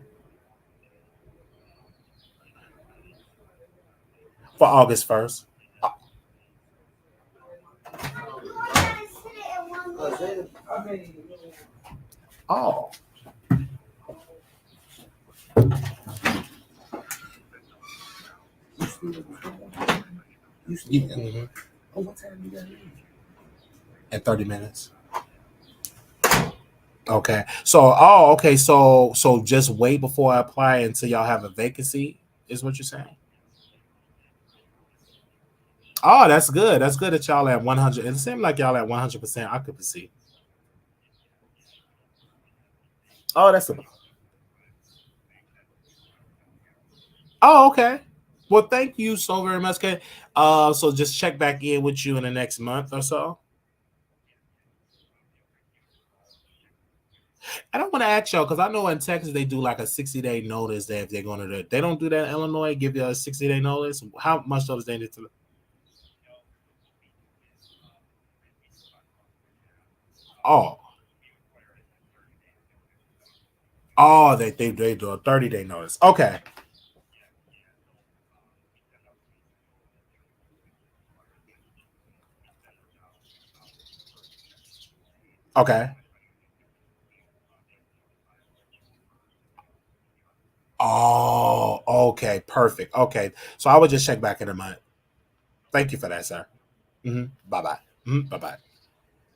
for August 1st. Oh. Mm-hmm. Oh, what time you got leave? In 30 minutes. Okay. So, okay. So just wait before I apply until y'all have a vacancy, is what you're saying? Oh, that's good. That's good that y'all at 100. It seemed like y'all at 100% occupancy. Oh, that's a. Oh, okay. Well, thank you so very much. Okay. So just check back in with you in the next month or so. I don't want to ask y'all because I know in Texas they do like a 60-day notice that if they're going to do it. They don't do that in Illinois, give you a 60-day notice. How much notice they need to? Oh, they do a 30-day notice. Okay. Okay. Oh, okay. Perfect. Okay. So I would just check back in a month. Thank you for that, sir. Bye bye. Bye bye.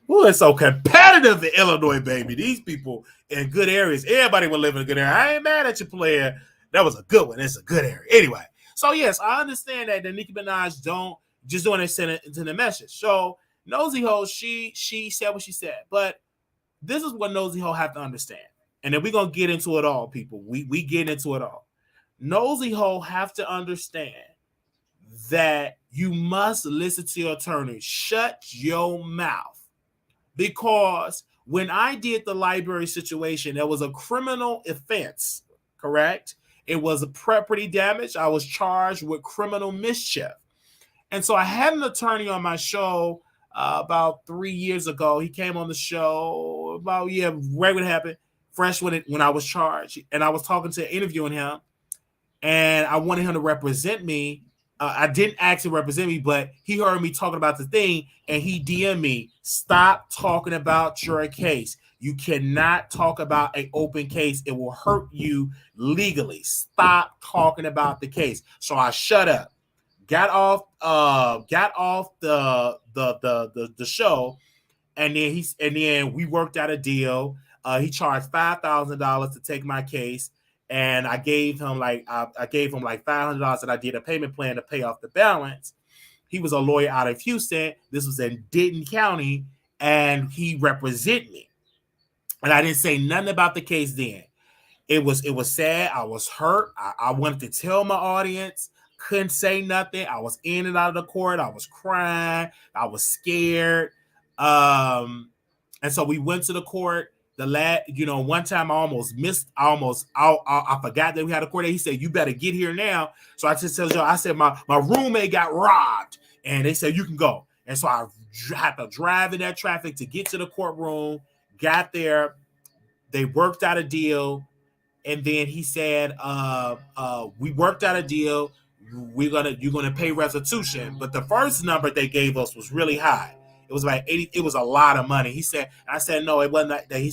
Well, it's so competitive in Illinois, baby. These people in good areas. Everybody will live in a good area. I ain't mad at your player. That was a good one. It's a good area. Anyway, so yes, I understand that the Nicki Minaj don't just doing it to the message. So Nosey Heaux, she said what she said, but this is what Nosey Heaux have to understand. And then we're gonna get into it all, people. We get into it all. Nosey Heaux have to understand that you must listen to your attorney. Shut your mouth. Because when I did the library situation, there was a criminal offense, correct? It was a property damage. I was charged with criminal mischief. And so I had an attorney on my show about 3 years ago. He came on the show about, right when it happened, fresh when I was charged. And I was talking to interviewing him, and I wanted him to represent me. I didn't actually represent me, but he heard me talking about the thing, and he DM'd me, stop talking about your case. You cannot talk about an open case. It will hurt you legally. Stop talking about the case. So I shut up, got off the show, and then we worked out a deal. He charged $5,000 to take my case. And I gave him like $500, and I did a payment plan to pay off the balance. He was a lawyer out of Houston. This was in Denton County, and he represented me. And I didn't say nothing about the case then. It was sad. I was hurt. I wanted to tell my audience. Couldn't say nothing. I was in and out of the court. I was crying. I was scared. And so we went to the court. One time I almost missed. I forgot that we had a court date. He said, "You better get here now." So I just told y'all. I said my roommate got robbed, and they said you can go. And so I had to drive in that traffic to get to the courtroom. Got there. They worked out a deal. And then he said, we worked out a deal. You're gonna pay restitution. But the first number they gave us was really high. It was like 80. It was a lot of money. I said, no, it wasn't like that. He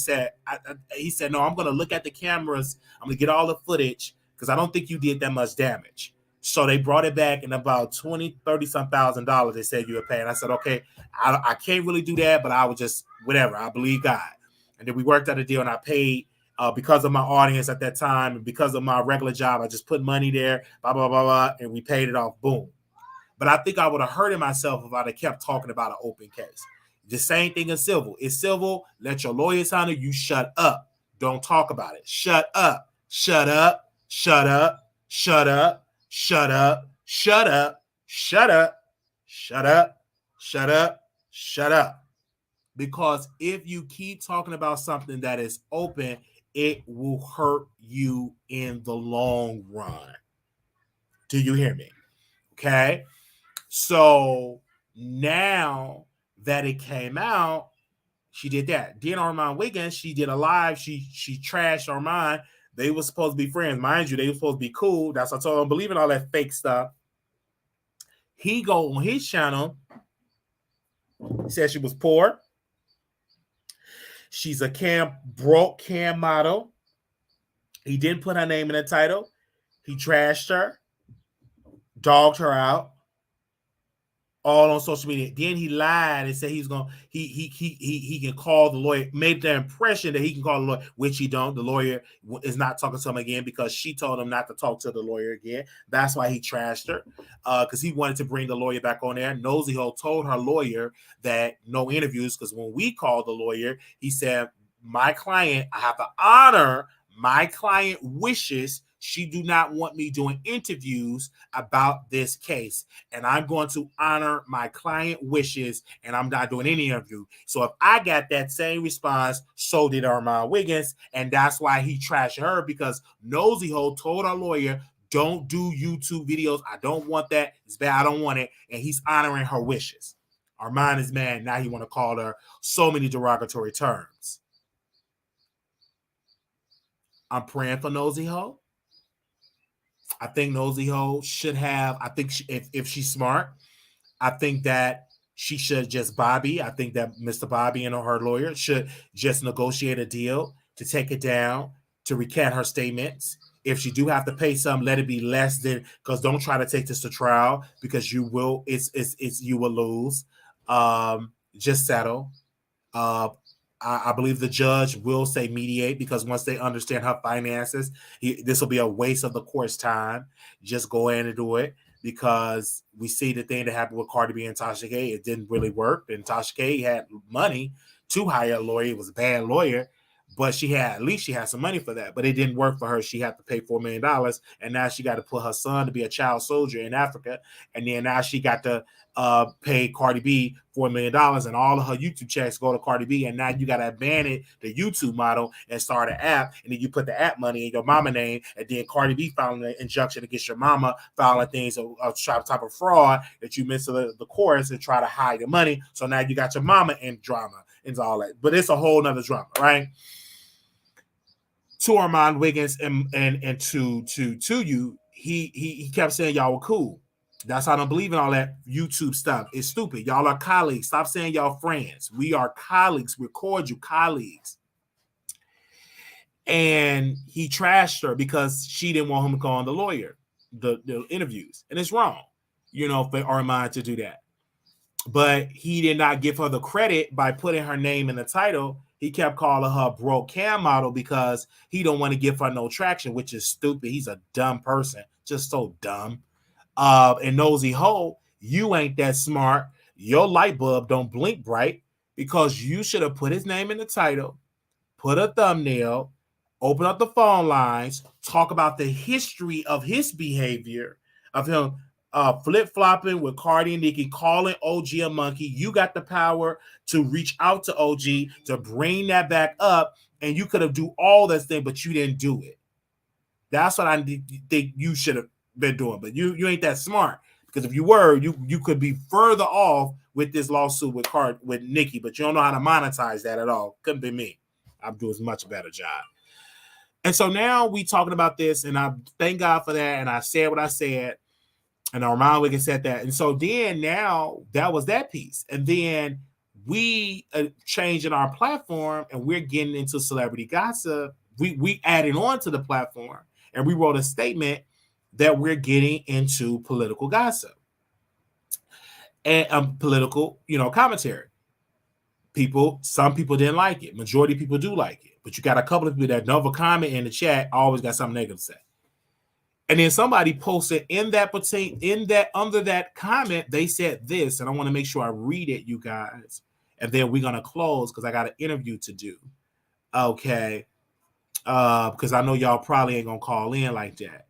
said, no, I'm gonna look at the cameras. I'm gonna get all the footage because I don't think you did that much damage. So they brought it back in about $30,000. They said you were paying. I said, okay, I can't really do that, but I would just whatever. I believe God. And then we worked out a deal, and I paid. Because of my audience at that time and because of my regular job, I just put money there, blah, blah, blah, blah, and we paid it off. Boom. But I think I would have hurted myself if I'd have kept talking about an open case. The same thing in civil. It's civil. Let your lawyer sign it. You shut up. Don't talk about it. Shut up. Shut up. Shut up. Shut up. Shut up. Shut up. Shut up. Shut up. Shut up. Shut up. Because if you keep talking about something that is open, it will hurt you in the long run. Do you hear me? Okay. So now that it came out, she did that. Then Armon Wiggins, she did a live. She trashed Armon. They were supposed to be friends. Mind you, they were supposed to be cool. That's what I told him. Believe in all that fake stuff. He go on his channel. He said she was poor. She's a broke cam model. He didn't put her name in the title. He trashed her, dogged her out, all on social media. Then he lied and said he can call the lawyer. Made the impression that he can call the lawyer, which he don't. The lawyer is not talking to him again because she told him not to talk to the lawyer again. That's why he trashed her, because he wanted to bring the lawyer back on there. Nosey Heaux told her lawyer that no interviews, because when we called the lawyer, he said, my client, I have to honor my client wishes. She do not want me doing interviews about this case. And I'm going to honor my client wishes, and I'm not doing any interview. So if I got that same response, so did Armon Wiggins. And that's why he trashed her, because Nosey Heaux told our lawyer, don't do YouTube videos. I don't want that. It's bad. I don't want it. And he's honoring her wishes. Armon is mad. Now he want to call her so many derogatory terms. I'm praying for Nosey Heaux. I think Nosey Heaux should have, I think if she's smart, I think that she should just Bobby. I think that Mr. Bobby and her lawyer should just negotiate a deal to take it down, to recant her statements. If she do have to pay some, let it be less than, because don't try to take this to trial, because you will, you will lose. Just settle. I believe the judge will say mediate, because once they understand her finances, this will be a waste of the court's time. Just go in and do it, because we see the thing that happened with Cardi B and Tasha K. It didn't really work. And Tasha K had money to hire a lawyer. It was a bad lawyer, but at least she had some money for that. But it didn't work for her. She had to pay $4 million. And now she got to put her son to be a child soldier in Africa. And then now she got to pay Cardi B $4 million, and all of her YouTube checks go to Cardi B. And now you got to abandon the YouTube model and start an app. And then you put the app money in your mama name. And then Cardi B filing an injunction against your mama, filing things of type of fraud that you missed the course and try to hide the money. So now you got your mama in drama and all that. But it's a whole nother drama, right? To Armon Wiggins and to you, he kept saying y'all were cool. That's why I don't believe in all that YouTube stuff. It's stupid. Y'all are colleagues. Stop saying y'all friends. We are colleagues. We record you colleagues. And he trashed her because she didn't want him to call on the lawyer, the interviews. And it's wrong, for Armon to do that. But he did not give her the credit by putting her name in the title. He kept calling her broke cam model because he don't want to give her no traction, which is stupid. He's a dumb person. Just so dumb. And Nosey Heaux, you ain't that smart. Your light bulb don't blink bright, because you should have put his name in the title, put a thumbnail, open up the phone lines, talk about the history of his behavior, of him flip-flopping with Cardi and Nicki, calling OG a monkey. You got the power to reach out to OG, to bring that back up, and you could have do all this thing, but you didn't do it. That's what I think you should have been doing, but you ain't that smart, because if you were, you could be further off with this lawsuit with Nicki, but you don't know how to monetize that at all. Couldn't be me. I'll do a much better job. And so now we talking about this, and I thank God for that, and I said what I said, and Armon Wiggins said that. And so then now that was that piece. And then we changing our platform, and we're getting into celebrity gossip. We added on to the platform, and we wrote a statement that we're getting into political gossip and political, commentary. Some people didn't like it. Majority of people do like it. But you got a couple of people that never comment in the chat, always got something negative to say. And then somebody posted under that comment, they said this, and I want to make sure I read it, you guys. And then we're gonna close because I got an interview to do. Okay. Because I know y'all probably ain't gonna call in like that.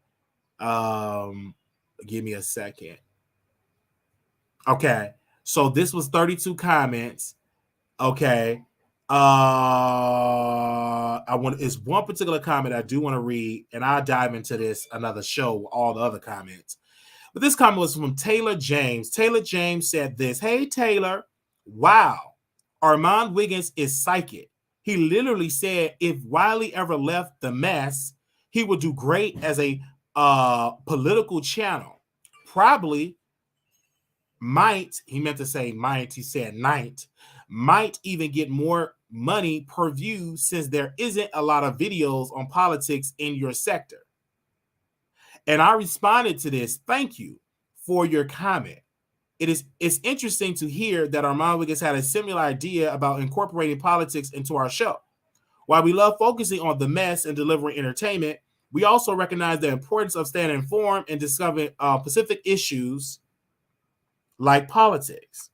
Give me a second. Okay. So this was 32 comments. Okay. It's one particular comment I do want to read, and I'll dive into this another show with all the other comments. But this comment was from Taylor James. Taylor James said this: "Hey Taylor, wow, Armon Wiggins is psychic. He literally said if Wiley ever left the mess, he would do great as a political channel. Probably might," he meant to say might, he said might even get more money per view since there isn't a lot of videos on politics in your sector. And I responded to this: "Thank you for your comment. It's interesting to hear that Armon Wiggins had a similar idea about incorporating politics into our show. While we love focusing on the mess and delivering entertainment, we also recognize the importance of staying informed and discovering specific issues like politics.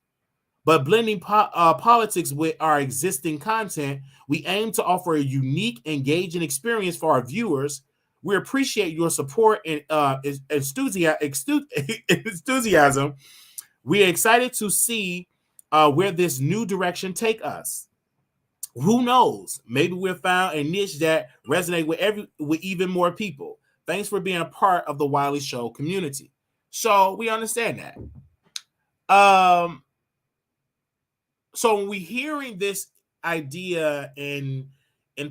But blending politics with our existing content, we aim to offer a unique, engaging experience for our viewers. We appreciate your support and enthusiasm. We're excited to see where this new direction take us. Who knows? Maybe we've found a niche that resonates with even more people. Thanks for being a part of the Wiley Show community." So we understand that. So when we're hearing this idea and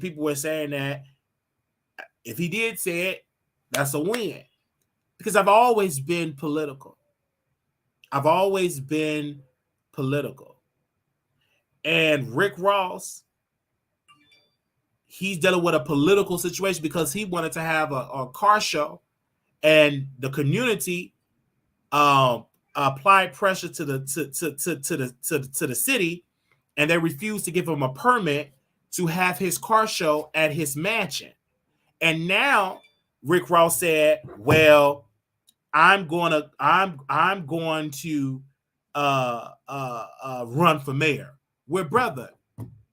people were saying that if he did say it, that's a win. Because I've always been political. And Rick Ross, he's dealing with a political situation because he wanted to have a car show, and the community applied pressure to the city, and they refused to give him a permit to have his car show at his mansion. And now Rick Ross said, "Well, I'm going to run for mayor." Well, brother,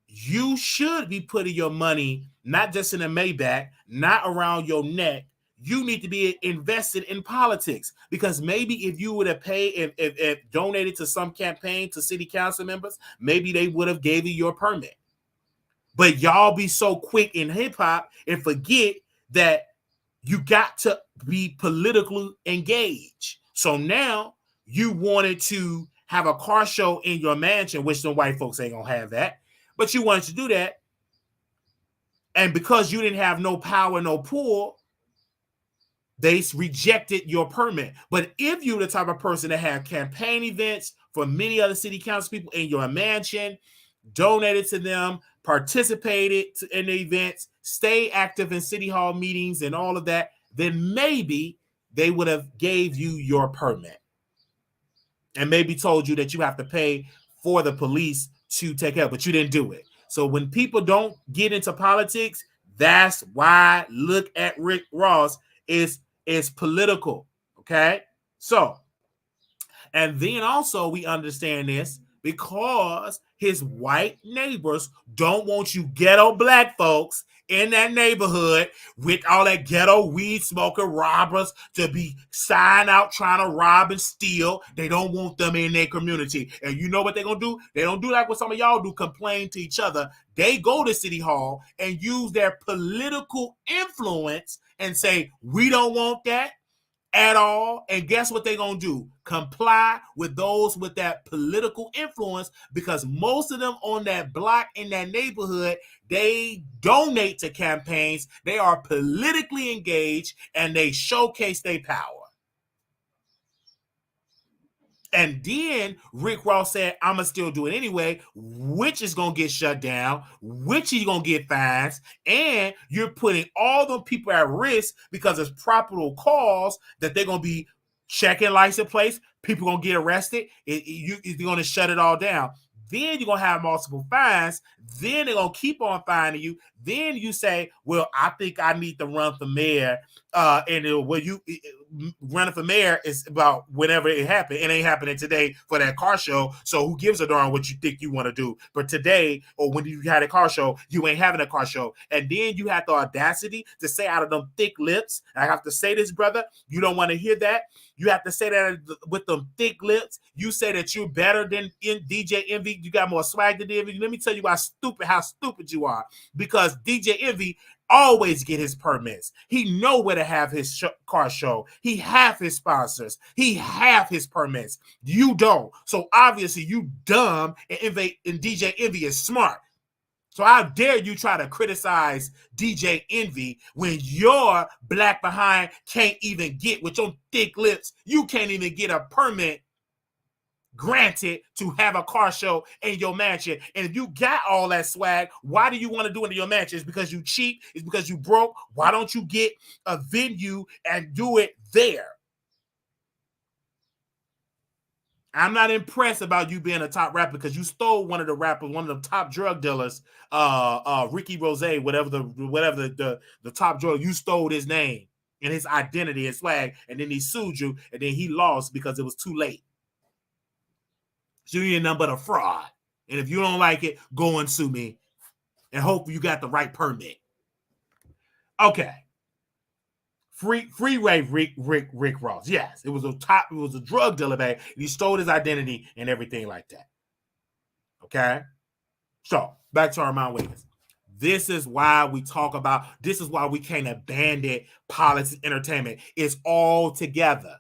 you should be putting your money not just in a Maybach, not around your neck. You need to be invested in politics, because maybe if you would have paid, if donated to some campaign to city council members, maybe they would have gave you your permit. But y'all be so quick in hip hop and forget that you got to be politically engaged. So now you wanted to have a car show in your mansion, which the white folks ain't gonna have that, but you wanted to do that. And because you didn't have no power, no pull, they rejected your permit. But if you're the type of person that had campaign events for many other city council people in your mansion, donated to them, participated in the events, stay active in city hall meetings and all of that, then maybe they would have gave you your permit and maybe told you that you have to pay for the police to take care, but you didn't do it. So when people don't get into politics, that's why look at Rick Ross is political. Okay. So, and then also we understand this because his white neighbors don't want you ghetto black folks in that neighborhood with all that ghetto weed smoking robbers to be sign out trying to rob and steal. They don't want them in their community. And you know what they're going to do? They don't do like what some of y'all do, complain to each other. They go to City Hall and use their political influence and say, we don't want that at all. And guess what they're going to do? Comply with those with that political influence, because most of them on that block in that neighborhood, they donate to campaigns. They are politically engaged and they showcase their power. And then Rick Ross said, I'm going to still do it anyway, which is going to get shut down, which is going to get fines, and you're putting all the people at risk because it's probable cause that they're going to be checking license plates, people going to get arrested, you're going to shut it all down. Then you're going to have multiple fines. Then they're going to keep on fining you. Then you say, well, I think I need to run for mayor. Running for mayor is about whenever it happened. It ain't happening today for that car show. So who gives a darn what you think you want to do? But today, or when you had a car show, you ain't having a car show. And then you have the audacity to say out of them thick lips, I have to say this, brother, you don't want to hear that. You have to say that with them thick lips. You say that you're better than DJ Envy. You got more swag than Envy. Let me tell you how stupid you are. Because DJ Envy always get his permits. He know where to have his car show. He have his sponsors. He have his permits. You don't. So obviously you dumb, and DJ Envy is smart. So how dare you try to criticize DJ Envy when your black behind can't even get, with your thick lips, you can't even get a permit granted to have a car show in your mansion. And if you got all that swag, why do you want to do it in your mansion? It's because you cheap. It's because you broke. Why don't you get a venue and do it there? I'm not impressed about you being a top rapper because you stole one of the rappers, one of the top drug dealers, Ricky Rose, whatever the top drug, you stole his name and his identity and swag, and then he sued you, and then he lost because it was too late. So you ain't nothing but a fraud. And if you don't like it, go and sue me and hope you got the right permit. Okay. Freeway Rick Ross. Yes, it was a drug dealer, man. He stole his identity and everything like that. Okay? So, back to Armon Wiggins. This is why we can't abandon politics and entertainment. It's all together.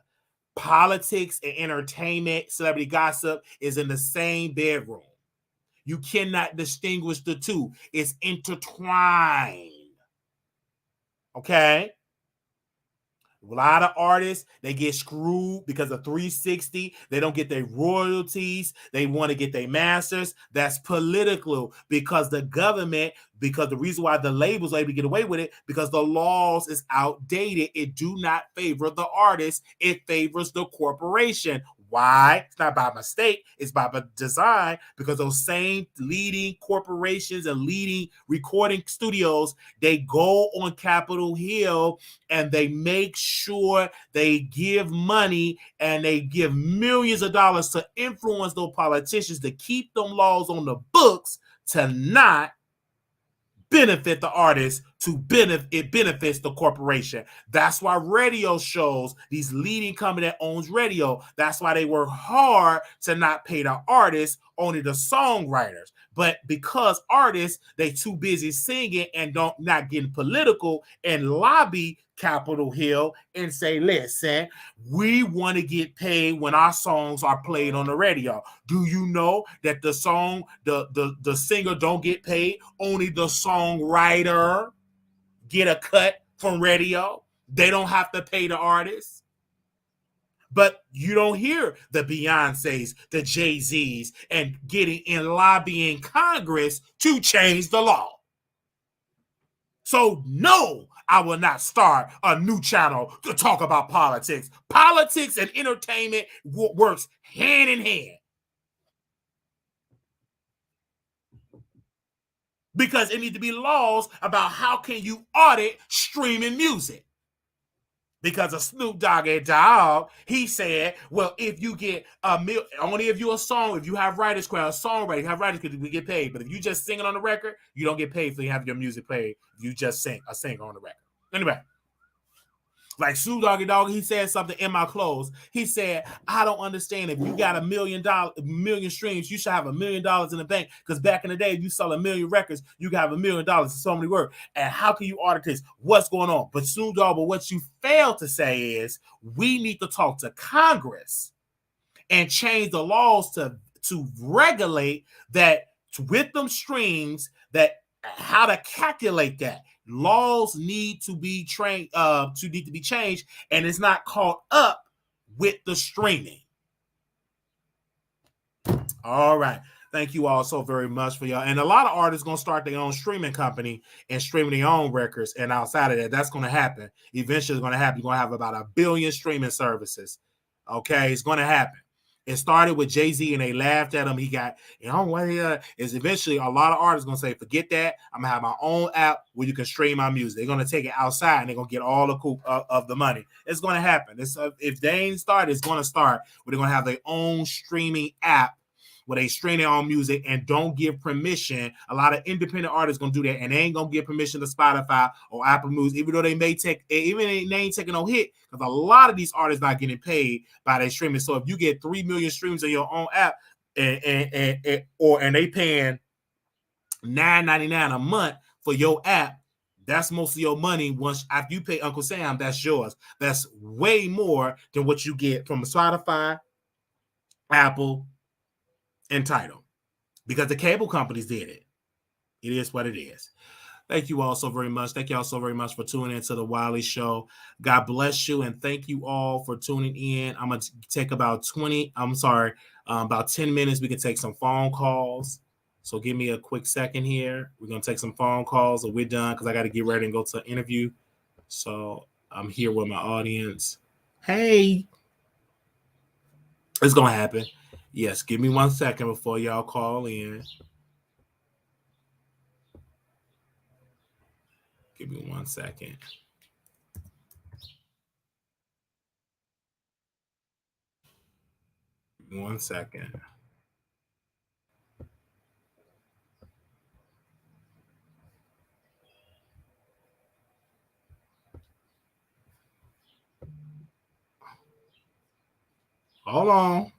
Politics and entertainment, celebrity gossip is in the same bedroom. You cannot distinguish the two. It's intertwined. Okay? A lot of artists, they get screwed because of 360. They don't get their royalties. They want to get their masters. That's political because the government, because the reason why the labels are able to get away with it, because the laws is outdated. It do not favor the artist. It favors the corporation. Why? It's not by mistake. It's by design, because those same leading corporations and leading recording studios, they go on Capitol Hill and they make sure they give money and they give millions of dollars to influence those politicians to keep them laws on the books to not benefit the artist, it benefits the corporation. That's why radio shows, these leading company that owns radio, that's why they work hard to not pay the artists, only the songwriters. But because artists, they too busy singing and not getting political and lobby Capitol Hill and say, listen, we want to get paid when our songs are played on the radio. Do you know that the song, the singer don't get paid? Only the songwriter get a cut from radio. They don't have to pay the artist. But you don't hear the Beyoncés, the Jay-Z's, and getting in lobbying Congress to change the law. So no, I will not start a new channel to talk about politics. Politics and entertainment works hand in hand. Because it needs to be laws about how can you audit streaming music. Because of Snoop Dogg, he said, well, if you get only if you a song, if you have writers crowd, songwriter, you have writers credit, we get paid. But if you just sing it on the record, you don't get paid for you have your music played. You just sing a singer on the record. Anyway, like Snoop Dogg, he said something in my clothes. He said, I don't understand. If you got $1 million streams, you should have $1 million in the bank. Because back in the day, if you sell 1 million records, you got $1 million. It's so many words. And how can you audit this? What's going on? But Snoop Dogg, but what you fail to say is we need to talk to Congress and change the laws to regulate that with them streams, that how to calculate that. Laws need to be changed, and it's not caught up with the streaming. All right. Thank you all so very much for y'all. And a lot of artists going to start their own streaming company and streaming their own records. And outside of that, that's going to happen. Eventually, it's going to happen. You're going to have about 1 billion streaming services. Okay, it's going to happen. It started with Jay-Z and they laughed at him. He got, is eventually a lot of artists going to say, forget that. I'm going to have my own app where you can stream my music. They're going to take it outside and they're going to get all the of the money. It's going to happen. If they ain't started, it's going to start where they're going to have their own streaming app where they stream their own music and don't give permission. A lot of independent artists going to do that and they ain't going to give permission to Spotify or Apple Music, even though they may take, even they ain't taking no hit, because a lot of these artists not getting paid by their streaming. So if you get 3 million streams on your own app and they paying $9.99 a month for your app, that's most of your money. Once after you pay Uncle Sam, that's yours. That's way more than what you get from Spotify, Apple, and Tidal, because the cable companies did it. It is what it is. Thank you all so very much. Thank you all so very much for tuning into the Wiley Show. God bless you, and thank you all for tuning in. I'm going to take about 10 minutes. We can take some phone calls. So give me a quick second here. We're going to take some phone calls, and we're done because I got to get ready and go to an interview. So I'm here with my audience. Hey. It's going to happen. Yes, give me 1 second before y'all call in. Give me 1 second. Give me 1 second. Hold on.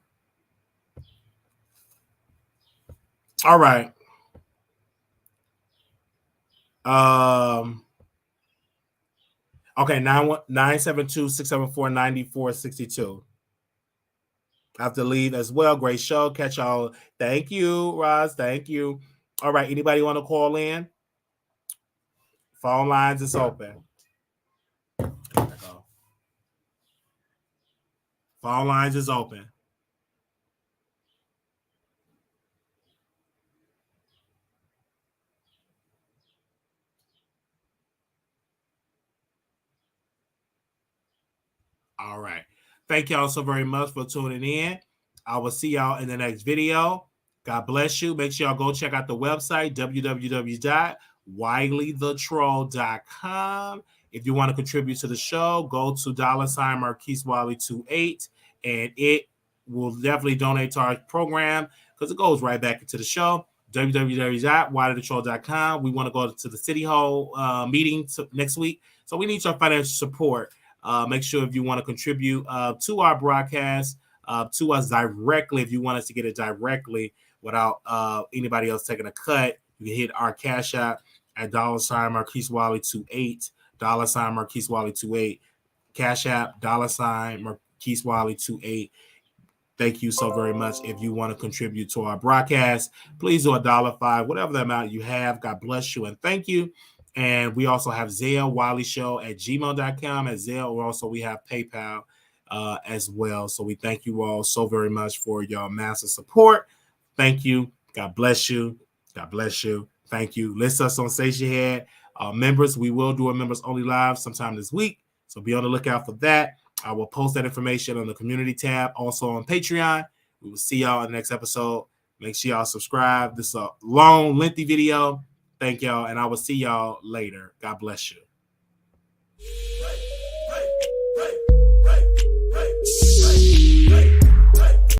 All right. Okay, 972-674-9462. I have to leave as well. Great show. Catch y'all. Thank you, Roz. Thank you. All right. Anybody want to call in? Phone lines is open. Phone lines is open. All right. Thank y'all so very much for tuning in. I will see y'all in the next video. God bless you. Make sure y'all go check out the website, www.wileythetroll.com. If you want to contribute to the show, go to $Marquise28, and it will definitely donate to our program because it goes right back into the show. www.wileythetroll.com. We want to go to the City Hall meeting next week, so we need your financial support. Make sure if you want to contribute to our broadcast, to us directly, if you want us to get it directly without anybody else taking a cut, you can hit our Cash App at $MarquiseWiley28, $MarquiseWiley28, Cash App, $MarquiseWiley28. Thank you so very much. If you want to contribute to our broadcast, please do $1.05, whatever the amount you have. God bless you and thank you. And we also have Zelle, Wiley Show at gmail.com at Zelle. Also, we have PayPal as well. So we thank you all so very much for your massive support. Thank you. God bless you. God bless you. Thank you. List us on Station Head. Members, we will do a members only live sometime this week. So be on the lookout for that. I will post that information on the community tab, also on Patreon. We will see y'all in the next episode. Make sure y'all subscribe. This is a long, lengthy video. Thank y'all, and I will see y'all later. God bless you.